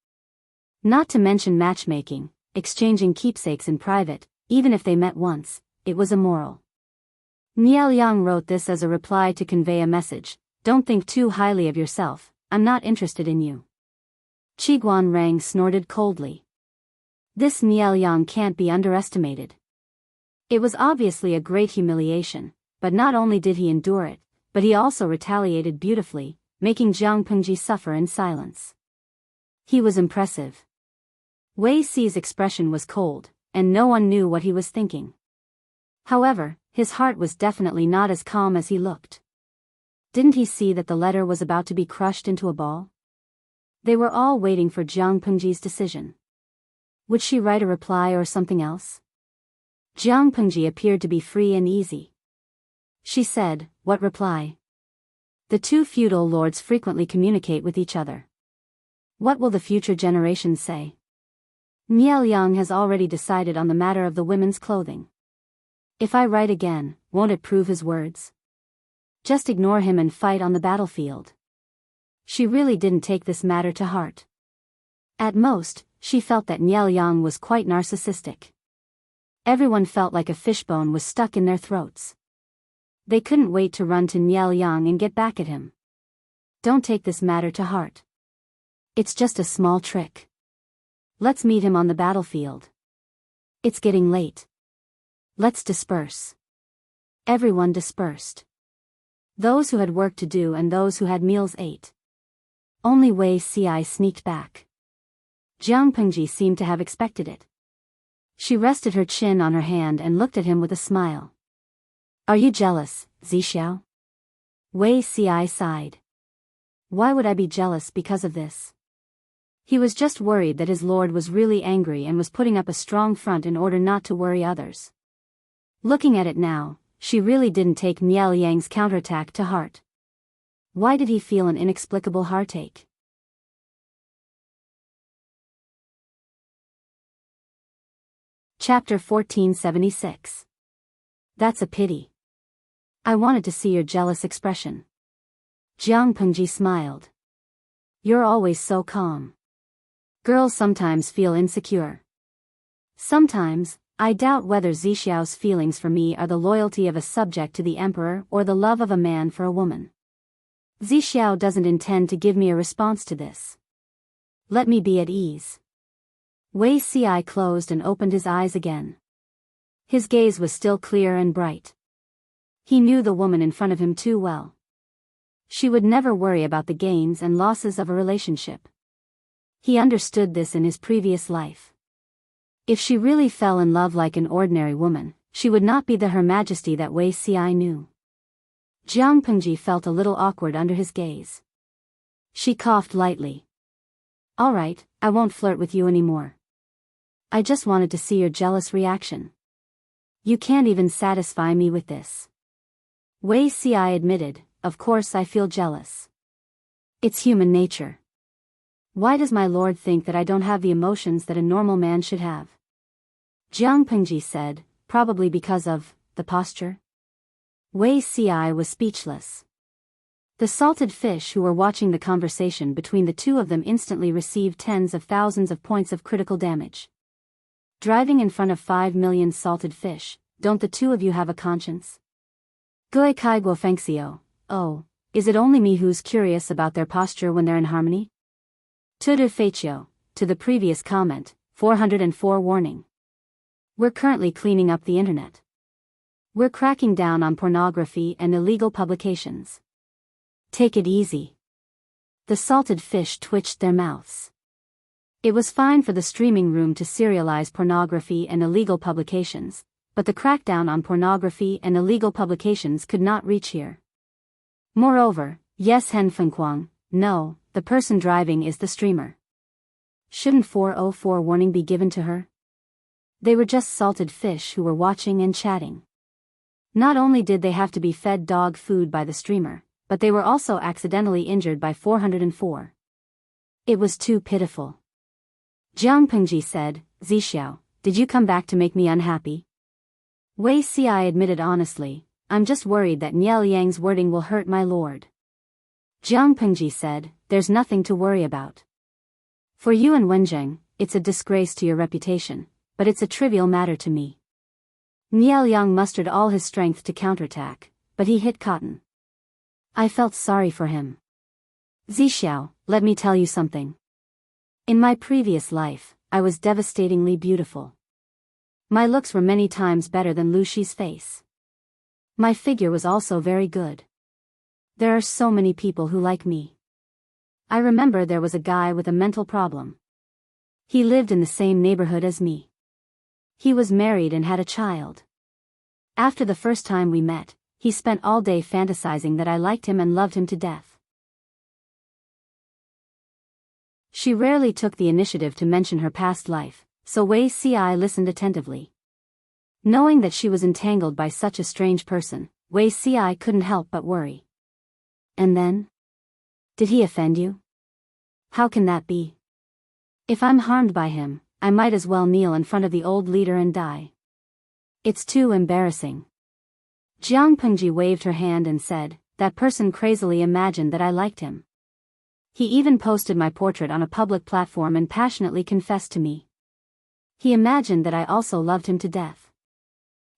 Not to mention matchmaking, exchanging keepsakes in private, even if they met once, it was immoral. Niao Yang wrote this as a reply to convey a message: "Don't think too highly of yourself, I'm not interested in you." Qiguan Rang snorted coldly. This Niao Yang can't be underestimated. It was obviously a great humiliation, but not only did he endure it, but he also retaliated beautifully, making Jiang Pengji suffer in silence. He was impressive. Wei Ci's expression was cold, and no one knew what he was thinking. However, his heart was definitely not as calm as he looked. Didn't he see that the letter was about to be crushed into a ball? They were all waiting for Jiang Pengji's decision. Would she write a reply or something else? Jiang Pengji appeared to be free and easy. She said, "What reply?" The 2 feudal lords frequently communicate with each other. What will the future generations say? Niao Yang has already decided on the matter of the women's clothing. If I write again, won't it prove his words? Just ignore him and fight on the battlefield. She really didn't take this matter to heart. At most, she felt that Niao Yang was quite narcissistic. Everyone felt like a fishbone was stuck in their throats. They couldn't wait to run to Niao Yang and get back at him. Don't take this matter to heart. It's just a small trick. Let's meet him on the battlefield. It's getting late. Let's disperse. Everyone dispersed. Those who had work to do and those who had meals ate. Only Wei Ci sneaked back. Jiang Pengji seemed to have expected it. She rested her chin on her hand and looked at him with a smile. "Are you jealous, Zixiao?" Wei Ci sighed. "Why would I be jealous because of this?" He was just worried that his lord was really angry and was putting up a strong front in order not to worry others. Looking at it now, she really didn't take Niao Yang's counterattack to heart. Why did he feel an inexplicable heartache? Chapter 1476. That's a pity. I wanted to see your jealous expression. Jiang Pengji smiled. You're always so calm. Girls sometimes feel insecure. Sometimes, I doubt whether Zixiao's feelings for me are the loyalty of a subject to the emperor or the love of a man for a woman. Zixiao doesn't intend to give me a response to this. Let me be at ease. Wei Ci closed and opened his eyes again. His gaze was still clear and bright. He knew the woman in front of him too well. She would never worry about the gains and losses of a relationship. He understood this in his previous life. If she really fell in love like an ordinary woman, she would not be the Her Majesty that Wei Ci knew. Jiang Pengji felt a little awkward under his gaze. She coughed lightly. All right, I won't flirt with you anymore. I just wanted to see your jealous reaction. You can't even satisfy me with this. Wei Ci admitted, of course I feel jealous. It's human nature. Why does my lord think that I don't have the emotions that a normal man should have? Jiang Pengji said, probably because of the posture. Wei Ci was speechless. The salted fish who were watching the conversation between the two of them instantly received tens of thousands of points of critical damage. Driving in front of 5 million salted fish, don't the two of you have a conscience? Gui kai guo fengxiu, oh, is it only me who's curious about their posture when they're in harmony? Tudu feiqiu, to the previous comment, 404 warning. We're currently cleaning up the internet. We're cracking down on pornography and illegal publications. Take it easy. The salted fish twitched their mouths. It was fine for the streaming room to serialize pornography and illegal publications, but the crackdown on pornography and illegal publications could not reach here. Moreover, yes Hen Fengquang, no, the person driving is the streamer. Shouldn't 404 warning be given to her? They were just salted fish who were watching and chatting. Not only did they have to be fed dog food by the streamer, but they were also accidentally injured by 404. It was too pitiful. Jiang Pengji said, Zixiao, did you come back to make me unhappy? Wei Ci admitted honestly, I'm just worried that Niel Yang's wording will hurt my lord. Jiang Pengji said, there's nothing to worry about. For you and Wenjing, it's a disgrace to your reputation, but it's a trivial matter to me. Niel Yang mustered all his strength to counterattack, but he hit cotton. I felt sorry for him. Zixiao, let me tell you something. In my previous life, I was devastatingly beautiful. My looks were many times better than Lu Shi's face. My figure was also very good. There are so many people who like me. I remember there was a guy with a mental problem. He lived in the same neighborhood as me. He was married and had a child. After the first time we met, he spent all day fantasizing that I liked him and loved him to death. She rarely took the initiative to mention her past life, so Wei Ci listened attentively. Knowing that she was entangled by such a strange person, Wei Ci couldn't help but worry. And then? Did he offend you? How can that be? If I'm harmed by him, I might as well kneel in front of the old leader and die. It's too embarrassing. Jiang Pengji waved her hand and said, that person crazily imagined that I liked him. He even posted my portrait on a public platform and passionately confessed to me. He imagined that I also loved him to death.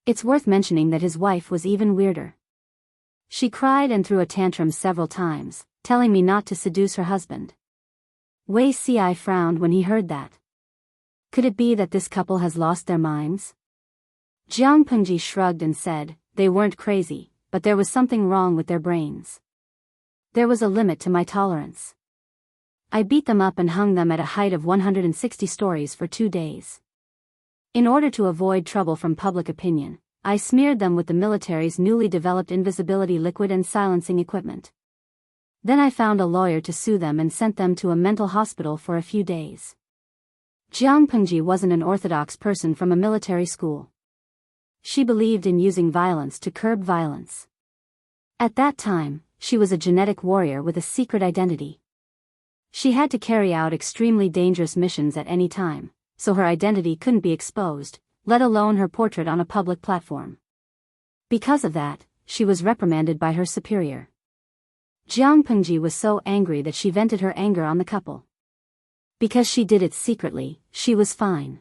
It's worth mentioning that his wife was even weirder. She cried and threw a tantrum several times, telling me not to seduce her husband. Wei Ci frowned when he heard that. Could it be that this couple has lost their minds? Jiang Pengji shrugged and said, they weren't crazy, but there was something wrong with their brains. There was a limit to my tolerance. I beat them up and hung them at a height of 160 stories for 2 days. In order to avoid trouble from public opinion, I smeared them with the military's newly developed invisibility liquid and silencing equipment. Then I found a lawyer to sue them and sent them to a mental hospital for a few days. Jiang Pengji wasn't an orthodox person from a military school. She believed in using violence to curb violence. At that time, she was a genetic warrior with a secret identity. She had to carry out extremely dangerous missions at any time, so her identity couldn't be exposed, let alone her portrait on a public platform. Because of that, she was reprimanded by her superior. Jiang Pengji was so angry that she vented her anger on the couple. Because she did it secretly, she was fine.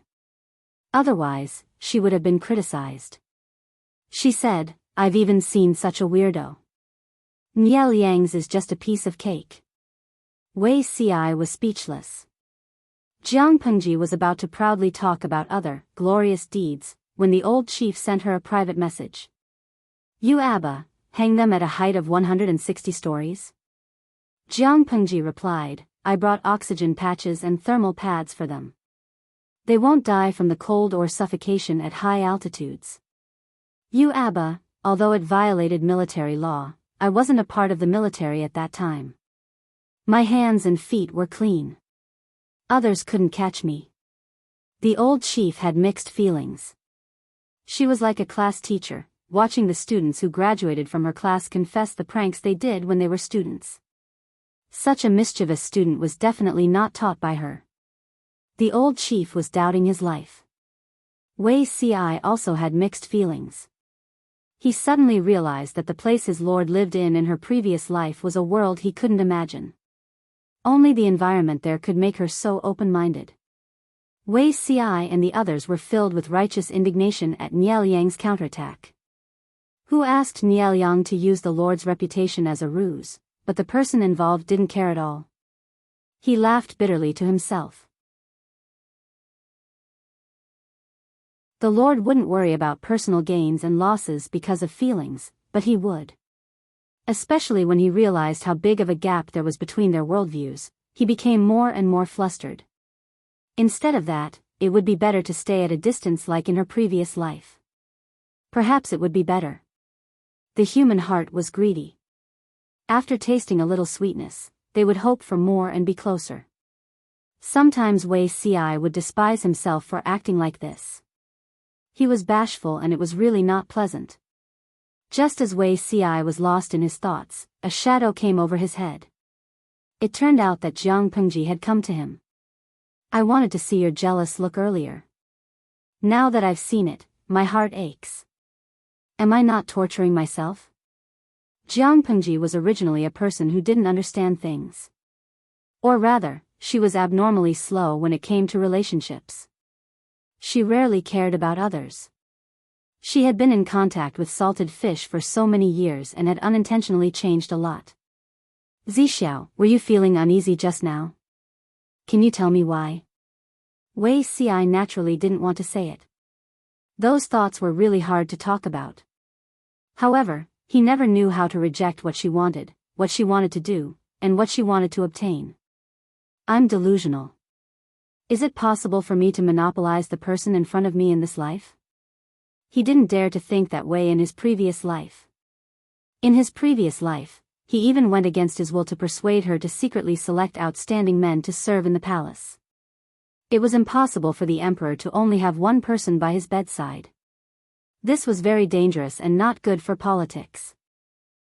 Otherwise, she would have been criticized. She said, I've even seen such a weirdo. Niel Yang's is just a piece of cake. Wei Ci was speechless. Jiang Pengji was about to proudly talk about other, glorious deeds, when the old chief sent her a private message. You Abba, hang them at a height of 160 stories? Jiang Pengji replied, I brought oxygen patches and thermal pads for them. They won't die from the cold or suffocation at high altitudes. You Abba, although it violated military law, I wasn't a part of the military at that time. My hands and feet were clean. Others couldn't catch me. The old chief had mixed feelings. She was like a class teacher, watching the students who graduated from her class confess the pranks they did when they were students. Such a mischievous student was definitely not taught by her. The old chief was doubting his life. Wei Si also had mixed feelings. He suddenly realized that the place his lord lived in her previous life was a world he couldn't imagine. Only the environment there could make her so open-minded. Wei Si and the others were filled with righteous indignation at Nieliang's counterattack. Who asked Nieliang to use the lord's reputation as a ruse, but the person involved didn't care at all. He laughed bitterly to himself. The lord wouldn't worry about personal gains and losses because of feelings, but he would. Especially when he realized how big of a gap there was between their worldviews, he became more and more flustered. Instead of that, it would be better to stay at a distance like in her previous life. Perhaps it would be better. The human heart was greedy. After tasting a little sweetness, they would hope for more and be closer. Sometimes Wei Si would despise himself for acting like this. He was bashful and it was really not pleasant. Just as Wei Si was lost in his thoughts, a shadow came over his head. It turned out that Jiang Pengji had come to him. I wanted to see your jealous look earlier. Now that I've seen it, my heart aches. Am I not torturing myself? Jiang Pengji was originally a person who didn't understand things. Or rather, she was abnormally slow when it came to relationships. She rarely cared about others. She had been in contact with salted fish for so many years and had unintentionally changed a lot. Zixiao, were you feeling uneasy just now? Can you tell me why? Wei Si naturally didn't want to say it. Those thoughts were really hard to talk about. However, he never knew how to reject what she wanted to do, and what she wanted to obtain. I'm delusional. Is it possible for me to monopolize the person in front of me in this life? He didn't dare to think that way in his previous life. In his previous life, he even went against his will to persuade her to secretly select outstanding men to serve in the palace. It was impossible for the emperor to only have one person by his bedside. This was very dangerous and not good for politics.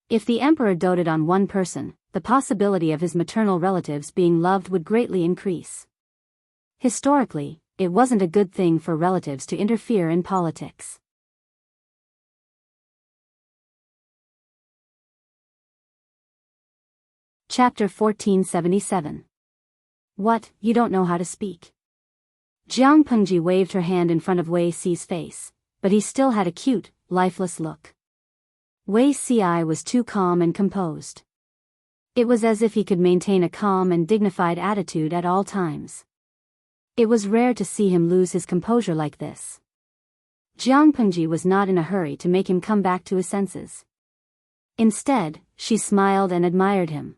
If the emperor doted on one person, the possibility of his maternal relatives being loved would greatly increase. Historically, it wasn't a good thing for relatives to interfere in politics. Chapter 1477. What, you don't know how to speak? Jiang Pengji waved her hand in front of Wei Si's face, but he still had a cute, lifeless look. Wei Si was too calm and composed. It was as if he could maintain a calm and dignified attitude at all times. It was rare to see him lose his composure like this. Jiang Pengji was not in a hurry to make him come back to his senses. Instead, she smiled and admired him.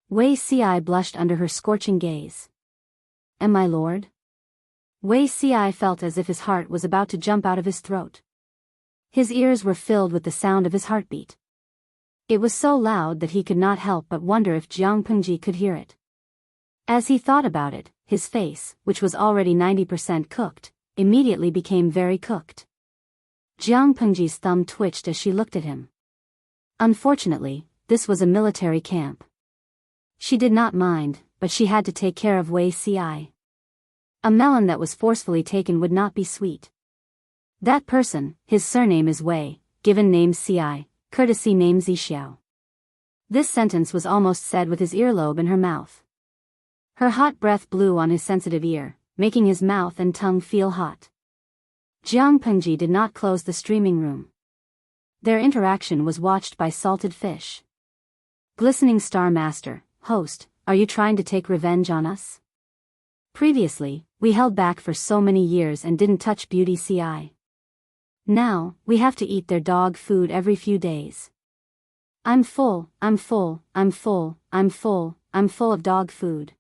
Wei Si blushed under her scorching gaze. "Am my lord?" Wei Si felt as if his heart was about to jump out of his throat. His ears were filled with the sound of his heartbeat. It was so loud that he could not help but wonder if Jiang Pengji could hear it. As he thought about it, his face, which was already 90% cooked, immediately became very cooked. Jiang Pengji's thumb twitched as she looked at him. Unfortunately, this was a military camp. She did not mind, but she had to take care of Wei Si. A melon that was forcefully taken would not be sweet. That person, his surname is Wei, given name Si, courtesy name Zixiao. This sentence was almost said with his earlobe in her mouth. Her hot breath blew on his sensitive ear, making his mouth and tongue feel hot. Jiang Pengji did not close the streaming room. Their interaction was watched by salted fish. Glistening Star Master, host, are you trying to take revenge on us? Previously, we held back for so many years and didn't touch Beauty Ci. Now, we have to eat their dog food every few days. I'm full of dog food.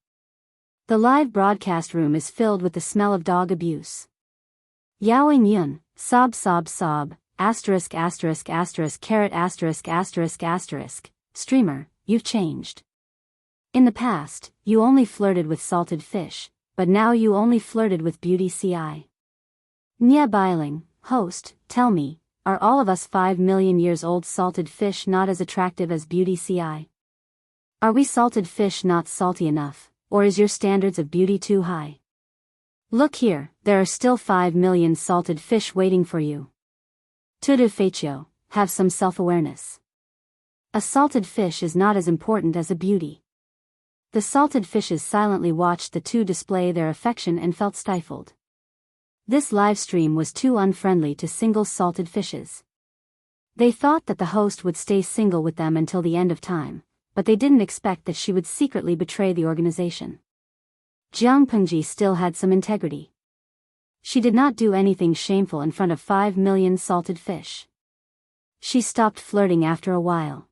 The live broadcast room is filled with the smell of dog abuse. Yaoing Yun, sob, asterisk, streamer, you've changed. In the past, you only flirted with salted fish, but now you only flirted with Beauty Ci. Nya Biling, host, tell me, are all of us 5 million years old salted fish not as attractive as Beauty Ci? Are we salted fish not salty enough, or is your standards of beauty too high? Look here, there are still 5 million salted fish waiting for you. Tudu Feichio, have some self-awareness. A salted fish is not as important as a beauty. The salted fishes silently watched the two display their affection and felt stifled. This live stream was too unfriendly to single salted fishes. They thought that the host would stay single with them until the end of time, but they didn't expect that she would secretly betray the organization. Jiang Pengji still had some integrity. She did not do anything shameful in front of 5 million salted fish. She stopped flirting after a while.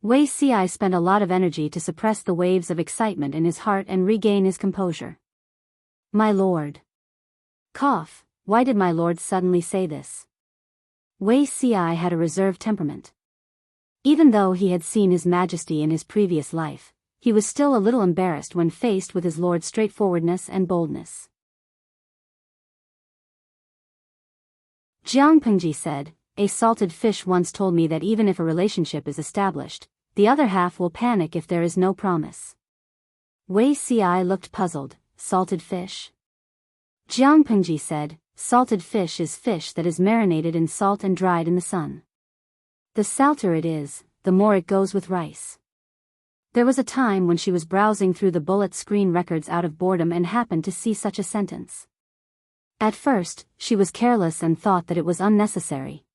Wei Ci spent a lot of energy to suppress the waves of excitement in his heart and regain his composure. My lord. Cough, why did my lord suddenly say this? Wei Ci had a reserved temperament. Even though he had seen His Majesty in his previous life, he was still a little embarrassed when faced with his lord's straightforwardness and boldness. Jiang Pengji said, a salted fish once told me that even if a relationship is established, the other half will panic if there is no promise. Wei Ci looked puzzled. Salted fish? Jiang Pengji said, salted fish is fish that is marinated in salt and dried in the sun. The salter it is, the more it goes with rice. There was a time when she was browsing through the bullet screen records out of boredom and happened to see such a sentence. At first, she was careless and thought that it was unnecessary.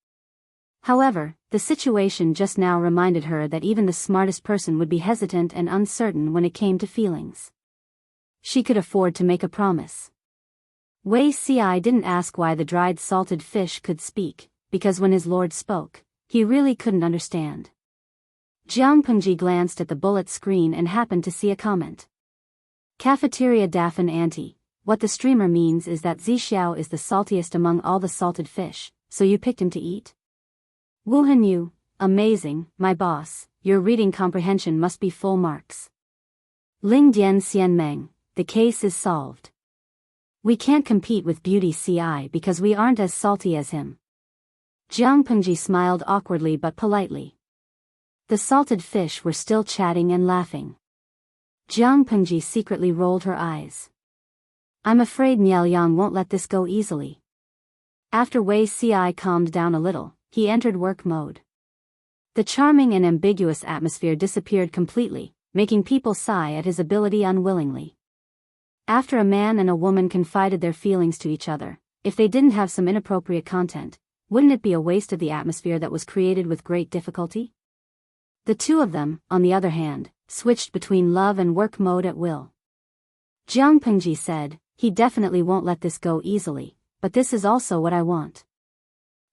However, the situation just now reminded her that even the smartest person would be hesitant and uncertain when it came to feelings. She could afford to make a promise. Wei Ci didn't ask why the dried salted fish could speak, because when his lord spoke, he really couldn't understand. Jiang Pengji glanced at the bullet screen and happened to see a comment. Cafeteria Daffin Auntie, what the streamer means is that Zixiao is the saltiest among all the salted fish, so you picked him to eat? Wu Hanyu, amazing, my boss, your reading comprehension must be full marks. Ling Dian Xianmeng, the case is solved. We can't compete with Beauty Ci because we aren't as salty as him. Jiang Pengji smiled awkwardly but politely. The salted fish were still chatting and laughing. Jiang Pengji secretly rolled her eyes. I'm afraid Niao Yang won't let this go easily. After Wei Ci calmed down a little, he entered work mode. The charming and ambiguous atmosphere disappeared completely, making people sigh at his ability unwillingly. After a man and a woman confided their feelings to each other, if they didn't have some inappropriate content, wouldn't it be a waste of the atmosphere that was created with great difficulty? The two of them, on the other hand, switched between love and work mode at will. Jiang Pengji said, he definitely won't let this go easily, but this is also what I want.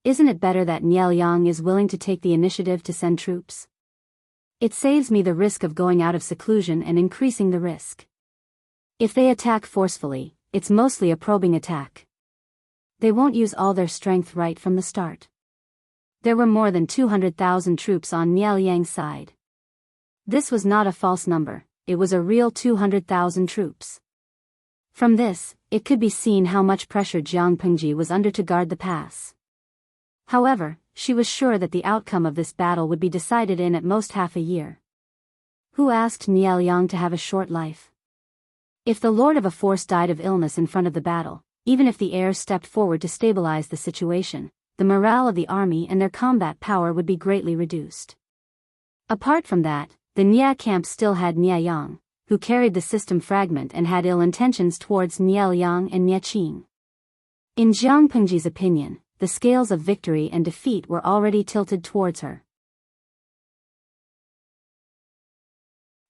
Isn't it better that Niao Yang is willing to take the initiative to send troops? It saves me the risk of going out of seclusion and increasing the risk. If they attack forcefully, it's mostly a probing attack. They won't use all their strength right from the start. There were more than 200,000 troops on Niao Yang's side. This was not a false number, it was a real 200,000 troops. From this, it could be seen how much pressure Jiang Pengji was under to guard the pass. However, she was sure that the outcome of this battle would be decided in at most half a year. Who asked Niao Yang to have a short life? If the lord of a force died of illness in front of the battle, even if the heir stepped forward to stabilize the situation, the morale of the army and their combat power would be greatly reduced. Apart from that, the Nia camp still had Niao Yang, who carried the system fragment and had ill intentions towards Niao Yang and Nia Qing. In Jiang Pengji's opinion, the scales of victory and defeat were already tilted towards her.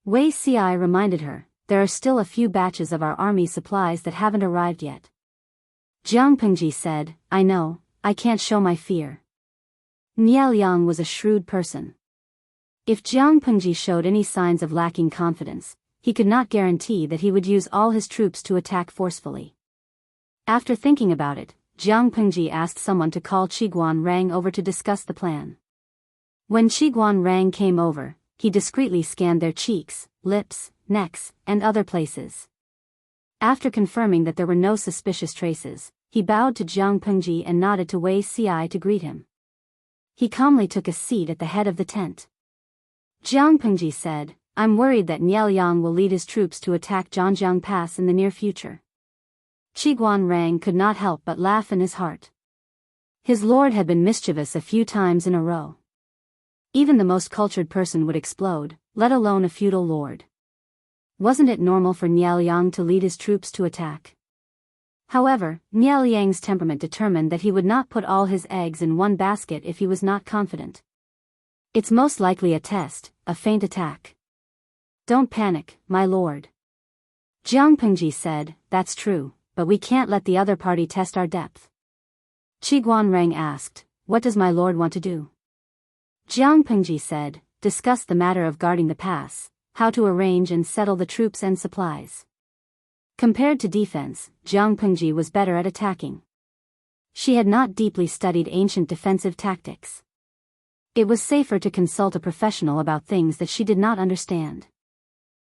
Wei Ci reminded her, there are still a few batches of our army supplies that haven't arrived yet. Jiang Pengji said, I know, I can't show my fear. Niao Yang was a shrewd person. If Jiang Pengji showed any signs of lacking confidence, he could not guarantee that he would use all his troops to attack forcefully. After thinking about it, Jiang Pengji asked someone to call Qiguan Rang over to discuss the plan. When Qiguan Rang came over, he discreetly scanned their cheeks, lips, necks, and other places. After confirming that there were no suspicious traces, he bowed to Jiang Pengji and nodded to Wei Ci to greet him. He calmly took a seat at the head of the tent. Jiang Pengji said, I'm worried that Nieliang will lead his troops to attack Zhangjiang Pass in the near future. Qiguanrang could not help but laugh in his heart. His lord had been mischievous a few times in a row. Even the most cultured person would explode, let alone a feudal lord. Wasn't it normal for Nieliang to lead his troops to attack? However, Nieliang's temperament determined that he would not put all his eggs in one basket if he was not confident. It's most likely a test, a feint attack. Don't panic, my lord. Jiang Pengji said, that's true, but we can't let the other party test our depth. Qiguanrang asked, what does my lord want to do? Jiang Pengji said, discuss the matter of guarding the pass, how to arrange and settle the troops and supplies. Compared to defense, Jiang Pengji was better at attacking. She had not deeply studied ancient defensive tactics. It was safer to consult a professional about things that she did not understand.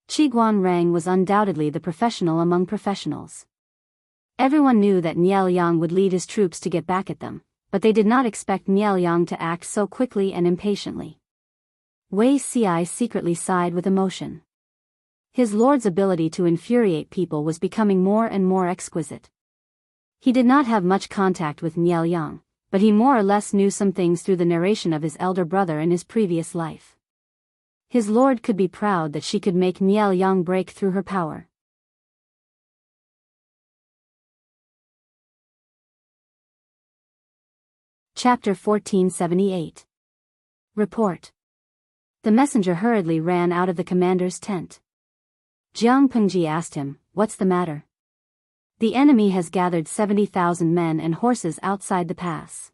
Qiguanrang was undoubtedly the professional among professionals. Everyone knew that Nieliang would lead his troops to get back at them, but they did not expect Nieliang to act so quickly and impatiently. Wei Ci secretly sighed with emotion. His lord's ability to infuriate people was becoming more and more exquisite. He did not have much contact with Nieliang, but he more or less knew some things through the narration of his elder brother in his previous life. His lord could be proud that she could make Nieliang break through her power. Chapter 1478. Report. The messenger hurriedly ran out of the commander's tent. Jiang Pengji asked him, what's the matter? The enemy has gathered 70,000 men and horses outside the pass.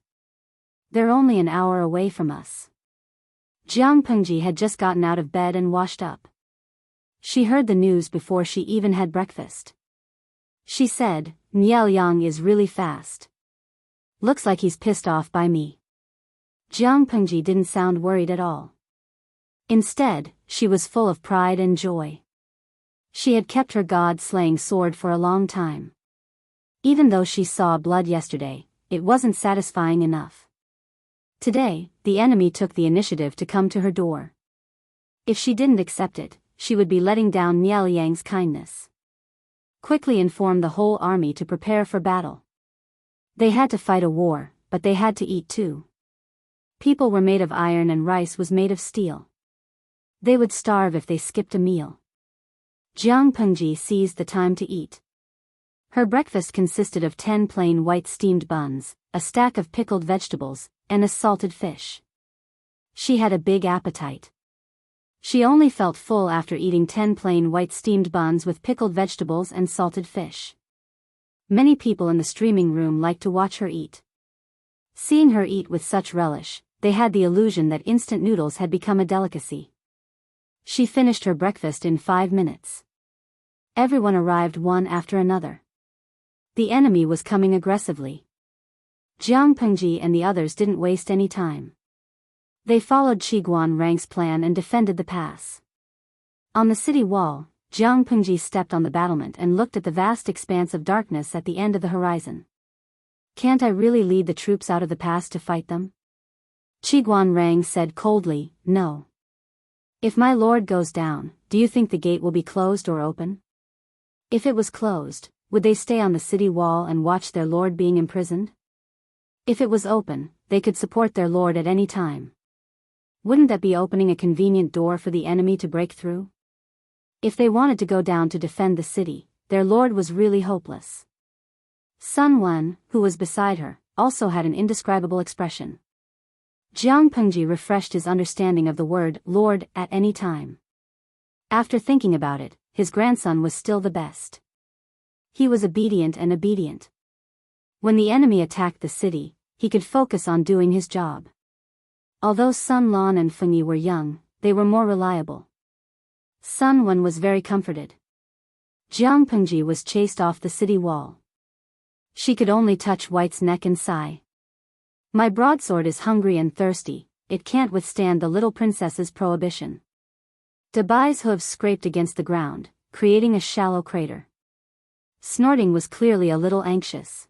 They're only an hour away from us. Jiang Pengji had just gotten out of bed and washed up. She heard the news before she even had breakfast. She said, Nieliang is really fast. Looks like he's pissed off by me. Jiang Pengji didn't sound worried at all. Instead, she was full of pride and joy. She had kept her god-slaying sword for a long time. Even though she saw blood yesterday, it wasn't satisfying enough. Today, the enemy took the initiative to come to her door. If she didn't accept it, she would be letting down Nieliang's kindness. Quickly inform the whole army to prepare for battle. They had to fight a war, but they had to eat too. People were made of iron and rice was made of steel. They would starve if they skipped a meal. Jiang Pengji seized the time to eat. Her breakfast consisted of 10 plain white steamed buns, a stack of pickled vegetables, and a salted fish. She had a big appetite. She only felt full after eating 10 plain white steamed buns with pickled vegetables and salted fish. Many people in the streaming room liked to watch her eat. Seeing her eat with such relish, they had the illusion that instant noodles had become a delicacy. She finished her breakfast in 5 minutes. Everyone arrived one after another. The enemy was coming aggressively. Jiang Pengji and the others didn't waste any time. They followed Qiguanrang's plan and defended the pass. On the city wall, Jiang Pengji stepped on the battlement and looked at the vast expanse of darkness at the end of the horizon. Can't I really lead the troops out of the pass to fight them? Qiguanrang said coldly, no. If my lord goes down, do you think the gate will be closed or open? If it was closed, would they stay on the city wall and watch their lord being imprisoned? If it was open, they could support their lord at any time. Wouldn't that be opening a convenient door for the enemy to break through? If they wanted to go down to defend the city, their lord was really hopeless. Sun Wen, who was beside her, also had an indescribable expression. Jiang Pengji refreshed his understanding of the word lord at any time. After thinking about it, his grandson was still the best. He was obedient and obedient. When the enemy attacked the city, he could focus on doing his job. Although Sun Lan and Feng Yi were young, they were more reliable. Sun Wen was very comforted. Jiang Pengji was chased off the city wall. She could only touch White's neck and sigh. My broadsword is hungry and thirsty, it can't withstand the little princess's prohibition. Dabai's hooves scraped against the ground, creating a shallow crater. Snorting was clearly a little anxious.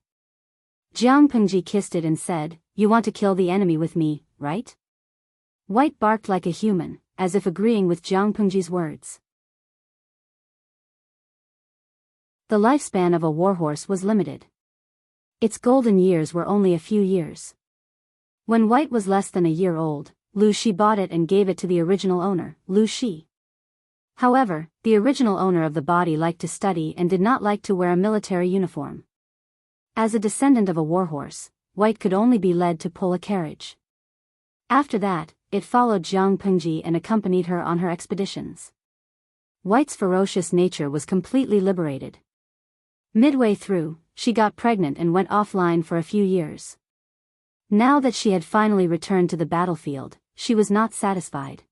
Jiang Pengji kissed it and said, you want to kill the enemy with me, right? White barked like a human, as if agreeing with Jiang Pengji's words. The lifespan of a warhorse was limited. Its golden years were only a few years. When White was less than a year old, Lu Shi bought it and gave it to the original owner, Lu Shi. However, the original owner of the body liked to study and did not like to wear a military uniform. As a descendant of a warhorse, White could only be led to pull a carriage. After that, it followed Jiang Pengji and accompanied her on her expeditions. White's ferocious nature was completely liberated. Midway through, she got pregnant and went offline for a few years. Now that she had finally returned to the battlefield, she was not satisfied.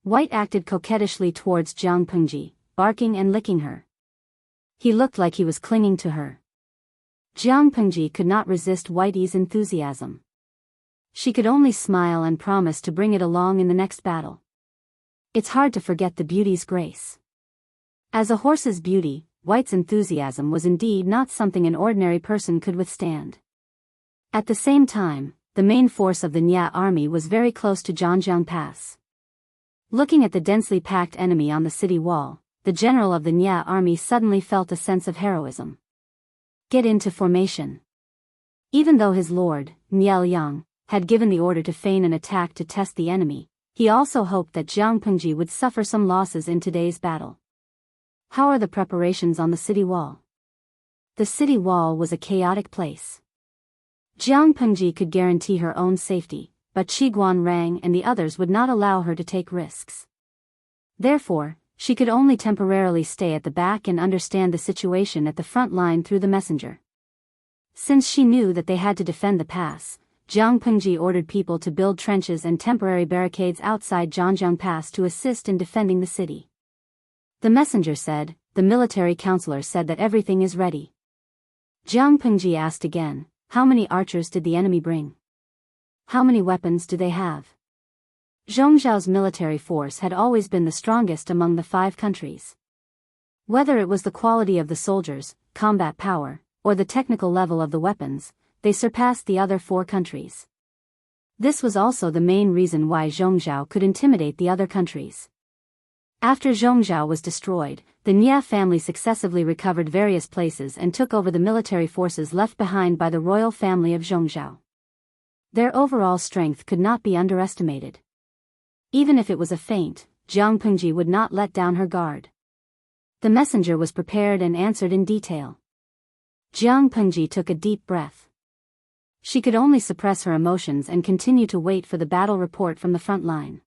White acted coquettishly towards Jiang Pengji, barking and licking her. He looked like he was clinging to her. Jiang Pengji could not resist Whitey's enthusiasm. She could only smile and promise to bring it along in the next battle. It's hard to forget the beauty's grace. As a horse's beauty, White's enthusiasm was indeed not something an ordinary person could withstand. At the same time, the main force of the Nya army was very close to Zhanjiang Pass. Looking at the densely packed enemy on the city wall, the general of the Nya army suddenly felt a sense of heroism. Get into formation. Even though his lord, Niao Yang, had given the order to feign an attack to test the enemy, he also hoped that Jiang Pengji would suffer some losses in today's battle. How are the preparations on the city wall? The city wall was a chaotic place. Jiang Pengji could guarantee her own safety, but Qiguan Rang and the others would not allow her to take risks. Therefore, she could only temporarily stay at the back and understand the situation at the front line through the messenger. Since she knew that they had to defend the pass, Jiang Pengji ordered people to build trenches and temporary barricades outside Zhanjiang Pass to assist in defending the city. The messenger said, the military counselor said that everything is ready. Jiang Pengji asked again, how many archers did the enemy bring? How many weapons do they have? Zhongzhao's military force had always been the strongest among the 5 countries. Whether it was the quality of the soldiers, combat power, or the technical level of the weapons, they surpassed the other 4 countries. This was also the main reason why Zhongzhao could intimidate the other countries. After Zhongzhao was destroyed, the Nya family successively recovered various places and took over the military forces left behind by the royal family of Zhongzhao. Their overall strength could not be underestimated. Even if it was a feint, Jiang Pengji would not let down her guard. The messenger was prepared and answered in detail. Jiang Pengji took a deep breath. She could only suppress her emotions and continue to wait for the battle report from the front line.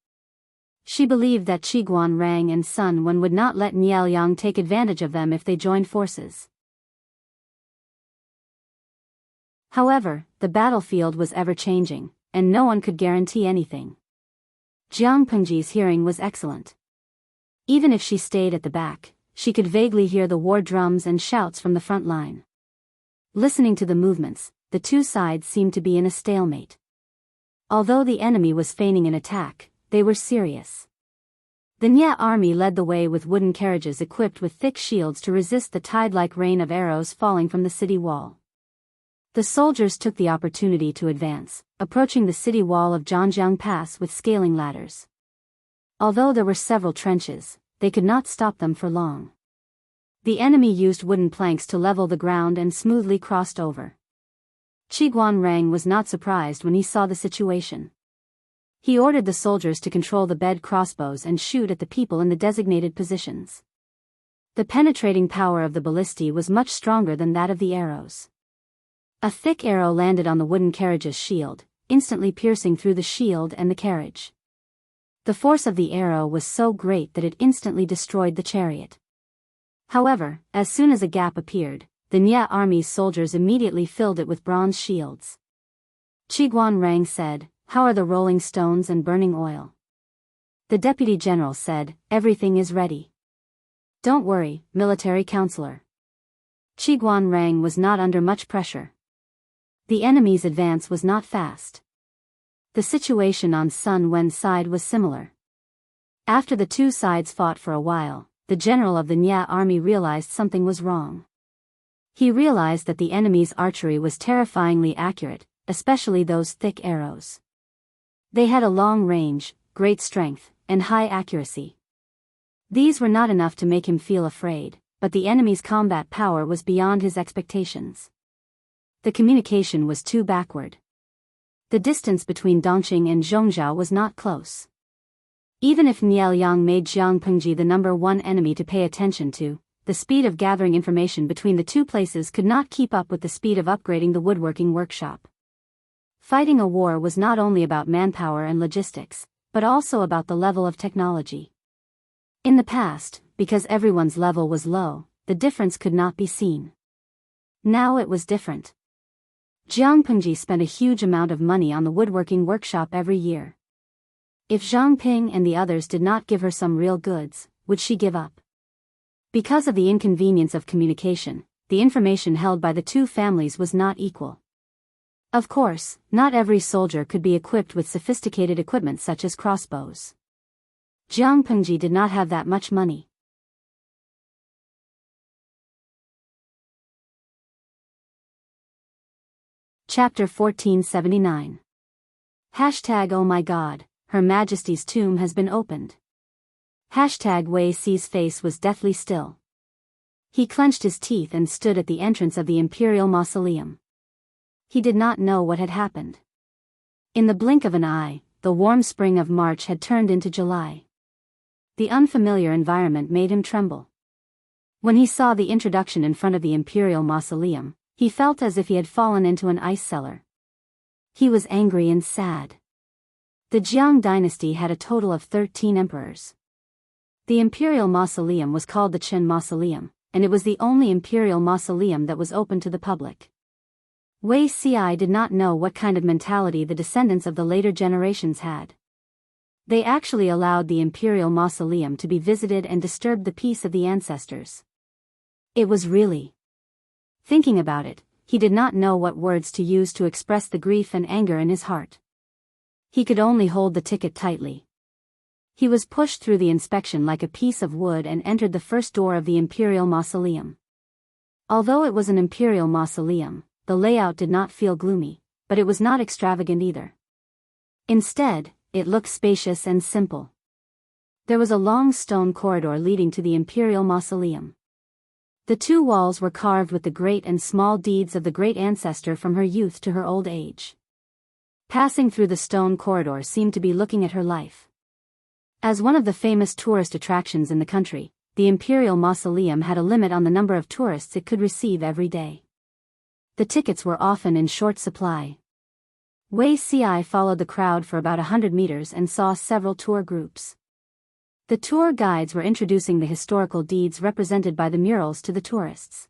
She believed that Qiguan Rang and Sun Wen would not let Niao Yang take advantage of them if they joined forces. However, the battlefield was ever-changing, and no one could guarantee anything. Jiang Pengji's hearing was excellent. Even if she stayed at the back, she could vaguely hear the war drums and shouts from the front line. Listening to the movements, the 2 sides seemed to be in a stalemate. Although the enemy was feigning an attack, they were serious. The Nya army led the way with wooden carriages equipped with thick shields to resist the tide-like rain of arrows falling from the city wall. The soldiers took the opportunity to advance, approaching the city wall of Zhanjiang Pass with scaling ladders. Although there were several trenches, they could not stop them for long. The enemy used wooden planks to level the ground and smoothly crossed over. Qiguan Rang was not surprised when he saw the situation. He ordered the soldiers to control the bed crossbows and shoot at the people in the designated positions. The penetrating power of the ballistae was much stronger than that of the arrows. A thick arrow landed on the wooden carriage's shield, instantly piercing through the shield and the carriage. The force of the arrow was so great that it instantly destroyed the chariot. However, as soon as a gap appeared, the Nya army's soldiers immediately filled it with bronze shields. Qiguan Rang said, "How are the rolling stones and burning oil?" The deputy general said, "Everything is ready. Don't worry, military counselor." Qiguan Rang was not under much pressure. The enemy's advance was not fast. The situation on Sun Wen's side was similar. After the 2 sides fought for a while, the general of the Nya army realized something was wrong. He realized that the enemy's archery was terrifyingly accurate, especially those thick arrows. They had a long range, great strength, and high accuracy. These were not enough to make him feel afraid, but the enemy's combat power was beyond his expectations. The communication was too backward. The distance between Dongqing and Zhongzhou was not close. Even if Niao Yang made Jiang Pengji the number one enemy to pay attention to, the speed of gathering information between the two places could not keep up with the speed of upgrading the woodworking workshop. Fighting a war was not only about manpower and logistics, but also about the level of technology. In the past, because everyone's level was low, the difference could not be seen. Now it was different. Jiang Pengji spent a huge amount of money on the woodworking workshop every year. If Zhang Ping and the others did not give her some real goods, would she give up? Because of the inconvenience of communication, the information held by the two families was not equal. Of course, not every soldier could be equipped with sophisticated equipment such as crossbows. Jiang Pengji did not have that much money. Chapter 1479. #Oh my God, Her Majesty's tomb has been opened. Wei Si's face was deathly still. He clenched his teeth and stood at the entrance of the imperial mausoleum. He did not know what had happened. In the blink of an eye, the warm spring of March had turned into July. The unfamiliar environment made him tremble. When he saw the introduction in front of the imperial mausoleum, he felt as if he had fallen into an ice cellar. He was angry and sad. The Jiang dynasty had a total of 13 emperors. The imperial mausoleum was called the Qin Mausoleum, and it was the only imperial mausoleum that was open to the public. Wei Si did not know what kind of mentality the descendants of the later generations had. They actually allowed the imperial mausoleum to be visited and disturbed the peace of the ancestors. It was really... Thinking about it, he did not know what words to use to express the grief and anger in his heart. He could only hold the ticket tightly. He was pushed through the inspection like a piece of wood and entered the first door of the imperial mausoleum. Although it was an imperial mausoleum, the layout did not feel gloomy, but it was not extravagant either. Instead, it looked spacious and simple. There was a long stone corridor leading to the imperial mausoleum. The two walls were carved with the great and small deeds of the great ancestor from her youth to her old age. Passing through the stone corridor seemed to be looking at her life. As one of the famous tourist attractions in the country, the imperial mausoleum had a limit on the number of tourists it could receive every day. The tickets were often in short supply. Wei Si followed the crowd for about 100 meters and saw several tour groups. The tour guides were introducing the historical deeds represented by the murals to the tourists.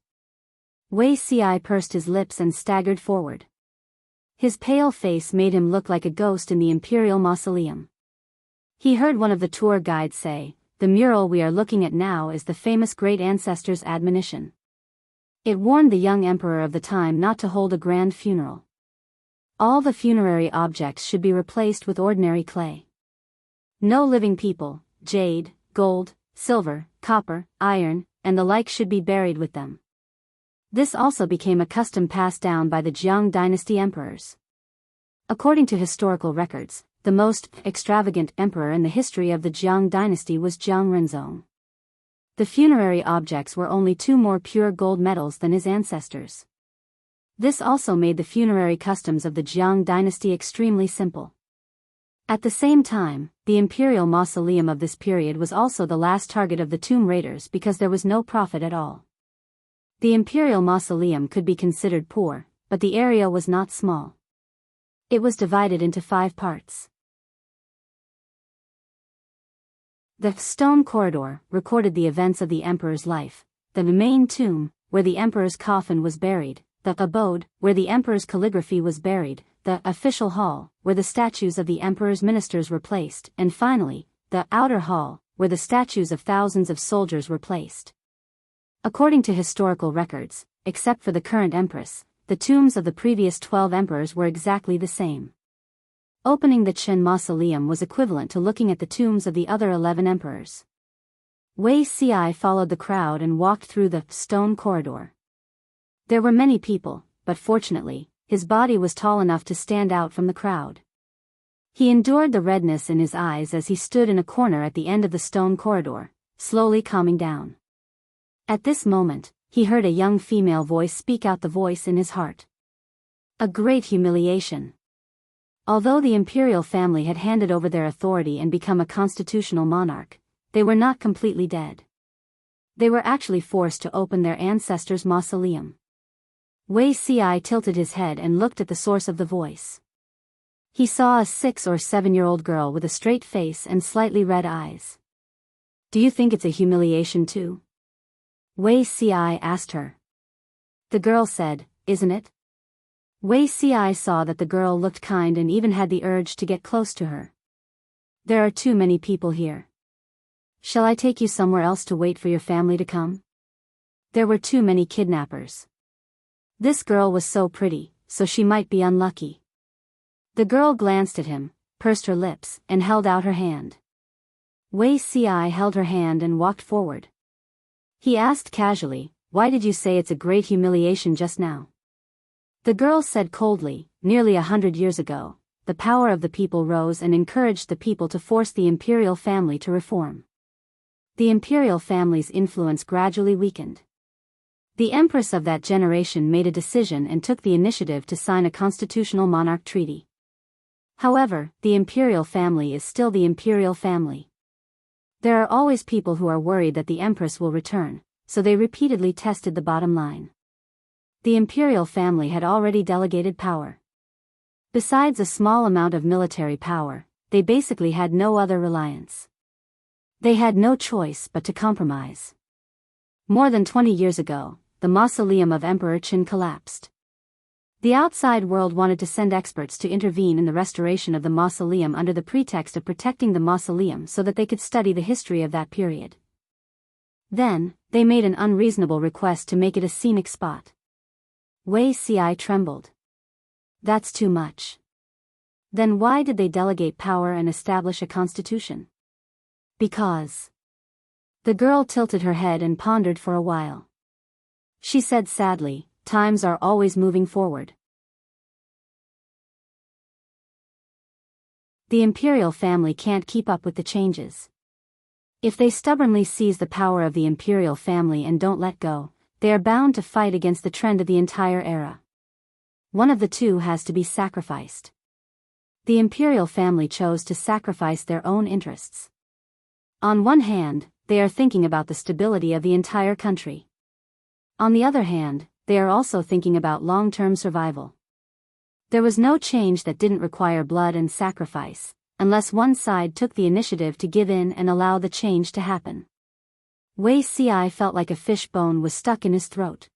Wei Si pursed his lips and staggered forward. His pale face made him look like a ghost in the imperial mausoleum. He heard one of the tour guides say, "The mural we are looking at now is the famous great ancestor's admonition." It warned the young emperor of the time not to hold a grand funeral. All the funerary objects should be replaced with ordinary clay. No living people, jade, gold, silver, copper, iron, and the like should be buried with them. This also became a custom passed down by the Jiang dynasty emperors. According to historical records, the most extravagant emperor in the history of the Jiang dynasty was Jiang Renzong. The funerary objects were only 2 more pure gold medals than his ancestors. This also made the funerary customs of the Jiang dynasty extremely simple. At the same time, the imperial mausoleum of this period was also the last target of the tomb raiders because there was no profit at all. The imperial mausoleum could be considered poor, but the area was not small. It was divided into 5 parts. The stone corridor recorded the events of the emperor's life, the main tomb, where the emperor's coffin was buried, the abode, where the emperor's calligraphy was buried, the official hall, where the statues of the emperor's ministers were placed, and finally, the outer hall, where the statues of thousands of soldiers were placed. According to historical records, except for the current empress, the tombs of the previous 12 emperors were exactly the same. Opening the Qin mausoleum was equivalent to looking at the tombs of the other 11 emperors. Wei Si followed the crowd and walked through the stone corridor. There were many people, but fortunately, his body was tall enough to stand out from the crowd. He endured the redness in his eyes as he stood in a corner at the end of the stone corridor, slowly calming down. At this moment, he heard a young female voice speak out the voice in his heart. A great humiliation. Although the imperial family had handed over their authority and become a constitutional monarch, they were not completely dead. They were actually forced to open their ancestors' mausoleum. Wei Ci tilted his head and looked at the source of the voice. He saw a 6 or 7-year-old girl with a straight face and slightly red eyes. Do you think it's a humiliation too? Wei Ci asked her. The girl said, isn't it? Wei Ci saw that the girl looked kind and even had the urge to get close to her. There are too many people here. Shall I take you somewhere else to wait for your family to come? There were too many kidnappers. This girl was so pretty, so she might be unlucky. The girl glanced at him, pursed her lips, and held out her hand. Wei Ci held her hand and walked forward. He asked casually, why did you say it's a great humiliation just now? The girl said coldly, nearly 100 years ago, the power of the people rose and encouraged the people to force the imperial family to reform. The imperial family's influence gradually weakened. The Empress of that generation made a decision and took the initiative to sign a constitutional monarch treaty. However, the imperial family is still the imperial family. There are always people who are worried that the Empress will return, so they repeatedly tested the bottom line. The imperial family had already delegated power. Besides a small amount of military power, they basically had no other reliance. They had no choice but to compromise. More than 20 years ago, the mausoleum of Emperor Qin collapsed. The outside world wanted to send experts to intervene in the restoration of the mausoleum under the pretext of protecting the mausoleum so that they could study the history of that period. Then, they made an unreasonable request to make it a scenic spot. Wei Ci trembled. That's too much. Then why did they delegate power and establish a constitution? Because. The girl tilted her head and pondered for a while. She said sadly, times are always moving forward. The imperial family can't keep up with the changes. If they stubbornly seize the power of the imperial family and don't let go, they are bound to fight against the trend of the entire era. One of the two has to be sacrificed. The imperial family chose to sacrifice their own interests. On one hand, they are thinking about the stability of the entire country. On the other hand, they are also thinking about long-term survival. There was no change that didn't require blood and sacrifice, unless one side took the initiative to give in and allow the change to happen. Wei Ci felt like a fish bone was stuck in his throat.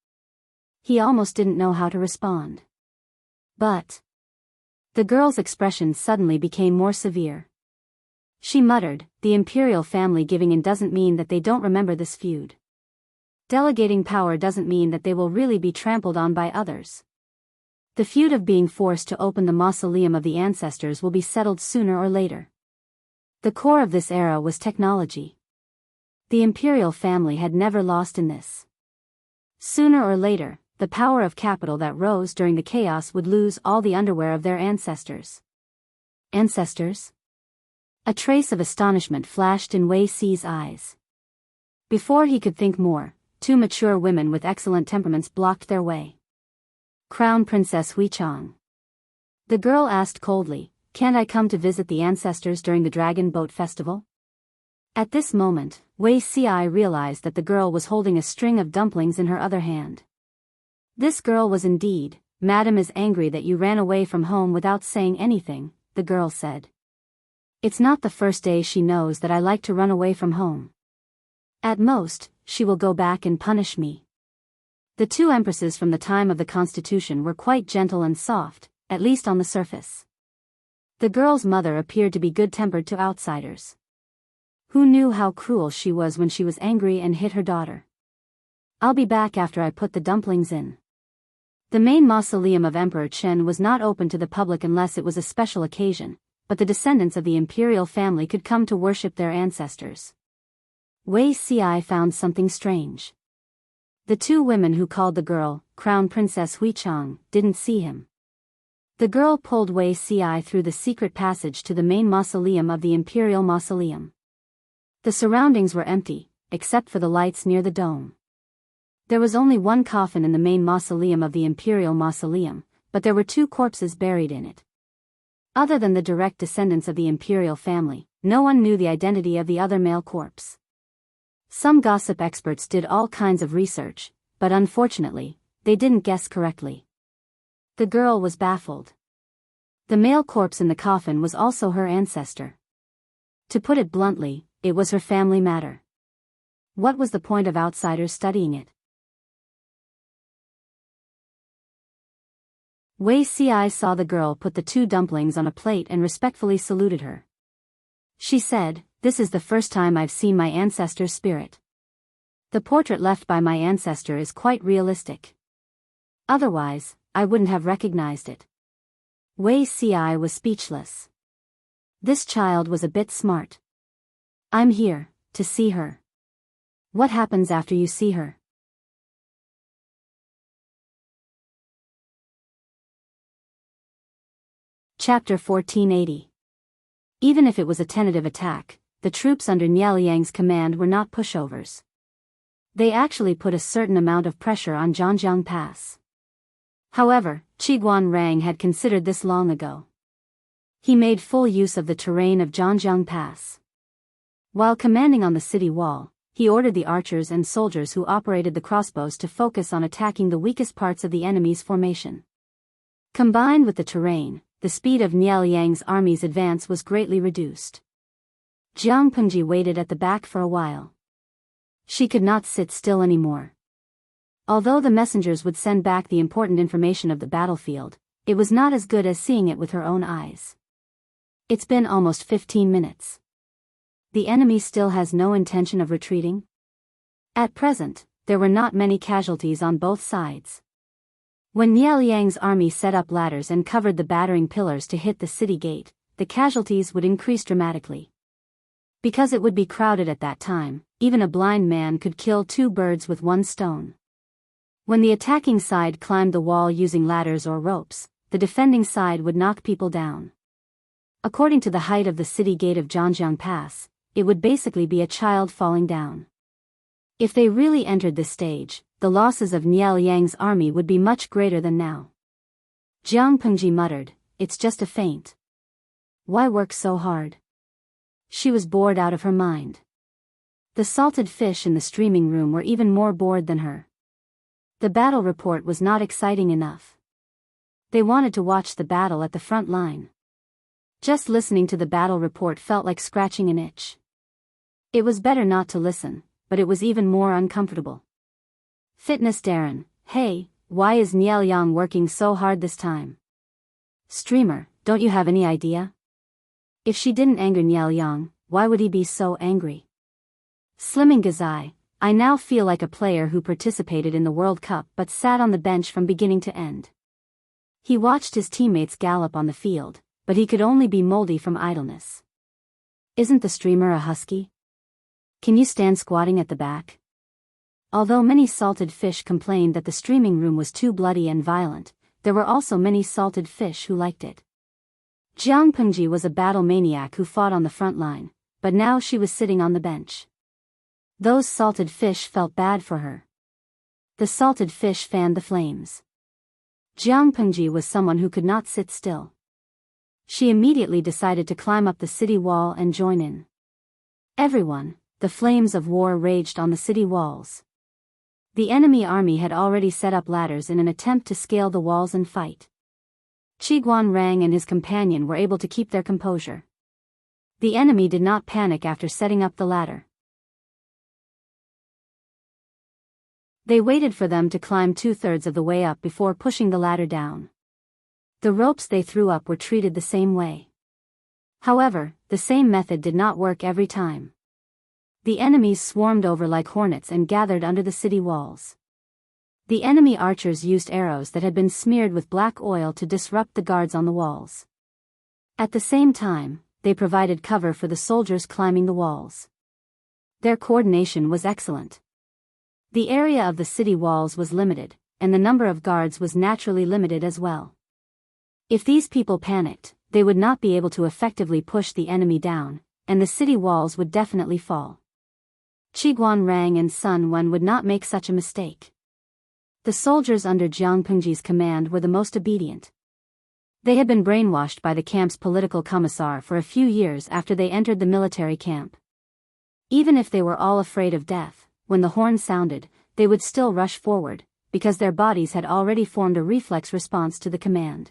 He almost didn't know how to respond. But the girl's expression suddenly became more severe. She muttered, the imperial family giving in doesn't mean that they don't remember this feud. Delegating power doesn't mean that they will really be trampled on by others. The feud of being forced to open the mausoleum of the ancestors will be settled sooner or later. The core of this era was technology. The imperial family had never lost in this. Sooner or later, the power of capital that rose during the chaos would lose all the underwear of their ancestors. Ancestors? A trace of astonishment flashed in Wei Ci's eyes. Before he could think more, 2 mature women with excellent temperaments blocked their way. Crown Princess Huichang. The girl asked coldly, can't I come to visit the ancestors during the Dragon Boat Festival? At this moment, Wei Ci realized that the girl was holding a string of dumplings in her other hand. This girl was indeed, Madam is angry that you ran away from home without saying anything, the girl said. It's not the first day she knows that I like to run away from home. At most, she will go back and punish me. The 2 empresses from the time of the Constitution were quite gentle and soft, at least on the surface. The girl's mother appeared to be good-tempered to outsiders. Who knew how cruel she was when she was angry and hit her daughter? I'll be back after I put the dumplings in. The main mausoleum of Emperor Chen was not open to the public unless it was a special occasion, but the descendants of the imperial family could come to worship their ancestors. Wei Ci found something strange. The 2 women who called the girl, Crown Princess Huichang, didn't see him. The girl pulled Wei Ci through the secret passage to the main mausoleum of the Imperial Mausoleum. The surroundings were empty, except for the lights near the dome. There was only one coffin in the main mausoleum of the Imperial Mausoleum, but there were 2 corpses buried in it. Other than the direct descendants of the imperial family, no one knew the identity of the other male corpse. Some gossip experts did all kinds of research, but unfortunately, they didn't guess correctly. The girl was baffled. The male corpse in the coffin was also her ancestor. To put it bluntly, it was her family matter. What was the point of outsiders studying it? Wei Ci saw the girl put the 2 dumplings on a plate and respectfully saluted her. She said, "This is the first time I've seen my ancestor's spirit. The portrait left by my ancestor is quite realistic. Otherwise, I wouldn't have recognized it." Wei Ci was speechless. This child was a bit smart. "I'm here to see her. What happens after you see her?" Chapter 1480. Even if it was a tentative attack, the troops under Nieliang's command were not pushovers. They actually put a certain amount of pressure on Zhangjiang Pass. However, Qiguan Rang had considered this long ago. He made full use of the terrain of Zhangjiang Pass. While commanding on the city wall, he ordered the archers and soldiers who operated the crossbows to focus on attacking the weakest parts of the enemy's formation. Combined with the terrain, the speed of Nieliang's army's advance was greatly reduced. Jiang Pengji waited at the back for a while. She could not sit still anymore. Although the messengers would send back the important information of the battlefield, it was not as good as seeing it with her own eyes. It's been almost 15 minutes. The enemy still has no intention of retreating? At present, there were not many casualties on both sides. When Nieliang's army set up ladders and covered the battering pillars to hit the city gate, the casualties would increase dramatically. Because it would be crowded at that time, even a blind man could kill 2 birds with 1 stone. When the attacking side climbed the wall using ladders or ropes, the defending side would knock people down. According to the height of the city gate of Zhangjiang Pass, it would basically be a child falling down. If they really entered this stage, the losses of Nieliang's army would be much greater than now. Jiang Pengji muttered, "It's just a feint. Why work so hard?" She was bored out of her mind. The salted fish in the streaming room were even more bored than her. The battle report was not exciting enough. They wanted to watch the battle at the front line. Just listening to the battle report felt like scratching an itch. It was better not to listen, but it was even more uncomfortable. Fitness Darren, "Hey, why is Nieliang working so hard this time?" Streamer, "Don't you have any idea? If she didn't anger Nieliang, why would he be so angry?" Slimming Gazai, "I now feel like a player who participated in the World Cup but sat on the bench from beginning to end." He watched his teammates gallop on the field, but he could only be moldy from idleness. Isn't the streamer a husky? Can you stand squatting at the back? Although many salted fish complained that the streaming room was too bloody and violent, there were also many salted fish who liked it. Jiang Pengji was a battle maniac who fought on the front line, but now she was sitting on the bench. Those salted fish felt bad for her. The salted fish fanned the flames. Jiang Pengji was someone who could not sit still. She immediately decided to climb up the city wall and join in. Everyone, the flames of war raged on the city walls. The enemy army had already set up ladders in an attempt to scale the walls and fight. Qiguan Rang and his companion were able to keep their composure. The enemy did not panic after setting up the ladder. They waited for them to climb 2/3 of the way up before pushing the ladder down. The ropes they threw up were treated the same way. However, the same method did not work every time. The enemies swarmed over like hornets and gathered under the city walls. The enemy archers used arrows that had been smeared with black oil to disrupt the guards on the walls. At the same time, they provided cover for the soldiers climbing the walls. Their coordination was excellent. The area of the city walls was limited, and the number of guards was naturally limited as well. If these people panicked, they would not be able to effectively push the enemy down, and the city walls would definitely fall. Qiguan Rang and Sun Wen would not make such a mistake. The soldiers under Jiang Pengji's command were the most obedient. They had been brainwashed by the camp's political commissar for a few years after they entered the military camp. Even if they were all afraid of death, when the horn sounded, they would still rush forward, because their bodies had already formed a reflex response to the command.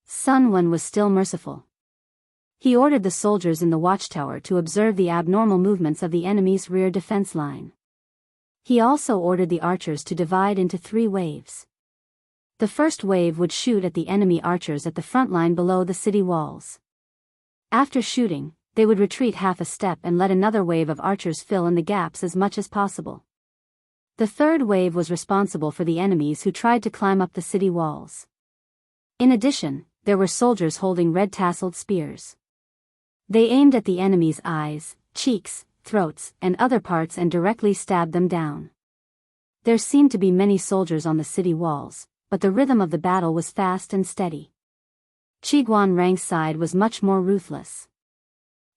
Sun Wen was still merciful. He ordered the soldiers in the watchtower to observe the abnormal movements of the enemy's rear defense line. He also ordered the archers to divide into 3 waves. The first wave would shoot at the enemy archers at the front line below the city walls. After shooting, they would retreat half a step and let another wave of archers fill in the gaps as much as possible. The third wave was responsible for the enemies who tried to climb up the city walls. In addition, there were soldiers holding red-tasseled spears. They aimed at the enemy's eyes, cheeks, throats, and other parts and directly stabbed them down. There seemed to be many soldiers on the city walls, but the rhythm of the battle was fast and steady. Qiguan Rang's side was much more ruthless.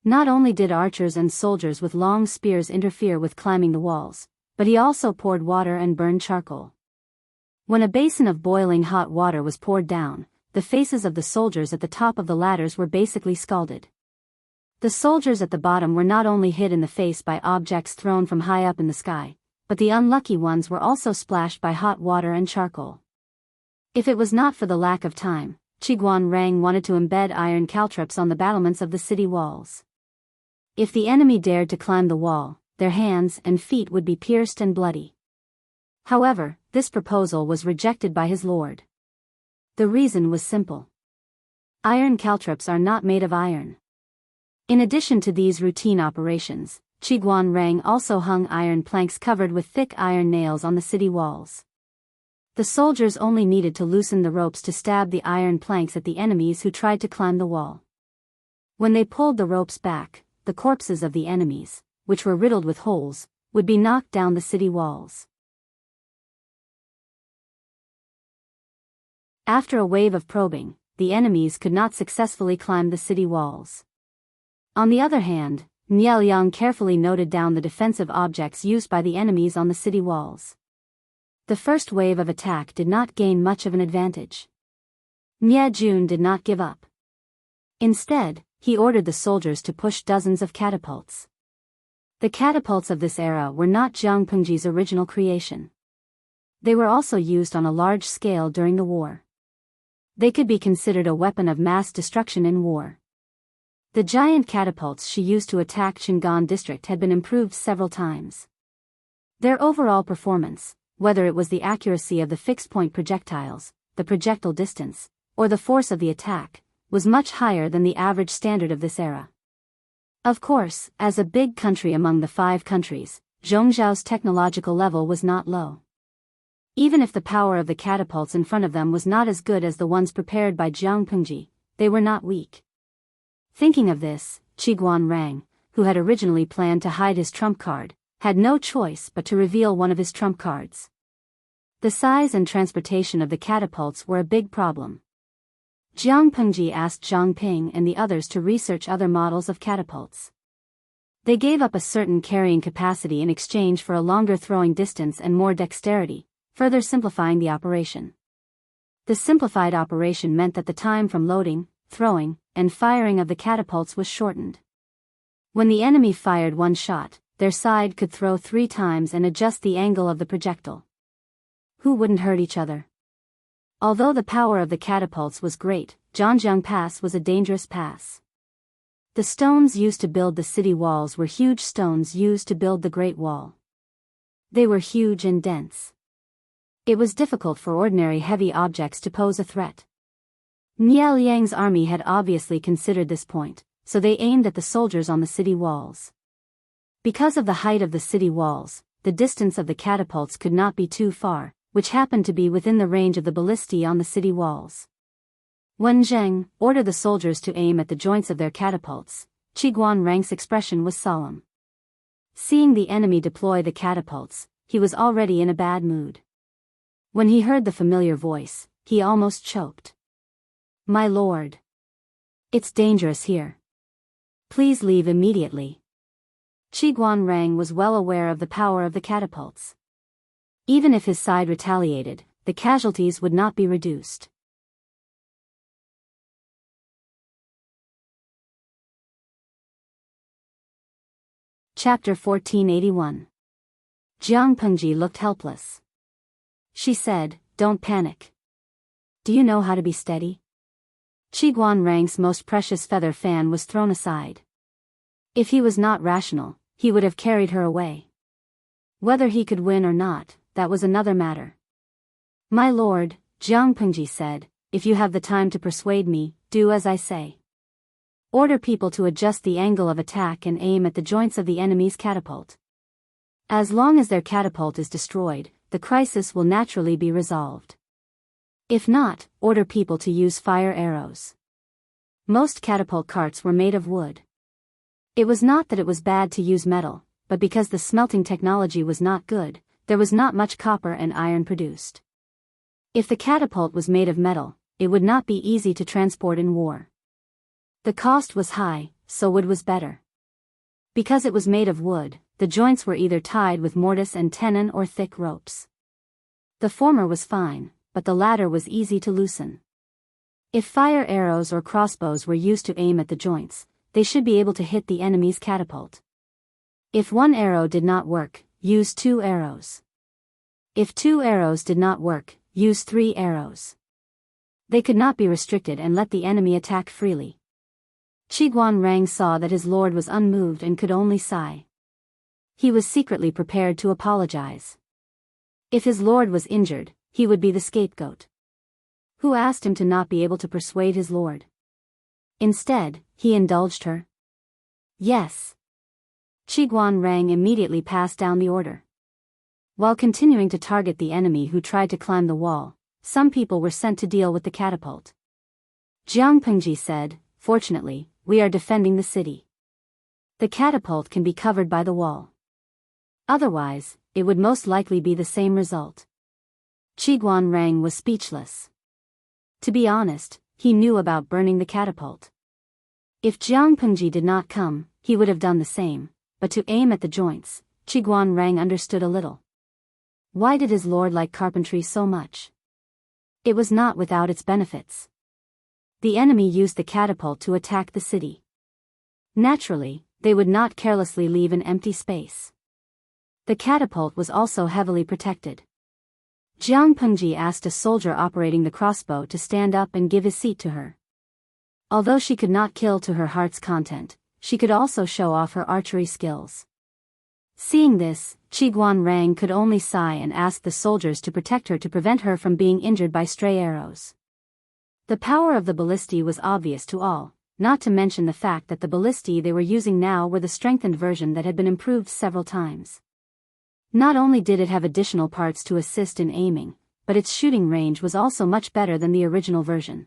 Not only did archers and soldiers with long spears interfere with climbing the walls, but he also poured water and burned charcoal. When a basin of boiling hot water was poured down, the faces of the soldiers at the top of the ladders were basically scalded. The soldiers at the bottom were not only hit in the face by objects thrown from high up in the sky, but the unlucky ones were also splashed by hot water and charcoal. If it was not for the lack of time, Qiguan Rang wanted to embed iron caltrops on the battlements of the city walls. If the enemy dared to climb the wall, their hands and feet would be pierced and bloody. However, this proposal was rejected by his lord. The reason was simple. Iron caltrops are not made of iron. In addition to these routine operations, Qiguan Rang also hung iron planks covered with thick iron nails on the city walls. The soldiers only needed to loosen the ropes to stab the iron planks at the enemies who tried to climb the wall. When they pulled the ropes back, the corpses of the enemies, which were riddled with holes, would be knocked down the city walls. After a wave of probing, the enemies could not successfully climb the city walls. On the other hand, Niao Yang carefully noted down the defensive objects used by the enemies on the city walls. The first wave of attack did not gain much of an advantage. Nie Jun did not give up. Instead, he ordered the soldiers to push dozens of catapults. The catapults of this era were not Jiang Pengji's original creation. They were also used on a large scale during the war. They could be considered a weapon of mass destruction in war. The giant catapults she used to attack Shingan district had been improved several times. Their overall performance, whether it was the accuracy of the fixed-point projectiles, the projectile distance, or the force of the attack, was much higher than the average standard of this era. Of course, as a big country among the 5 countries, Zhongzhao's technological level was not low. Even if the power of the catapults in front of them was not as good as the ones prepared by Jiang Pengji, they were not weak. Thinking of this, Qiguan Rang, who had originally planned to hide his trump card, had no choice but to reveal one of his trump cards. The size and transportation of the catapults were a big problem. Jiang Pengji asked Zhang Ping and the others to research other models of catapults. They gave up a certain carrying capacity in exchange for a longer throwing distance and more dexterity, further simplifying the operation. The simplified operation meant that the time from loading, throwing, and firing of the catapults was shortened. When the enemy fired one shot, their side could throw 3 times and adjust the angle of the projectile. Who wouldn't hurt each other? Although the power of the catapults was great, Zhangjiang Pass was a dangerous pass. The stones used to build the city walls were huge stones used to build the Great Wall. They were huge and dense. It was difficult for ordinary heavy objects to pose a threat. Niao Liang's army had obviously considered this point, so they aimed at the soldiers on the city walls. Because of the height of the city walls, the distance of the catapults could not be too far, which happened to be within the range of the ballistae on the city walls. When Zheng ordered the soldiers to aim at the joints of their catapults, Qiguan Rang's expression was solemn. Seeing the enemy deploy the catapults, he was already in a bad mood. When he heard the familiar voice, he almost choked. My lord. It's dangerous here. Please leave immediately. Qiguan Rang was well aware of the power of the catapults. Even if his side retaliated, the casualties would not be reduced. Chapter 1481. Jiang Pengji looked helpless. She said, "Don't panic. Do you know how to be steady?" Qiguan Rang's most precious feather fan was thrown aside. If he was not rational, he would have carried her away. Whether he could win or not, that was another matter. "My lord," Jiang Pengji said, "if you have the time to persuade me, do as I say. Order people to adjust the angle of attack and aim at the joints of the enemy's catapult. As long as their catapult is destroyed, the crisis will naturally be resolved. If not, order people to use fire arrows." Most catapult carts were made of wood. It was not that it was bad to use metal, but because the smelting technology was not good, there was not much copper and iron produced. If the catapult was made of metal, it would not be easy to transport in war. The cost was high, so wood was better. Because it was made of wood, the joints were either tied with mortise and tenon or thick ropes. The former was fine, but the latter was easy to loosen. If fire arrows or crossbows were used to aim at the joints, they should be able to hit the enemy's catapult. If one arrow did not work, use 2 arrows. If 2 arrows did not work, use 3 arrows. They could not be restricted and let the enemy attack freely. Qiguan Rang saw that his lord was unmoved and could only sigh. He was secretly prepared to apologize. If his lord was injured, he would be the scapegoat. Who asked him to not be able to persuade his lord? Instead, he indulged her. Yes. Qiguan Rang immediately passed down the order. While continuing to target the enemy who tried to climb the wall, some people were sent to deal with the catapult. Jiang Pengji said, "Fortunately, we are defending the city. The catapult can be covered by the wall. Otherwise, it would most likely be the same result." Qiguan Rang was speechless. To be honest, he knew about burning the catapult. If Jiang Pengji did not come, he would have done the same, but to aim at the joints, Qiguan Rang understood a little. Why did his lord like carpentry so much? It was not without its benefits. The enemy used the catapult to attack the city. Naturally, they would not carelessly leave an empty space. The catapult was also heavily protected. Jiang Pengji asked a soldier operating the crossbow to stand up and give his seat to her. Although she could not kill to her heart's content, she could also show off her archery skills. Seeing this, Qiguan Rang could only sigh and ask the soldiers to protect her to prevent her from being injured by stray arrows. The power of the ballistae was obvious to all, not to mention the fact that the ballistae they were using now were the strengthened version that had been improved several times. Not only did it have additional parts to assist in aiming, but its shooting range was also much better than the original version.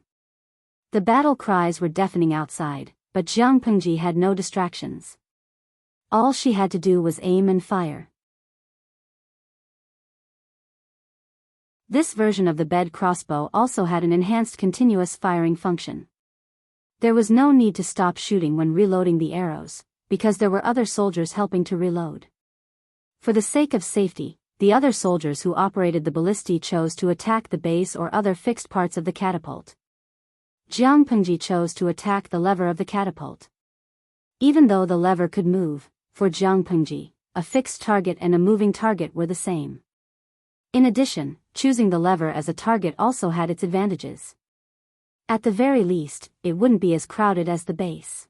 The battle cries were deafening outside, but Jiang Pengji had no distractions. All she had to do was aim and fire. This version of the bed crossbow also had an enhanced continuous firing function. There was no need to stop shooting when reloading the arrows, because there were other soldiers helping to reload. For the sake of safety, the other soldiers who operated the ballistae chose to attack the base or other fixed parts of the catapult. Jiang Pengji chose to attack the lever of the catapult. Even though the lever could move, for Jiang Pengji, a fixed target and a moving target were the same. In addition, choosing the lever as a target also had its advantages. At the very least, it wouldn't be as crowded as the base.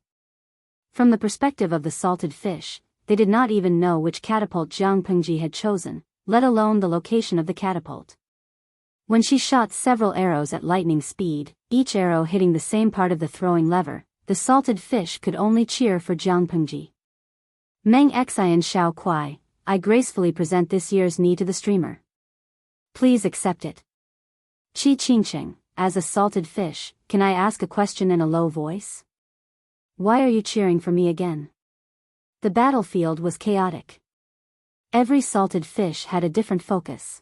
From the perspective of the salted fish, they did not even know which catapult Jiang Pengji had chosen, let alone the location of the catapult. When she shot several arrows at lightning speed, each arrow hitting the same part of the throwing lever, the salted fish could only cheer for Jiang Pengji. Meng Xian Xiao Kuai, I gracefully present this year's knee to the streamer. Please accept it. Qi Qingcheng, as a salted fish, can I ask a question in a low voice? Why are you cheering for me again? The battlefield was chaotic. Every salted fish had a different focus.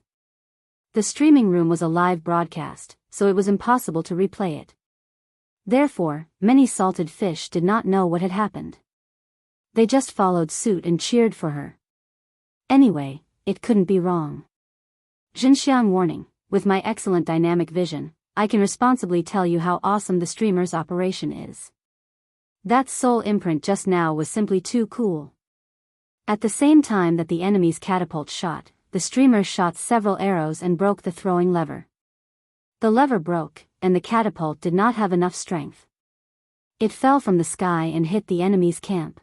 The streaming room was a live broadcast, so it was impossible to replay it. Therefore, many salted fish did not know what had happened. They just followed suit and cheered for her. Anyway, it couldn't be wrong. Xinxiang warning, with my excellent dynamic vision, I can responsibly tell you how awesome the streamer's operation is. That soul imprint just now was simply too cool. At the same time that the enemy's catapult shot, the streamer shot several arrows and broke the throwing lever. The lever broke, and the catapult did not have enough strength. It fell from the sky and hit the enemy's camp.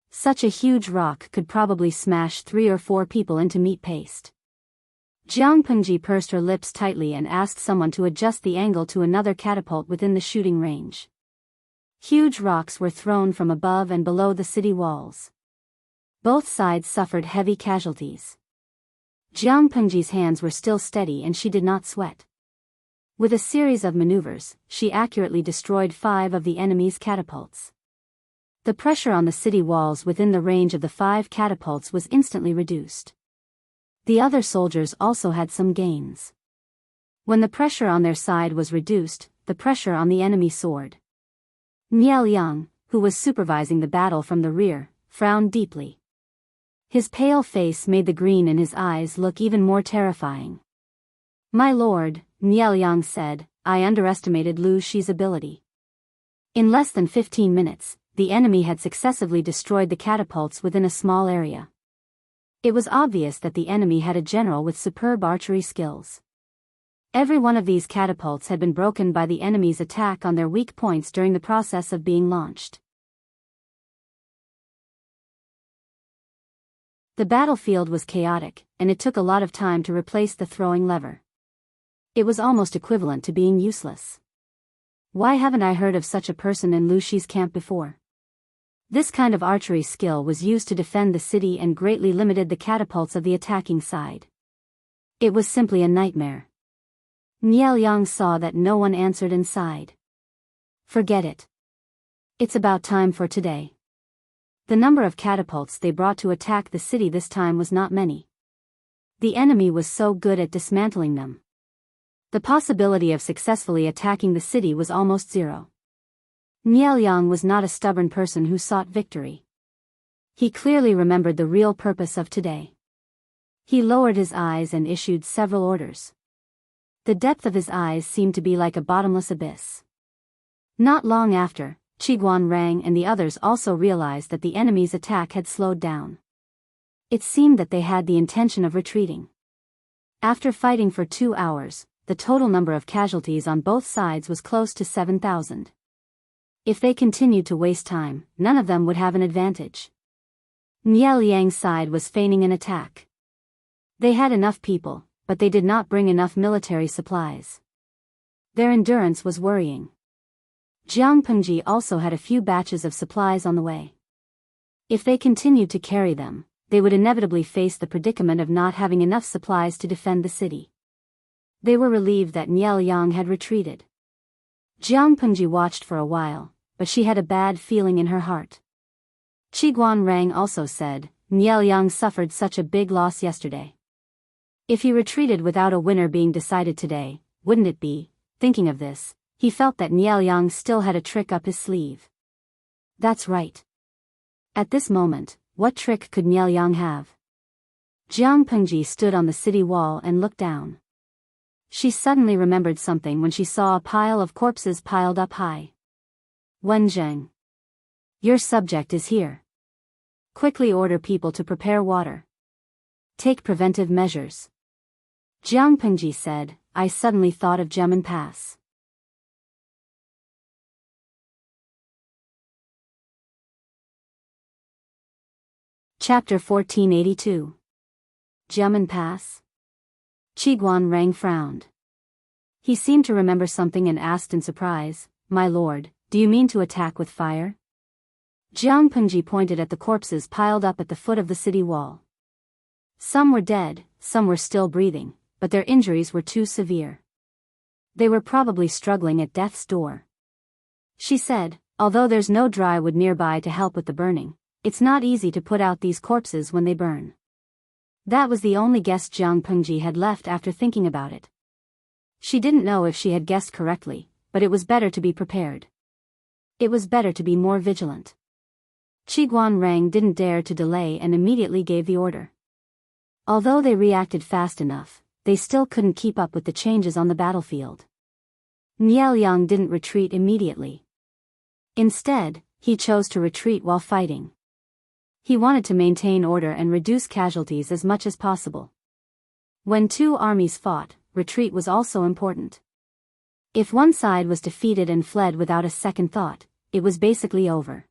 Such a huge rock could probably smash 3 or 4 people into meat paste. Jiang Pengji pursed her lips tightly and asked someone to adjust the angle to another catapult within the shooting range. Huge rocks were thrown from above and below the city walls. Both sides suffered heavy casualties. Jiang Pengji's hands were still steady and she did not sweat. With a series of maneuvers, she accurately destroyed 5 of the enemy's catapults. The pressure on the city walls within the range of the 5 catapults was instantly reduced. The other soldiers also had some gains. When the pressure on their side was reduced, the pressure on the enemy soared. Niao Liang, who was supervising the battle from the rear, frowned deeply. His pale face made the green in his eyes look even more terrifying. "My lord," Niao Liang said, "I underestimated Lu Shi's ability." In less than 15 minutes, the enemy had successively destroyed the catapults within a small area. It was obvious that the enemy had a general with superb archery skills. Every one of these catapults had been broken by the enemy's attack on their weak points during the process of being launched. The battlefield was chaotic, and it took a lot of time to replace the throwing lever. It was almost equivalent to being useless. Why haven't I heard of such a person in Lu Shi's camp before? This kind of archery skill was used to defend the city and greatly limited the catapults of the attacking side. It was simply a nightmare. Niao Liang saw that no one answered and sighed. Forget it. It's about time for today. The number of catapults they brought to attack the city this time was not many. The enemy was so good at dismantling them. The possibility of successfully attacking the city was almost zero. Niao Liang was not a stubborn person who sought victory. He clearly remembered the real purpose of today. He lowered his eyes and issued several orders. The depth of his eyes seemed to be like a bottomless abyss. Not long after, Qiguan rang and the others also realized that the enemy's attack had slowed down. It seemed that they had the intention of retreating. After fighting for 2 hours, the total number of casualties on both sides was close to 7,000. If they continued to waste time, none of them would have an advantage. Niao Liang's side was feigning an attack. They had enough people, but they did not bring enough military supplies. Their endurance was worrying. Jiang Pengji also had a few batches of supplies on the way. If they continued to carry them, they would inevitably face the predicament of not having enough supplies to defend the city. They were relieved that Niao Liang had retreated. Jiang Pengji watched for a while, but she had a bad feeling in her heart. Qiguan Rang also said, "Niao Liang suffered such a big loss yesterday. If he retreated without a winner being decided today, wouldn't it be?" Thinking of this, he felt that Niao Liang still had a trick up his sleeve. That's right. At this moment, what trick could Niao Liang have? Jiang Pengji stood on the city wall and looked down. She suddenly remembered something when she saw a pile of corpses piled up high. "Wenzheng. Your subject is here. Quickly order people to prepare water. Take preventive measures." Jiang Pengji said, "I suddenly thought of Gemin Pass." Chapter 1482. Gemin Pass? Qiguan Rang frowned. He seemed to remember something and asked in surprise, "My lord, do you mean to attack with fire?" Jiang Pengji pointed at the corpses piled up at the foot of the city wall. Some were dead, some were still breathing, but their injuries were too severe. They were probably struggling at death's door. She said, "Although there's no dry wood nearby to help with the burning, it's not easy to put out these corpses when they burn." That was the only guess Jiang Pengji had left after thinking about it. She didn't know if she had guessed correctly, but it was better to be prepared. It was better to be more vigilant. Qiguan Rang didn't dare to delay and immediately gave the order. Although they reacted fast enough, they still couldn't keep up with the changes on the battlefield. Nieliang didn't retreat immediately. Instead, he chose to retreat while fighting. He wanted to maintain order and reduce casualties as much as possible. When two armies fought, retreat was also important. If one side was defeated and fled without a second thought, it was basically over.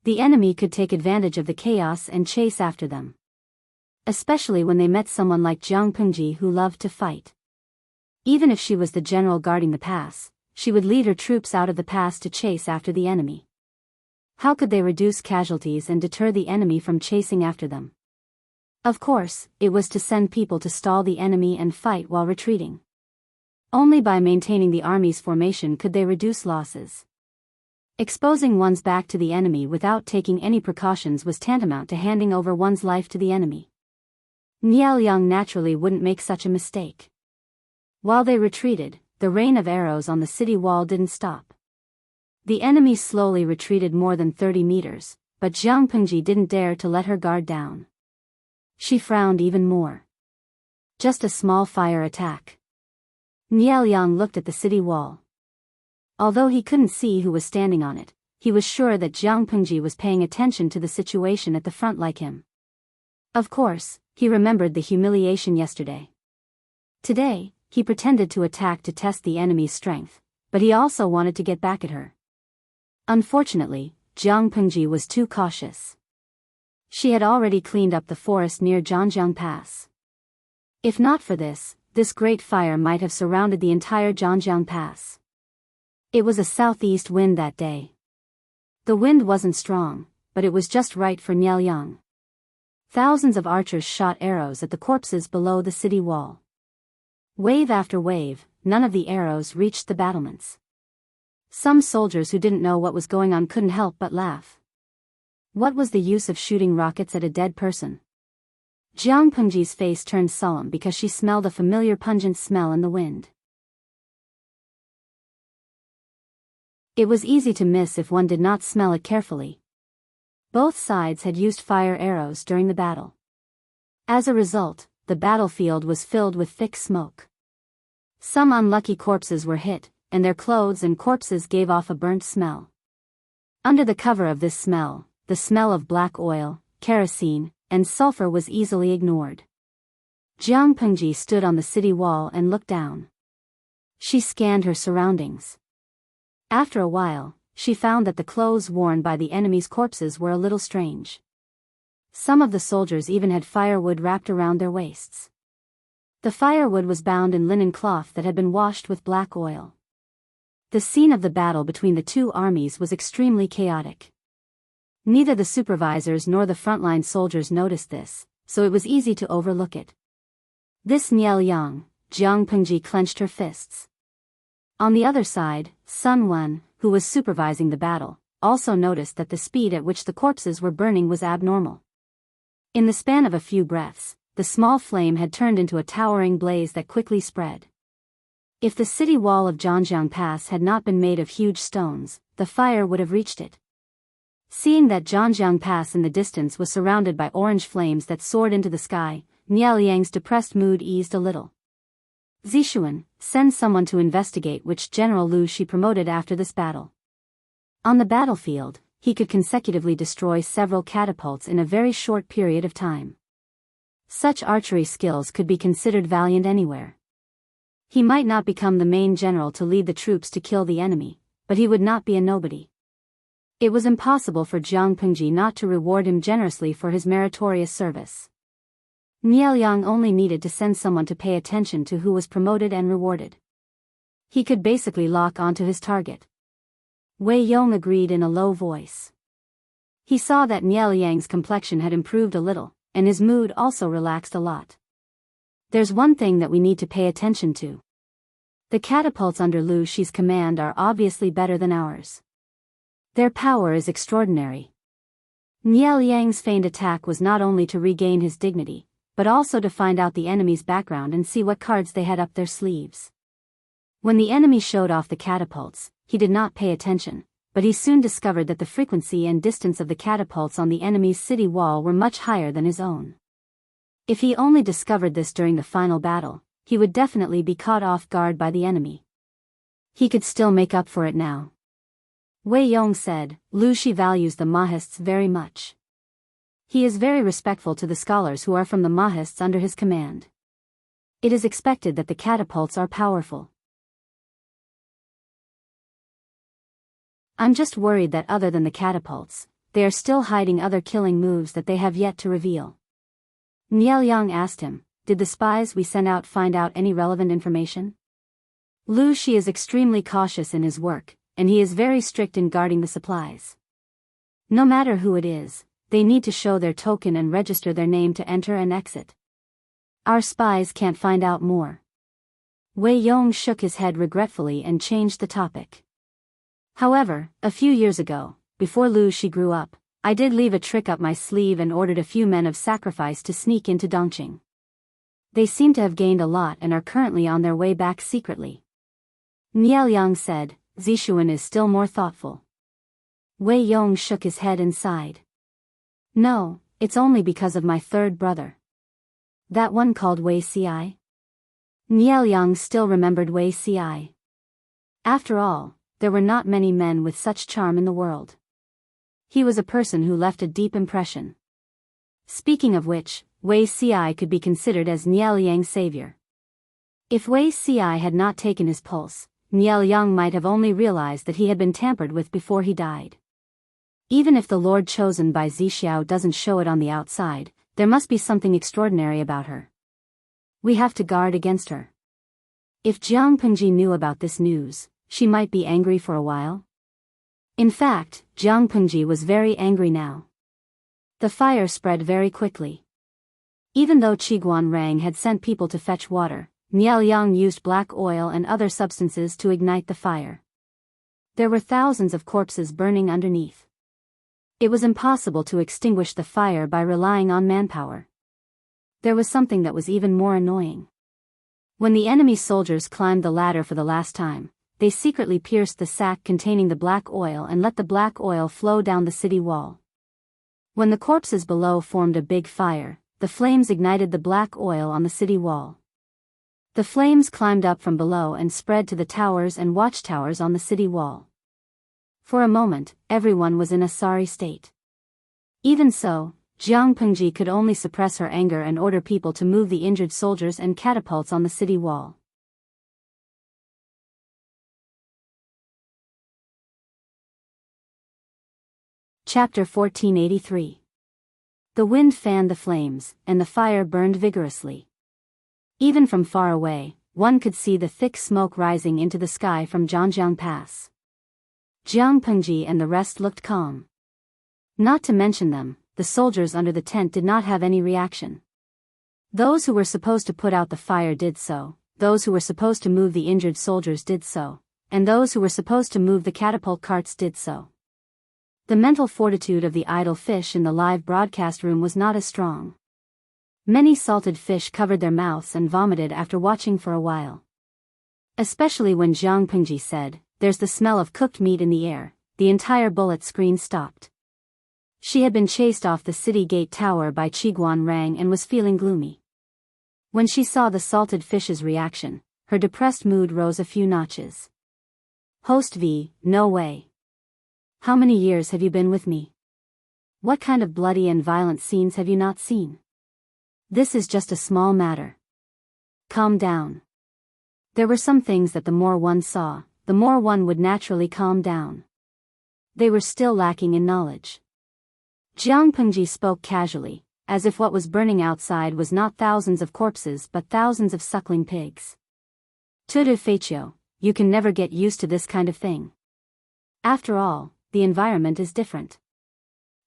The enemy could take advantage of the chaos and chase after them. Especially when they met someone like Jiang Pengji who loved to fight. Even if she was the general guarding the pass, she would lead her troops out of the pass to chase after the enemy. How could they reduce casualties and deter the enemy from chasing after them? Of course, it was to send people to stall the enemy and fight while retreating. Only by maintaining the army's formation could they reduce losses. Exposing one's back to the enemy without taking any precautions was tantamount to handing over one's life to the enemy. Nieliang naturally wouldn't make such a mistake. While they retreated, the rain of arrows on the city wall didn't stop. The enemy slowly retreated more than 30 meters, but Jiang Pengji didn't dare to let her guard down. She frowned even more. Just a small fire attack. Nieliang looked at the city wall. Although he couldn't see who was standing on it, he was sure that Jiang Pengji was paying attention to the situation at the front like him. Of course, he remembered the humiliation yesterday. Today, he pretended to attack to test the enemy's strength, but he also wanted to get back at her. Unfortunately, Jiang Pengji was too cautious. She had already cleaned up the forest near Zhanjiang Pass. If not for this great fire might have surrounded the entire Zhanjiang Pass. It was a southeast wind that day. The wind wasn't strong, but it was just right for Nieliang. Thousands of archers shot arrows at the corpses below the city wall. Wave after wave, none of the arrows reached the battlements. Some soldiers who didn't know what was going on couldn't help but laugh. What was the use of shooting rockets at a dead person? Jiang Pengji's face turned solemn because she smelled a familiar pungent smell in the wind. It was easy to miss if one did not smell it carefully. Both sides had used fire arrows during the battle. As a result, the battlefield was filled with thick smoke. Some unlucky corpses were hit, and their clothes and corpses gave off a burnt smell. Under the cover of this smell, the smell of black oil, kerosene, and sulfur was easily ignored. Jiang Pengji stood on the city wall and looked down. She scanned her surroundings. After a while, she found that the clothes worn by the enemy's corpses were a little strange. Some of the soldiers even had firewood wrapped around their waists. The firewood was bound in linen cloth that had been washed with black oil. The scene of the battle between the two armies was extremely chaotic. Neither the supervisors nor the frontline soldiers noticed this, so it was easy to overlook it. This Nieliang, Jiang Pengji clenched her fists. On the other side, Sun Wen, who was supervising the battle, also noticed that the speed at which the corpses were burning was abnormal. In the span of a few breaths, the small flame had turned into a towering blaze that quickly spread. If the city wall of Zhanjiang Pass had not been made of huge stones, the fire would have reached it. Seeing that Zhanjiang Pass in the distance was surrounded by orange flames that soared into the sky, Nieliang's depressed mood eased a little. Zishuan, send someone to investigate which General Lu she promoted after this battle. On the battlefield, he could consecutively destroy several catapults in a very short period of time. Such archery skills could be considered valiant anywhere. He might not become the main general to lead the troops to kill the enemy, but he would not be a nobody. It was impossible for Jiang Pengji not to reward him generously for his meritorious service. Nieliang only needed to send someone to pay attention to who was promoted and rewarded. He could basically lock onto his target. Wei Yong agreed in a low voice. He saw that Nieliang's complexion had improved a little, and his mood also relaxed a lot. There's one thing that we need to pay attention to. The catapults under Lu Shi's command are obviously better than ours. Their power is extraordinary. Nieliang's feigned attack was not only to regain his dignity, but also to find out the enemy's background and see what cards they had up their sleeves. When the enemy showed off the catapults, he did not pay attention, but he soon discovered that the frequency and distance of the catapults on the enemy's city wall were much higher than his own. If he only discovered this during the final battle, he would definitely be caught off guard by the enemy. He could still make up for it now. Wei Yong said, Lu Shi values the Mahists very much. He is very respectful to the scholars who are from the Mahists under his command. It is expected that the catapults are powerful. I'm just worried that other than the catapults, they are still hiding other killing moves that they have yet to reveal. Niao Yang asked him, did the spies we sent out find out any relevant information? Lu Shi is extremely cautious in his work, and he is very strict in guarding the supplies. No matter who it is, they need to show their token and register their name to enter and exit. Our spies can't find out more. Wei Yong shook his head regretfully and changed the topic. However, a few years ago, before Lu Shi grew up, I did leave a trick up my sleeve and ordered a few men of sacrifice to sneak into Dongqing. They seem to have gained a lot and are currently on their way back secretly. Niao Yang said, Zishuan is still more thoughtful. Wei Yong shook his head and sighed. No, it's only because of my third brother. That one called Wei Ci? Niao Yang still remembered Wei Ci. After all, there were not many men with such charm in the world. He was a person who left a deep impression. Speaking of which, Wei Ci could be considered as Niao Yang's savior. If Wei Ci had not taken his pulse, Niao Yang might have only realized that he had been tampered with before he died. Even if the Lord chosen by Zixiao doesn't show it on the outside, there must be something extraordinary about her. We have to guard against her. If Jiang Pengji knew about this news, she might be angry for a while. In fact, Jiang Pengji was very angry now. The fire spread very quickly. Even though Qiguan Rang had sent people to fetch water, Niao Yang used black oil and other substances to ignite the fire. There were thousands of corpses burning underneath. It was impossible to extinguish the fire by relying on manpower. There was something that was even more annoying. When the enemy soldiers climbed the ladder for the last time, they secretly pierced the sack containing the black oil and let the black oil flow down the city wall. When the corpses below formed a big fire, the flames ignited the black oil on the city wall. The flames climbed up from below and spread to the towers and watchtowers on the city wall. For a moment, everyone was in a sorry state. Even so, Jiang Pengji could only suppress her anger and order people to move the injured soldiers and catapults on the city wall. Chapter 1483. The wind fanned the flames, and the fire burned vigorously. Even from far away, one could see the thick smoke rising into the sky from Zhangjiang Pass. Jiang Pengji and the rest looked calm. Not to mention them, the soldiers under the tent did not have any reaction. Those who were supposed to put out the fire did so, those who were supposed to move the injured soldiers did so, and those who were supposed to move the catapult carts did so. The mental fortitude of the idle fish in the live broadcast room was not as strong. Many salted fish covered their mouths and vomited after watching for a while. Especially when Jiang Pengji said, "There's the smell of cooked meat in the air," the entire bullet screen stopped. She had been chased off the city gate tower by Qiguan Rang and was feeling gloomy. When she saw the salted fish's reaction, her depressed mood rose a few notches. Host V, no way. How many years have you been with me? What kind of bloody and violent scenes have you not seen? This is just a small matter. Calm down. There were some things that the more one saw, the more one would naturally calm down. They were still lacking in knowledge. Jiang Pengji spoke casually, as if what was burning outside was not thousands of corpses but thousands of suckling pigs. Tudu Feiqiu, you can never get used to this kind of thing. After all, the environment is different.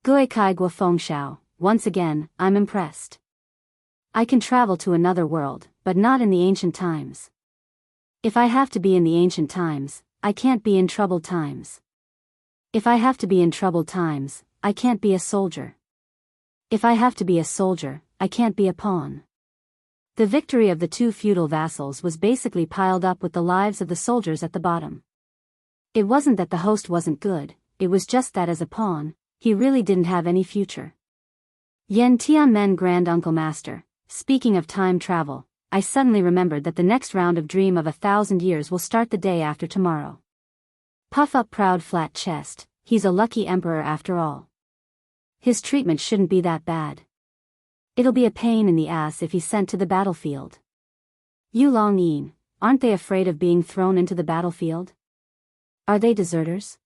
Gui Kai Guo Feng Shao, once again, I'm impressed. I can travel to another world, but not in the ancient times. If I have to be in the ancient times, I can't be in troubled times. If I have to be in troubled times, I can't be a soldier. If I have to be a soldier, I can't be a pawn. The victory of the two feudal vassals was basically piled up with the lives of the soldiers at the bottom. It wasn't that the host wasn't good, it was just that as a pawn, he really didn't have any future. Yen Tianmen Grand Uncle Master, speaking of time travel, I suddenly remembered that the next round of Dream of 1,000 Years will start the day after tomorrow. Puff up proud flat chest, he's a lucky emperor after all. His treatment shouldn't be that bad. It'll be a pain in the ass if he's sent to the battlefield. Yu Long Yin, aren't they afraid of being thrown into the battlefield? Are they deserters?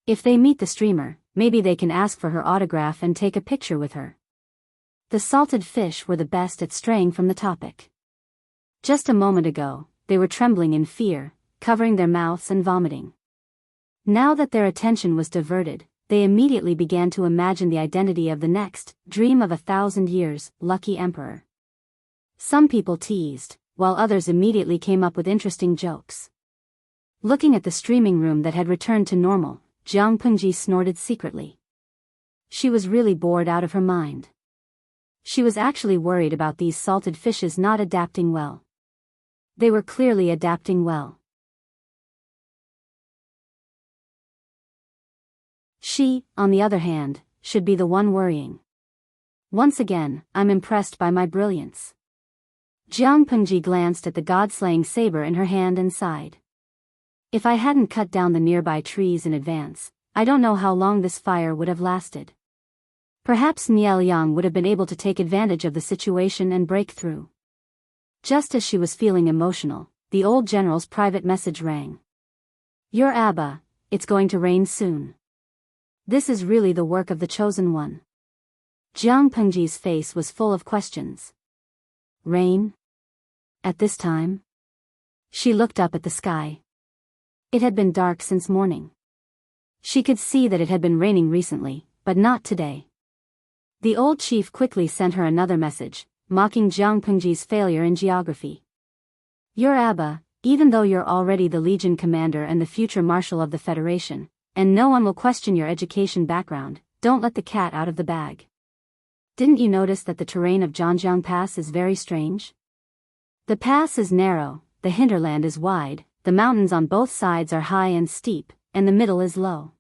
If they meet the streamer, maybe they can ask for her autograph and take a picture with her. The salted fish were the best at straying from the topic. Just a moment ago, they were trembling in fear, covering their mouths and vomiting. Now that their attention was diverted, they immediately began to imagine the identity of the next Dream of 1,000 Years lucky emperor. Some people teased, while others immediately came up with interesting jokes. Looking at the streaming room that had returned to normal, Jiang Pengji snorted secretly. She was really bored out of her mind. She was actually worried about these salted fishes not adapting well. They were clearly adapting well. She, on the other hand, should be the one worrying. Once again, I'm impressed by my brilliance. Jiang Pengji glanced at the god-slaying saber in her hand and sighed. If I hadn't cut down the nearby trees in advance, I don't know how long this fire would have lasted. Perhaps Niel Yang would have been able to take advantage of the situation and break through. Just as she was feeling emotional, the old general's private message rang. Your Abba, it's going to rain soon. This is really the work of the chosen one. Jiang Pengji's face was full of questions. Rain? At this time? She looked up at the sky. It had been dark since morning. She could see that it had been raining recently, but not today. The old chief quickly sent her another message, mocking Jiang Pengji's failure in geography. Your Abba, even though you're already the Legion commander and the future marshal of the Federation, and no one will question your education background, don't let the cat out of the bag. Didn't you notice that the terrain of Zhangjiang Pass is very strange? The pass is narrow, the hinterland is wide, the mountains on both sides are high and steep, and the middle is low.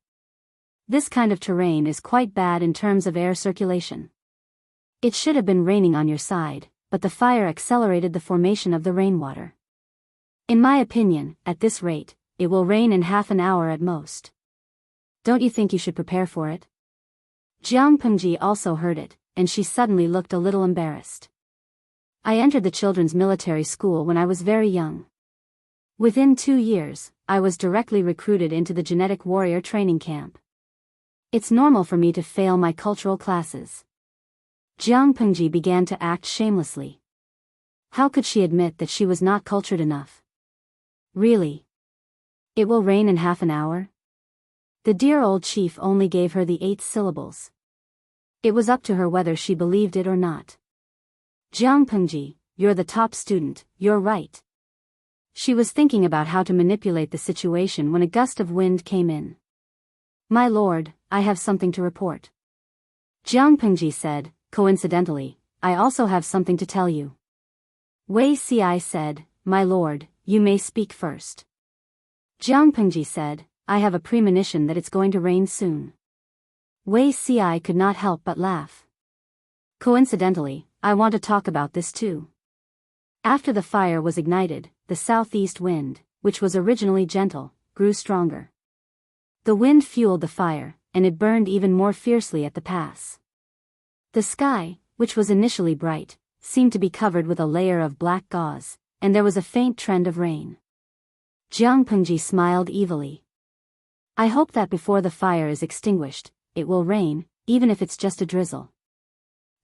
This kind of terrain is quite bad in terms of air circulation. It should have been raining on your side, but the fire accelerated the formation of the rainwater. In my opinion, at this rate, it will rain in half an hour at most. Don't you think you should prepare for it? Jiang Pengji also heard it, and she suddenly looked a little embarrassed. I entered the children's military school when I was very young. Within 2 years, I was directly recruited into the genetic warrior training camp. It's normal for me to fail my cultural classes. Jiang Pengji began to act shamelessly. How could she admit that she was not cultured enough? Really? It will rain in half an hour? The dear old chief only gave her the 8 syllables. It was up to her whether she believed it or not. Jiang Pengji, you're the top student, you're right. She was thinking about how to manipulate the situation when a gust of wind came in. My lord, I have something to report. Jiang Pengji said, coincidentally, I also have something to tell you. Wei Ci said, my lord, you may speak first. Jiang Pengji said, I have a premonition that it's going to rain soon. Wei Ci could not help but laugh. Coincidentally, I want to talk about this too. After the fire was ignited, the southeast wind, which was originally gentle, grew stronger. The wind fueled the fire, and it burned even more fiercely at the pass. The sky, which was initially bright, seemed to be covered with a layer of black gauze, and there was a faint trend of rain. Jiang Pengji smiled evilly. I hope that before the fire is extinguished, it will rain, even if it's just a drizzle.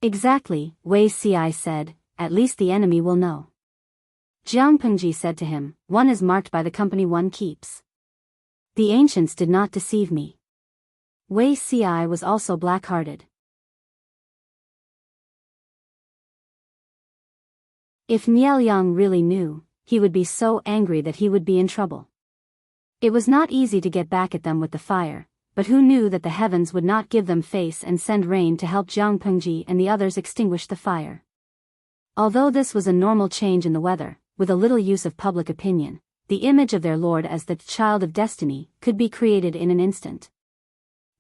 Exactly, Wei Ci said, at least the enemy will know. Jiang Pengji said to him, one is marked by the company one keeps. The ancients did not deceive me. Wei Ci was also black-hearted. If Niel Yang really knew, he would be so angry that he would be in trouble. It was not easy to get back at them with the fire, but who knew that the heavens would not give them face and send rain to help Jiang Pengji and the others extinguish the fire. Although this was a normal change in the weather, with a little use of public opinion, the image of their lord as the child of destiny could be created in an instant.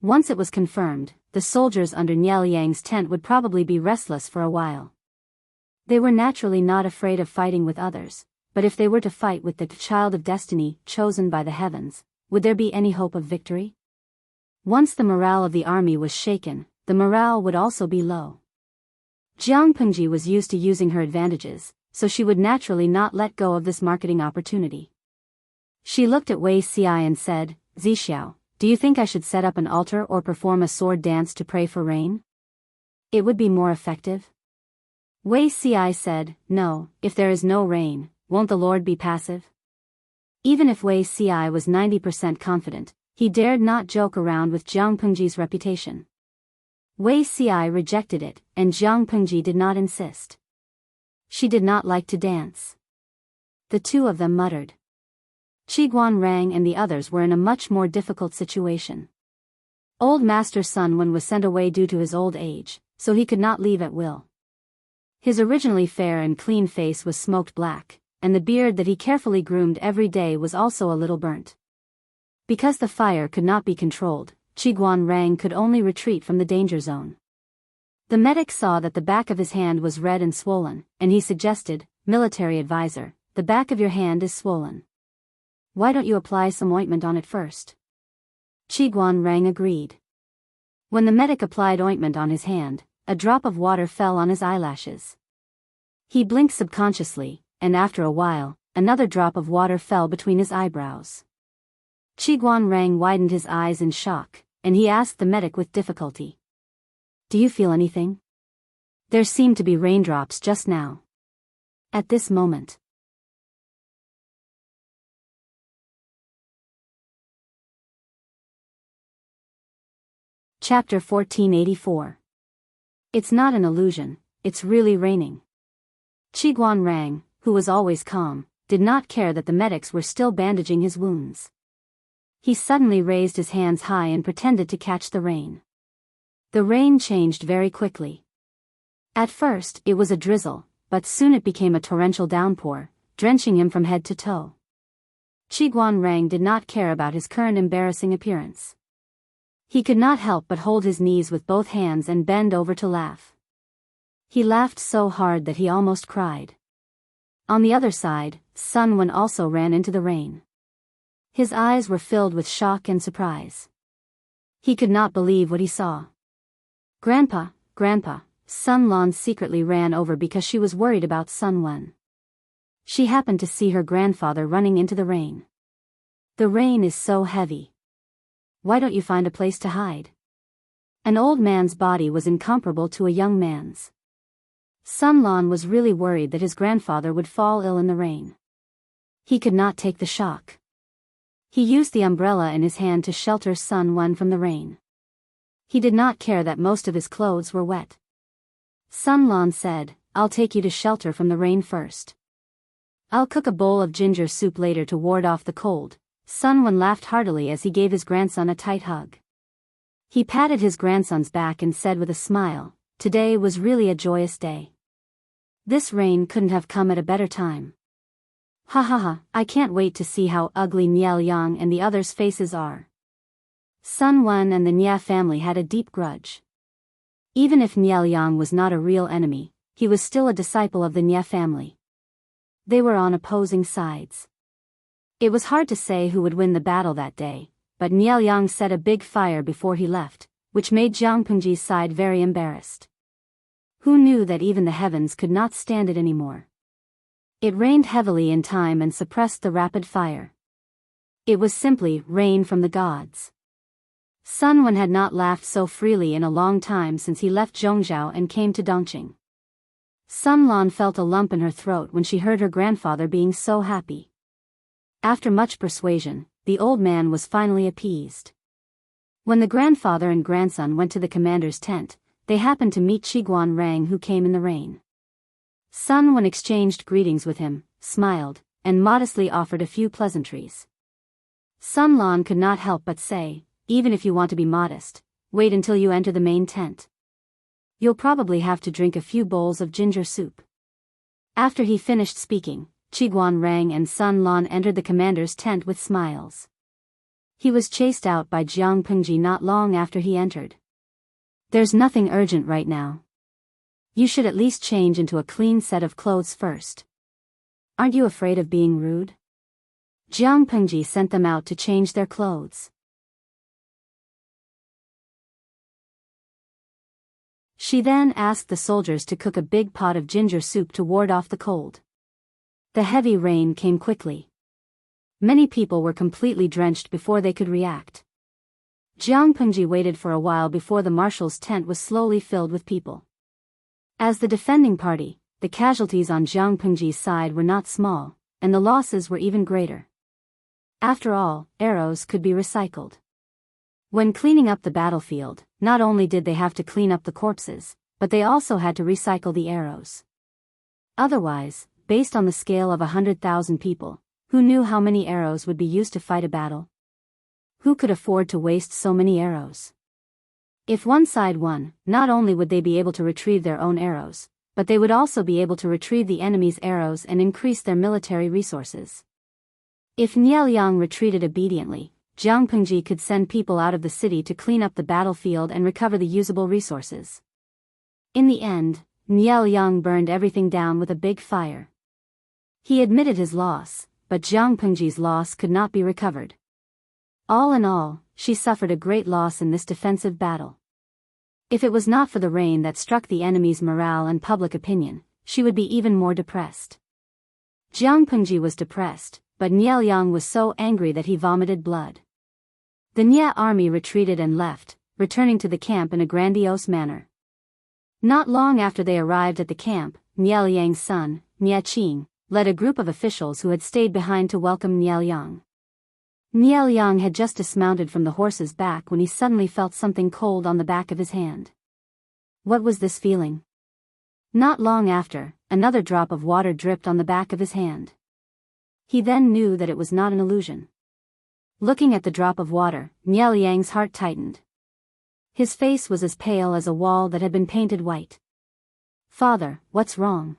Once it was confirmed, the soldiers under Niel Yang's tent would probably be restless for a while. They were naturally not afraid of fighting with others, but if they were to fight with the child of destiny chosen by the heavens, would there be any hope of victory? Once the morale of the army was shaken, the morale would also be low. Jiang Pengji was used to using her advantages, so she would naturally not let go of this marketing opportunity. She looked at Wei Xiai and said, "Zixiao, do you think I should set up an altar or perform a sword dance to pray for rain? It would be more effective." Wei Xiai said, "No, if there is no rain, won't the Lord be passive?" Even if Wei Xiai was 90% confident, he dared not joke around with Jiang Pengji's reputation. Wei Xiai rejected it, and Jiang Pengji did not insist. She did not like to dance. The two of them muttered. Qiguan Rang and the others were in a much more difficult situation. Old Master Sun Wen was sent away due to his old age, so he could not leave at will. His originally fair and clean face was smoked black, and the beard that he carefully groomed every day was also a little burnt. Because the fire could not be controlled, Qiguan Rang could only retreat from the danger zone. The medic saw that the back of his hand was red and swollen, and he suggested, "Military advisor, the back of your hand is swollen. Why don't you apply some ointment on it first?" Qiguan Rang agreed. When the medic applied ointment on his hand, a drop of water fell on his eyelashes. He blinked subconsciously, and after a while, another drop of water fell between his eyebrows. Qiguan Rang widened his eyes in shock, and he asked the medic with difficulty, "Do you feel anything? There seemed to be raindrops just now." At this moment. Chapter 1484. It's not an illusion, it's really raining. Qiguan Rang, who was always calm, did not care that the medics were still bandaging his wounds. He suddenly raised his hands high and pretended to catch the rain. The rain changed very quickly. At first, it was a drizzle, but soon it became a torrential downpour, drenching him from head to toe. Qiguan Rang did not care about his current embarrassing appearance. He could not help but hold his knees with both hands and bend over to laugh. He laughed so hard that he almost cried. On the other side, Sun Wen also ran into the rain. His eyes were filled with shock and surprise. He could not believe what he saw. "Grandpa, Grandpa," Sun Lan secretly ran over because she was worried about Sun Wen. She happened to see her grandfather running into the rain. "The rain is so heavy. Why don't you find a place to hide?" An old man's body was incomparable to a young man's. Sun Lan was really worried that his grandfather would fall ill in the rain. He could not take the shock. He used the umbrella in his hand to shelter Sun Wen from the rain. He did not care that most of his clothes were wet. Sun Lan said, "I'll take you to shelter from the rain first. I'll cook a bowl of ginger soup later to ward off the cold." Sun Wen laughed heartily as he gave his grandson a tight hug. He patted his grandson's back and said with a smile, "Today was really a joyous day. This rain couldn't have come at a better time. Ha ha ha, I can't wait to see how ugly Niel Yang and the others' faces are." Sun Wen and the Nia family had a deep grudge. Even if Niel Yang was not a real enemy, he was still a disciple of the Nia family. They were on opposing sides. It was hard to say who would win the battle that day, but Niel Yang set a big fire before he left, which made Jiang Pengji's side very embarrassed. Who knew that even the heavens could not stand it anymore? It rained heavily in time and suppressed the rapid fire. It was simply rain from the gods. Sun Wen had not laughed so freely in a long time since he left Zhongzhou and came to Dongqing. Sun Lan felt a lump in her throat when she heard her grandfather being so happy. After much persuasion, the old man was finally appeased. When the grandfather and grandson went to the commander's tent, they happened to meet Qiguan Rang, who came in the rain. Sun Wen exchanged greetings with him, smiled, and modestly offered a few pleasantries. Sun Lan could not help but say, "Even if you want to be modest, wait until you enter the main tent. You'll probably have to drink a few bowls of ginger soup." After he finished speaking, Qiguan rang and Sun Lan entered the commander's tent with smiles. He was chased out by Jiang Pengji not long after he entered. There's nothing urgent right now. You should at least change into a clean set of clothes first. Aren't you afraid of being rude? Jiang Pengji sent them out to change their clothes. She then asked the soldiers to cook a big pot of ginger soup to ward off the cold. The heavy rain came quickly. Many people were completely drenched before they could react. Jiang Pengji waited for a while before the marshal's tent was slowly filled with people. As the defending party, the casualties on Jiang Pengji's side were not small, and the losses were even greater. After all, arrows could be recycled. When cleaning up the battlefield, not only did they have to clean up the corpses, but they also had to recycle the arrows. Otherwise, based on the scale of 100,000 people, who knew how many arrows would be used to fight a battle? Who could afford to waste so many arrows? If one side won, not only would they be able to retrieve their own arrows, but they would also be able to retrieve the enemy's arrows and increase their military resources. If Nieliang retreated obediently, Jiang Pengji could send people out of the city to clean up the battlefield and recover the usable resources. In the end, Nieliang burned everything down with a big fire. He admitted his loss, but Jiang Pengji's loss could not be recovered. All in all, she suffered a great loss in this defensive battle. If it was not for the rain that struck the enemy's morale and public opinion, she would be even more depressed. Jiang Pengji was depressed, but Nieliang was so angry that he vomited blood. The Nie army retreated and left, returning to the camp in a grandiose manner. Not long after they arrived at the camp, Nieliang's son, Nie Qing, led a group of officials who had stayed behind to welcome Nieliang. Nieliang had just dismounted from the horse's back when he suddenly felt something cold on the back of his hand. What was this feeling? Not long after, another drop of water dripped on the back of his hand. He then knew that it was not an illusion. Looking at the drop of water, Nieliang's heart tightened. His face was as pale as a wall that had been painted white. "Father, what's wrong?"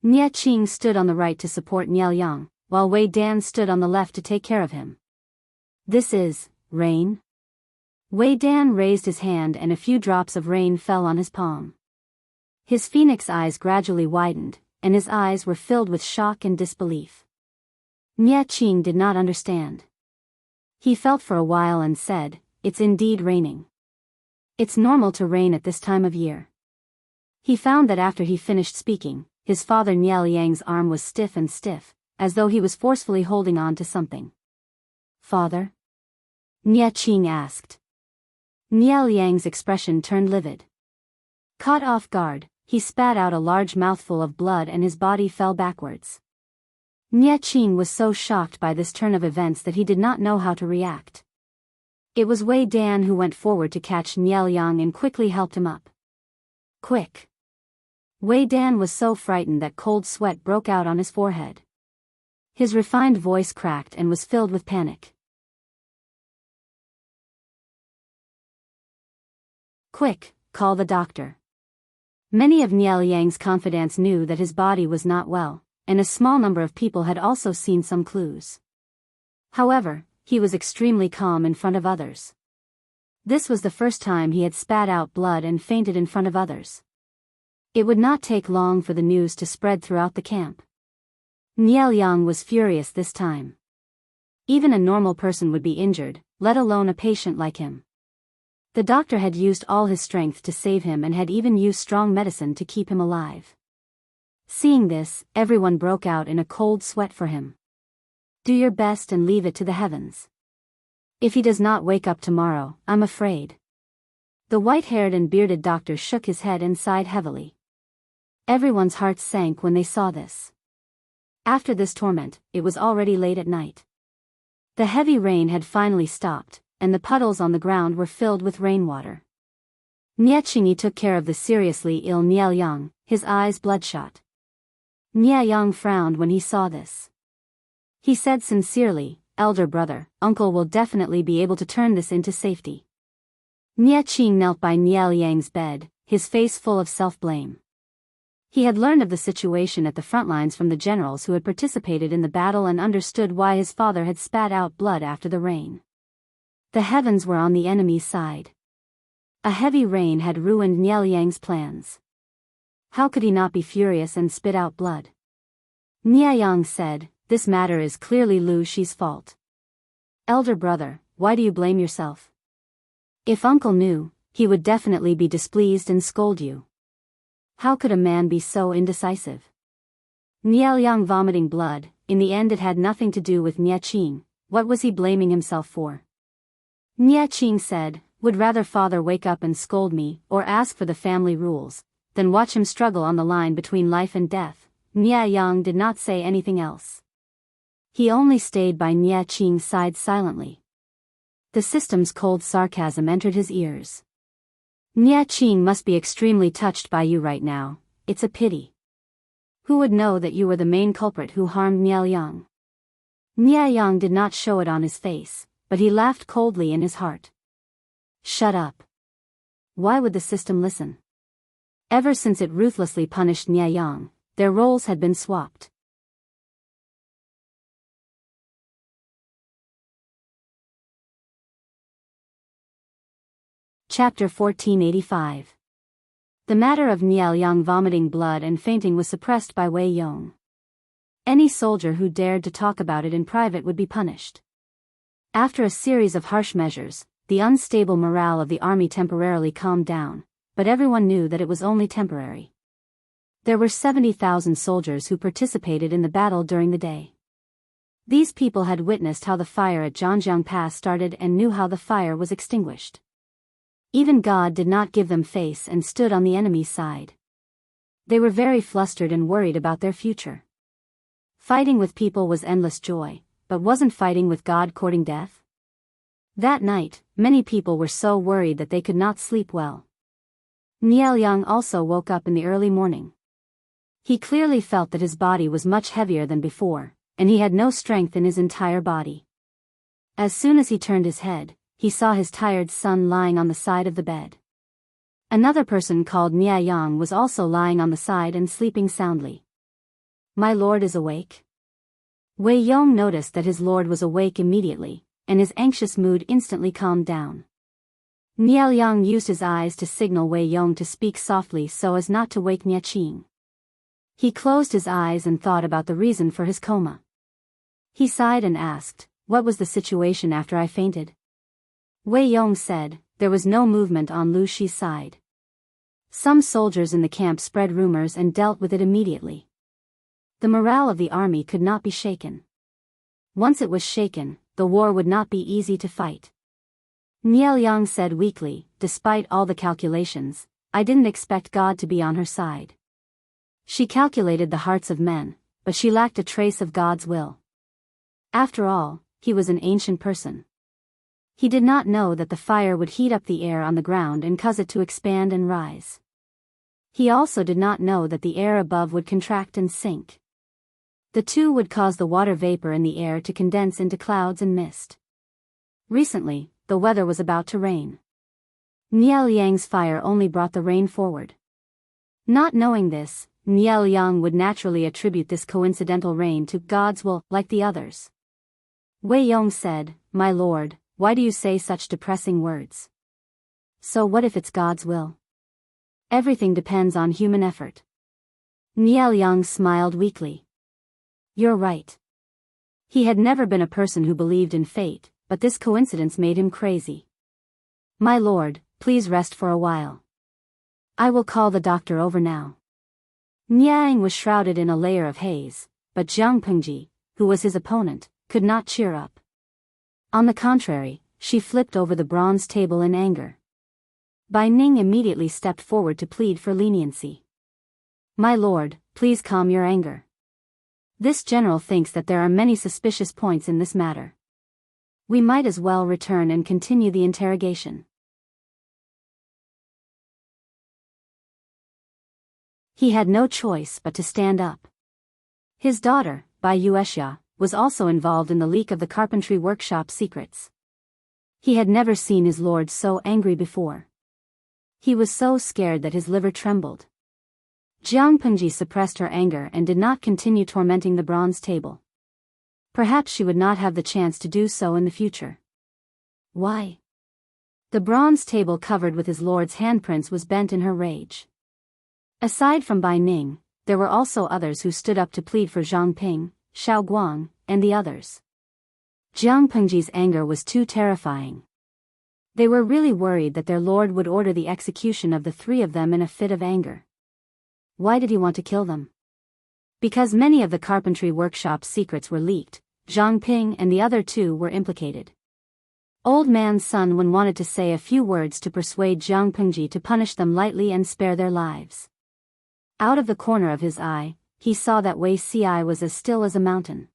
Nie Qing stood on the right to support Nieliang, while Wei Dan stood on the left to take care of him. "This is rain?" Wei Dan raised his hand and a few drops of rain fell on his palm. His phoenix eyes gradually widened, and his eyes were filled with shock and disbelief. Nie Qing did not understand. He felt for a while and said, "It's indeed raining. It's normal to rain at this time of year." He found that after he finished speaking, his father Nieliang's arm was stiff, as though he was forcefully holding on to something. "Father?" Nie Qing asked. Nieliang's expression turned livid. Caught off guard, he spat out a large mouthful of blood and his body fell backwards. Nie Qing was so shocked by this turn of events that he did not know how to react. It was Wei Dan who went forward to catch Nieliang and quickly helped him up. "Quick!" Wei Dan was so frightened that cold sweat broke out on his forehead. His refined voice cracked and was filled with panic. "Quick, call the doctor." Many of Nieliang's confidants knew that his body was not well, and a small number of people had also seen some clues. However, he was extremely calm in front of others. This was the first time he had spat out blood and fainted in front of others. It would not take long for the news to spread throughout the camp. Nieliang was furious this time. Even a normal person would be injured, let alone a patient like him. The doctor had used all his strength to save him and had even used strong medicine to keep him alive. Seeing this, everyone broke out in a cold sweat for him. "Do your best and leave it to the heavens. If he does not wake up tomorrow, I'm afraid." The white-haired and bearded doctor shook his head and sighed heavily. Everyone's hearts sank when they saw this. After this torment, it was already late at night. The heavy rain had finally stopped, and the puddles on the ground were filled with rainwater. Nie Qing took care of the seriously ill Nieliang, his eyes bloodshot. Nieliang frowned when he saw this. He said sincerely, "Elder brother, uncle will definitely be able to turn this into safety." Nie Qing knelt by Nieliang's bed, his face full of self-blame. He had learned of the situation at the front lines from the generals who had participated in the battle and understood why his father had spat out blood after the rain. The heavens were on the enemy's side. A heavy rain had ruined Niel Yang's plans. How could he not be furious and spit out blood? Nie Yang said, "This matter is clearly Lu Shi's fault. Elder brother, why do you blame yourself? If uncle knew, he would definitely be displeased and scold you. How could a man be so indecisive?" Niel Yang vomiting blood, in the end it had nothing to do with Nie Qing. What was he blaming himself for? Nie Qing said, "Would rather father wake up and scold me, or ask for the family rules, than watch him struggle on the line between life and death." Nie Yang did not say anything else. He only stayed by Nie Qing's side silently. The system's cold sarcasm entered his ears. "Nie Qing must be extremely touched by you right now, it's a pity. Who would know that you were the main culprit who harmed Nie Yang?" Nie Yang did not show it on his face, but he laughed coldly in his heart. Shut up. Why would the system listen? Ever since it ruthlessly punished Nie Yang, their roles had been swapped. Chapter 1485. The matter of Nie Yang vomiting blood and fainting was suppressed by Wei Yong. Any soldier who dared to talk about it in private would be punished. After a series of harsh measures, the unstable morale of the army temporarily calmed down, but everyone knew that it was only temporary. There were 70,000 soldiers who participated in the battle during the day. These people had witnessed how the fire at Zhangjiang Pass started and knew how the fire was extinguished. Even God did not give them face and stood on the enemy's side. They were very flustered and worried about their future. Fighting with people was endless joy, but wasn't fighting with God courting death? That night, many people were so worried that they could not sleep well. Nie Yang also woke up in the early morning. He clearly felt that his body was much heavier than before, and he had no strength in his entire body. As soon as he turned his head, he saw his tired son lying on the side of the bed. Another person called Nie Yang was also lying on the side and sleeping soundly. "My lord is awake?" Wei Yong noticed that his lord was awake immediately, and his anxious mood instantly calmed down. Nie Yang used his eyes to signal Wei Yong to speak softly so as not to wake Nie Qing. He closed his eyes and thought about the reason for his coma. He sighed and asked, "What was the situation after I fainted?" Wei Yong said, "There was no movement on Lu Shi's side. Some soldiers in the camp spread rumors and dealt with it immediately. The morale of the army could not be shaken. Once it was shaken, the war would not be easy to fight." Nie Yang said weakly, "Despite all the calculations, I didn't expect God to be on her side. She calculated the hearts of men, but she lacked a trace of God's will. After all, he was an ancient person. He did not know that the fire would heat up the air on the ground and cause it to expand and rise. He also did not know that the air above would contract and sink. The two would cause the water vapor in the air to condense into clouds and mist. Recently, the weather was about to rain. Nie Yang's fire only brought the rain forward. Not knowing this, Nie Yang would naturally attribute this coincidental rain to God's will, like the others. Wei Yong said, "My lord, why do you say such depressing words? So what if it's God's will? Everything depends on human effort." Nie Yang smiled weakly. "You're right." He had never been a person who believed in fate, but this coincidence made him crazy. "My lord, please rest for a while. I will call the doctor over now." Niang was shrouded in a layer of haze, but Jiang Pengji, who was his opponent, could not cheer up. On the contrary, she flipped over the bronze table in anger. Bai Ning immediately stepped forward to plead for leniency. "My lord, please calm your anger. This general thinks that there are many suspicious points in this matter. We might as well return and continue the interrogation." He had no choice but to stand up. His daughter, Bai Yuexia, was also involved in the leak of the carpentry workshop secrets. He had never seen his lord so angry before. He was so scared that his liver trembled. Jiang Pengji suppressed her anger and did not continue tormenting the bronze table. Perhaps she would not have the chance to do so in the future. Why? The bronze table covered with his lord's handprints was bent in her rage. Aside from Bai Ning, there were also others who stood up to plead for Zhang Ping, Xiao Guang, and the others. Jiang Pengji's anger was too terrifying. They were really worried that their lord would order the execution of the three of them in a fit of anger. Why did he want to kill them? Because many of the carpentry workshop's secrets were leaked, Zhang Ping and the other two were implicated. Old man Sun Wen wanted to say a few words to persuade Jiang Pengji to punish them lightly and spare their lives. Out of the corner of his eye, he saw that Wei Ci was as still as a mountain.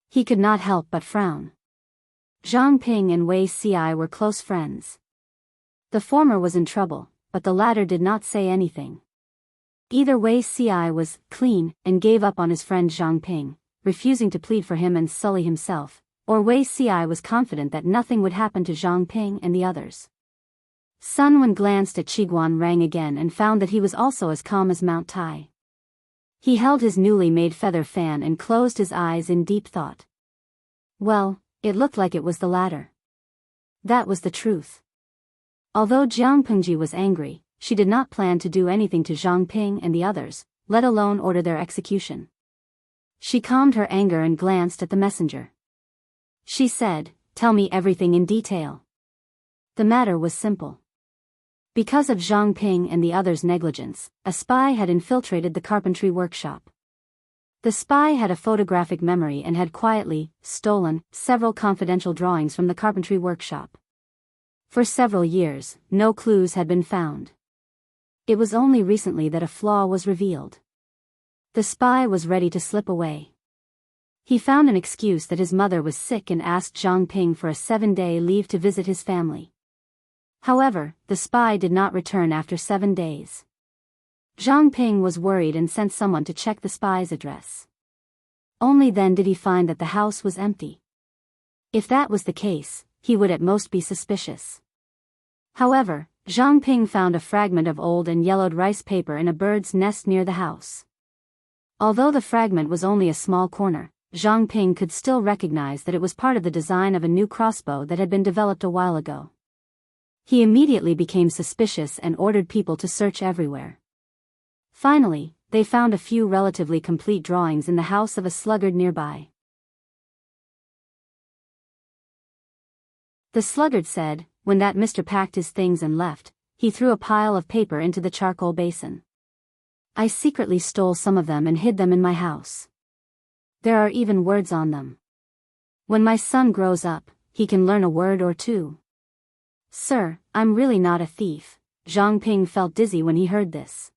He could not help but frown. Zhang Ping and Wei Ci were close friends. The former was in trouble, but the latter did not say anything. Either Wei Ci was clean and gave up on his friend Zhang Ping, refusing to plead for him and sully himself, or Wei Ci was confident that nothing would happen to Zhang Ping and the others. Sun Wen glanced at Qiguan Rang again and found that he was also as calm as Mount Tai. He held his newly made feather fan and closed his eyes in deep thought. Well, it looked like it was the latter. That was the truth. Although Jiang Pengji was angry, she did not plan to do anything to Zhang Ping and the others, let alone order their execution. She calmed her anger and glanced at the messenger. She said, "Tell me everything in detail." The matter was simple. Because of Zhang Ping and the others' negligence, a spy had infiltrated the carpentry workshop. The spy had a photographic memory and had quietly stolen several confidential drawings from the carpentry workshop. For several years, no clues had been found. It was only recently that a flaw was revealed. The spy was ready to slip away. He found an excuse that his mother was sick and asked Zhang Ping for a 7-day leave to visit his family. However, the spy did not return after 7 days. Zhang Ping was worried and sent someone to check the spy's address. Only then did he find that the house was empty. If that was the case, he would at most be suspicious. However, Zhang Ping found a fragment of old and yellowed rice paper in a bird's nest near the house. Although the fragment was only a small corner, Zhang Ping could still recognize that it was part of the design of a new crossbow that had been developed a while ago. He immediately became suspicious and ordered people to search everywhere. Finally, they found a few relatively complete drawings in the house of a sluggard nearby. The sluggard said, when that Mr. packed his things and left, he threw a pile of paper into the charcoal basin. I secretly stole some of them and hid them in my house. There are even words on them. When my son grows up, he can learn a word or two. Sir, I'm really not a thief. Zhang Ping felt dizzy when he heard this.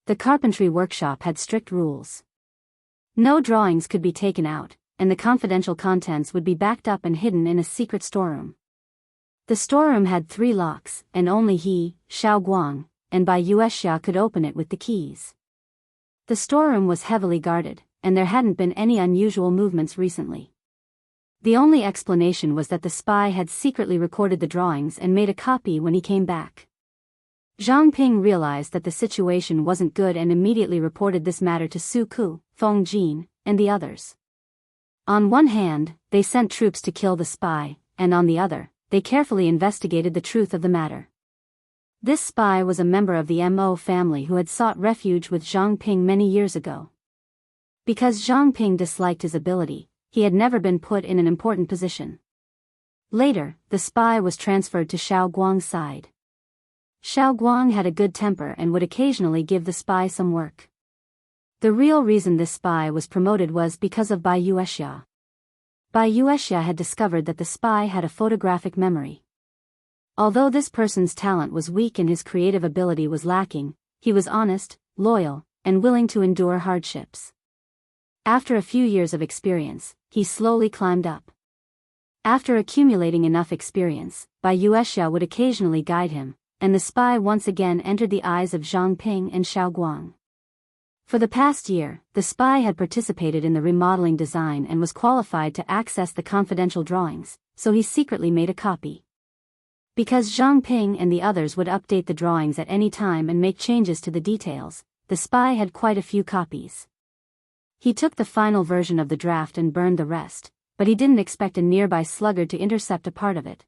The carpentry workshop had strict rules. No drawings could be taken out, and the confidential contents would be backed up and hidden in a secret storeroom. The storeroom had 3 locks, and only he, Xiao Guang, and Bai Yuexia could open it with the keys. The storeroom was heavily guarded, and there hadn't been any unusual movements recently. The only explanation was that the spy had secretly recorded the drawings and made a copy when he came back. Zhang Ping realized that the situation wasn't good and immediately reported this matter to Su Ku, Feng Jin, and the others. On one hand, they sent troops to kill the spy, and on the other, they carefully investigated the truth of the matter. This spy was a member of the Mo family who had sought refuge with Zhang Ping many years ago. Because Zhang Ping disliked his ability, he had never been put in an important position. Later, the spy was transferred to Xiao Guang's side. Xiao Guang had a good temper and would occasionally give the spy some work. The real reason this spy was promoted was because of Bai Yuexia. Bai Yuexia had discovered that the spy had a photographic memory. Although this person's talent was weak and his creative ability was lacking, he was honest, loyal, and willing to endure hardships. After a few years of experience, he slowly climbed up. After accumulating enough experience, Bai Yuexia would occasionally guide him, and the spy once again entered the eyes of Zhang Ping and Xiao Guang. For the past year, the spy had participated in the remodeling design and was qualified to access the confidential drawings, so he secretly made a copy. Because Zhang Ping and the others would update the drawings at any time and make changes to the details, the spy had quite a few copies. He took the final version of the draft and burned the rest, but he didn't expect a nearby sluggard to intercept a part of it.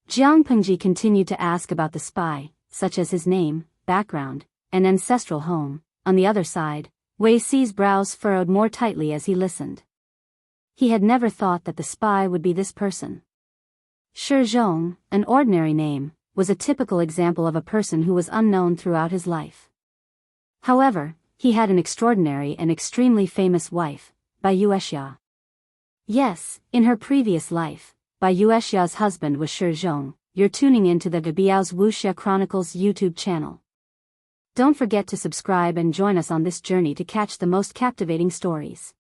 Jiang Pengji continued to ask about the spy, such as his name, background, and ancestral home. On the other side, Wei Si's brows furrowed more tightly as he listened. He had never thought that the spy would be this person. Shi Zhong, an ordinary name, was a typical example of a person who was unknown throughout his life. However, he had an extraordinary and extremely famous wife, Biyao Wuxia. Yes, in her previous life, Biyao Wuxia's husband was Shi Zhong. You're tuning into the Biyao's Wuxia Chronicles YouTube channel. Don't forget to subscribe and join us on this journey to catch the most captivating stories.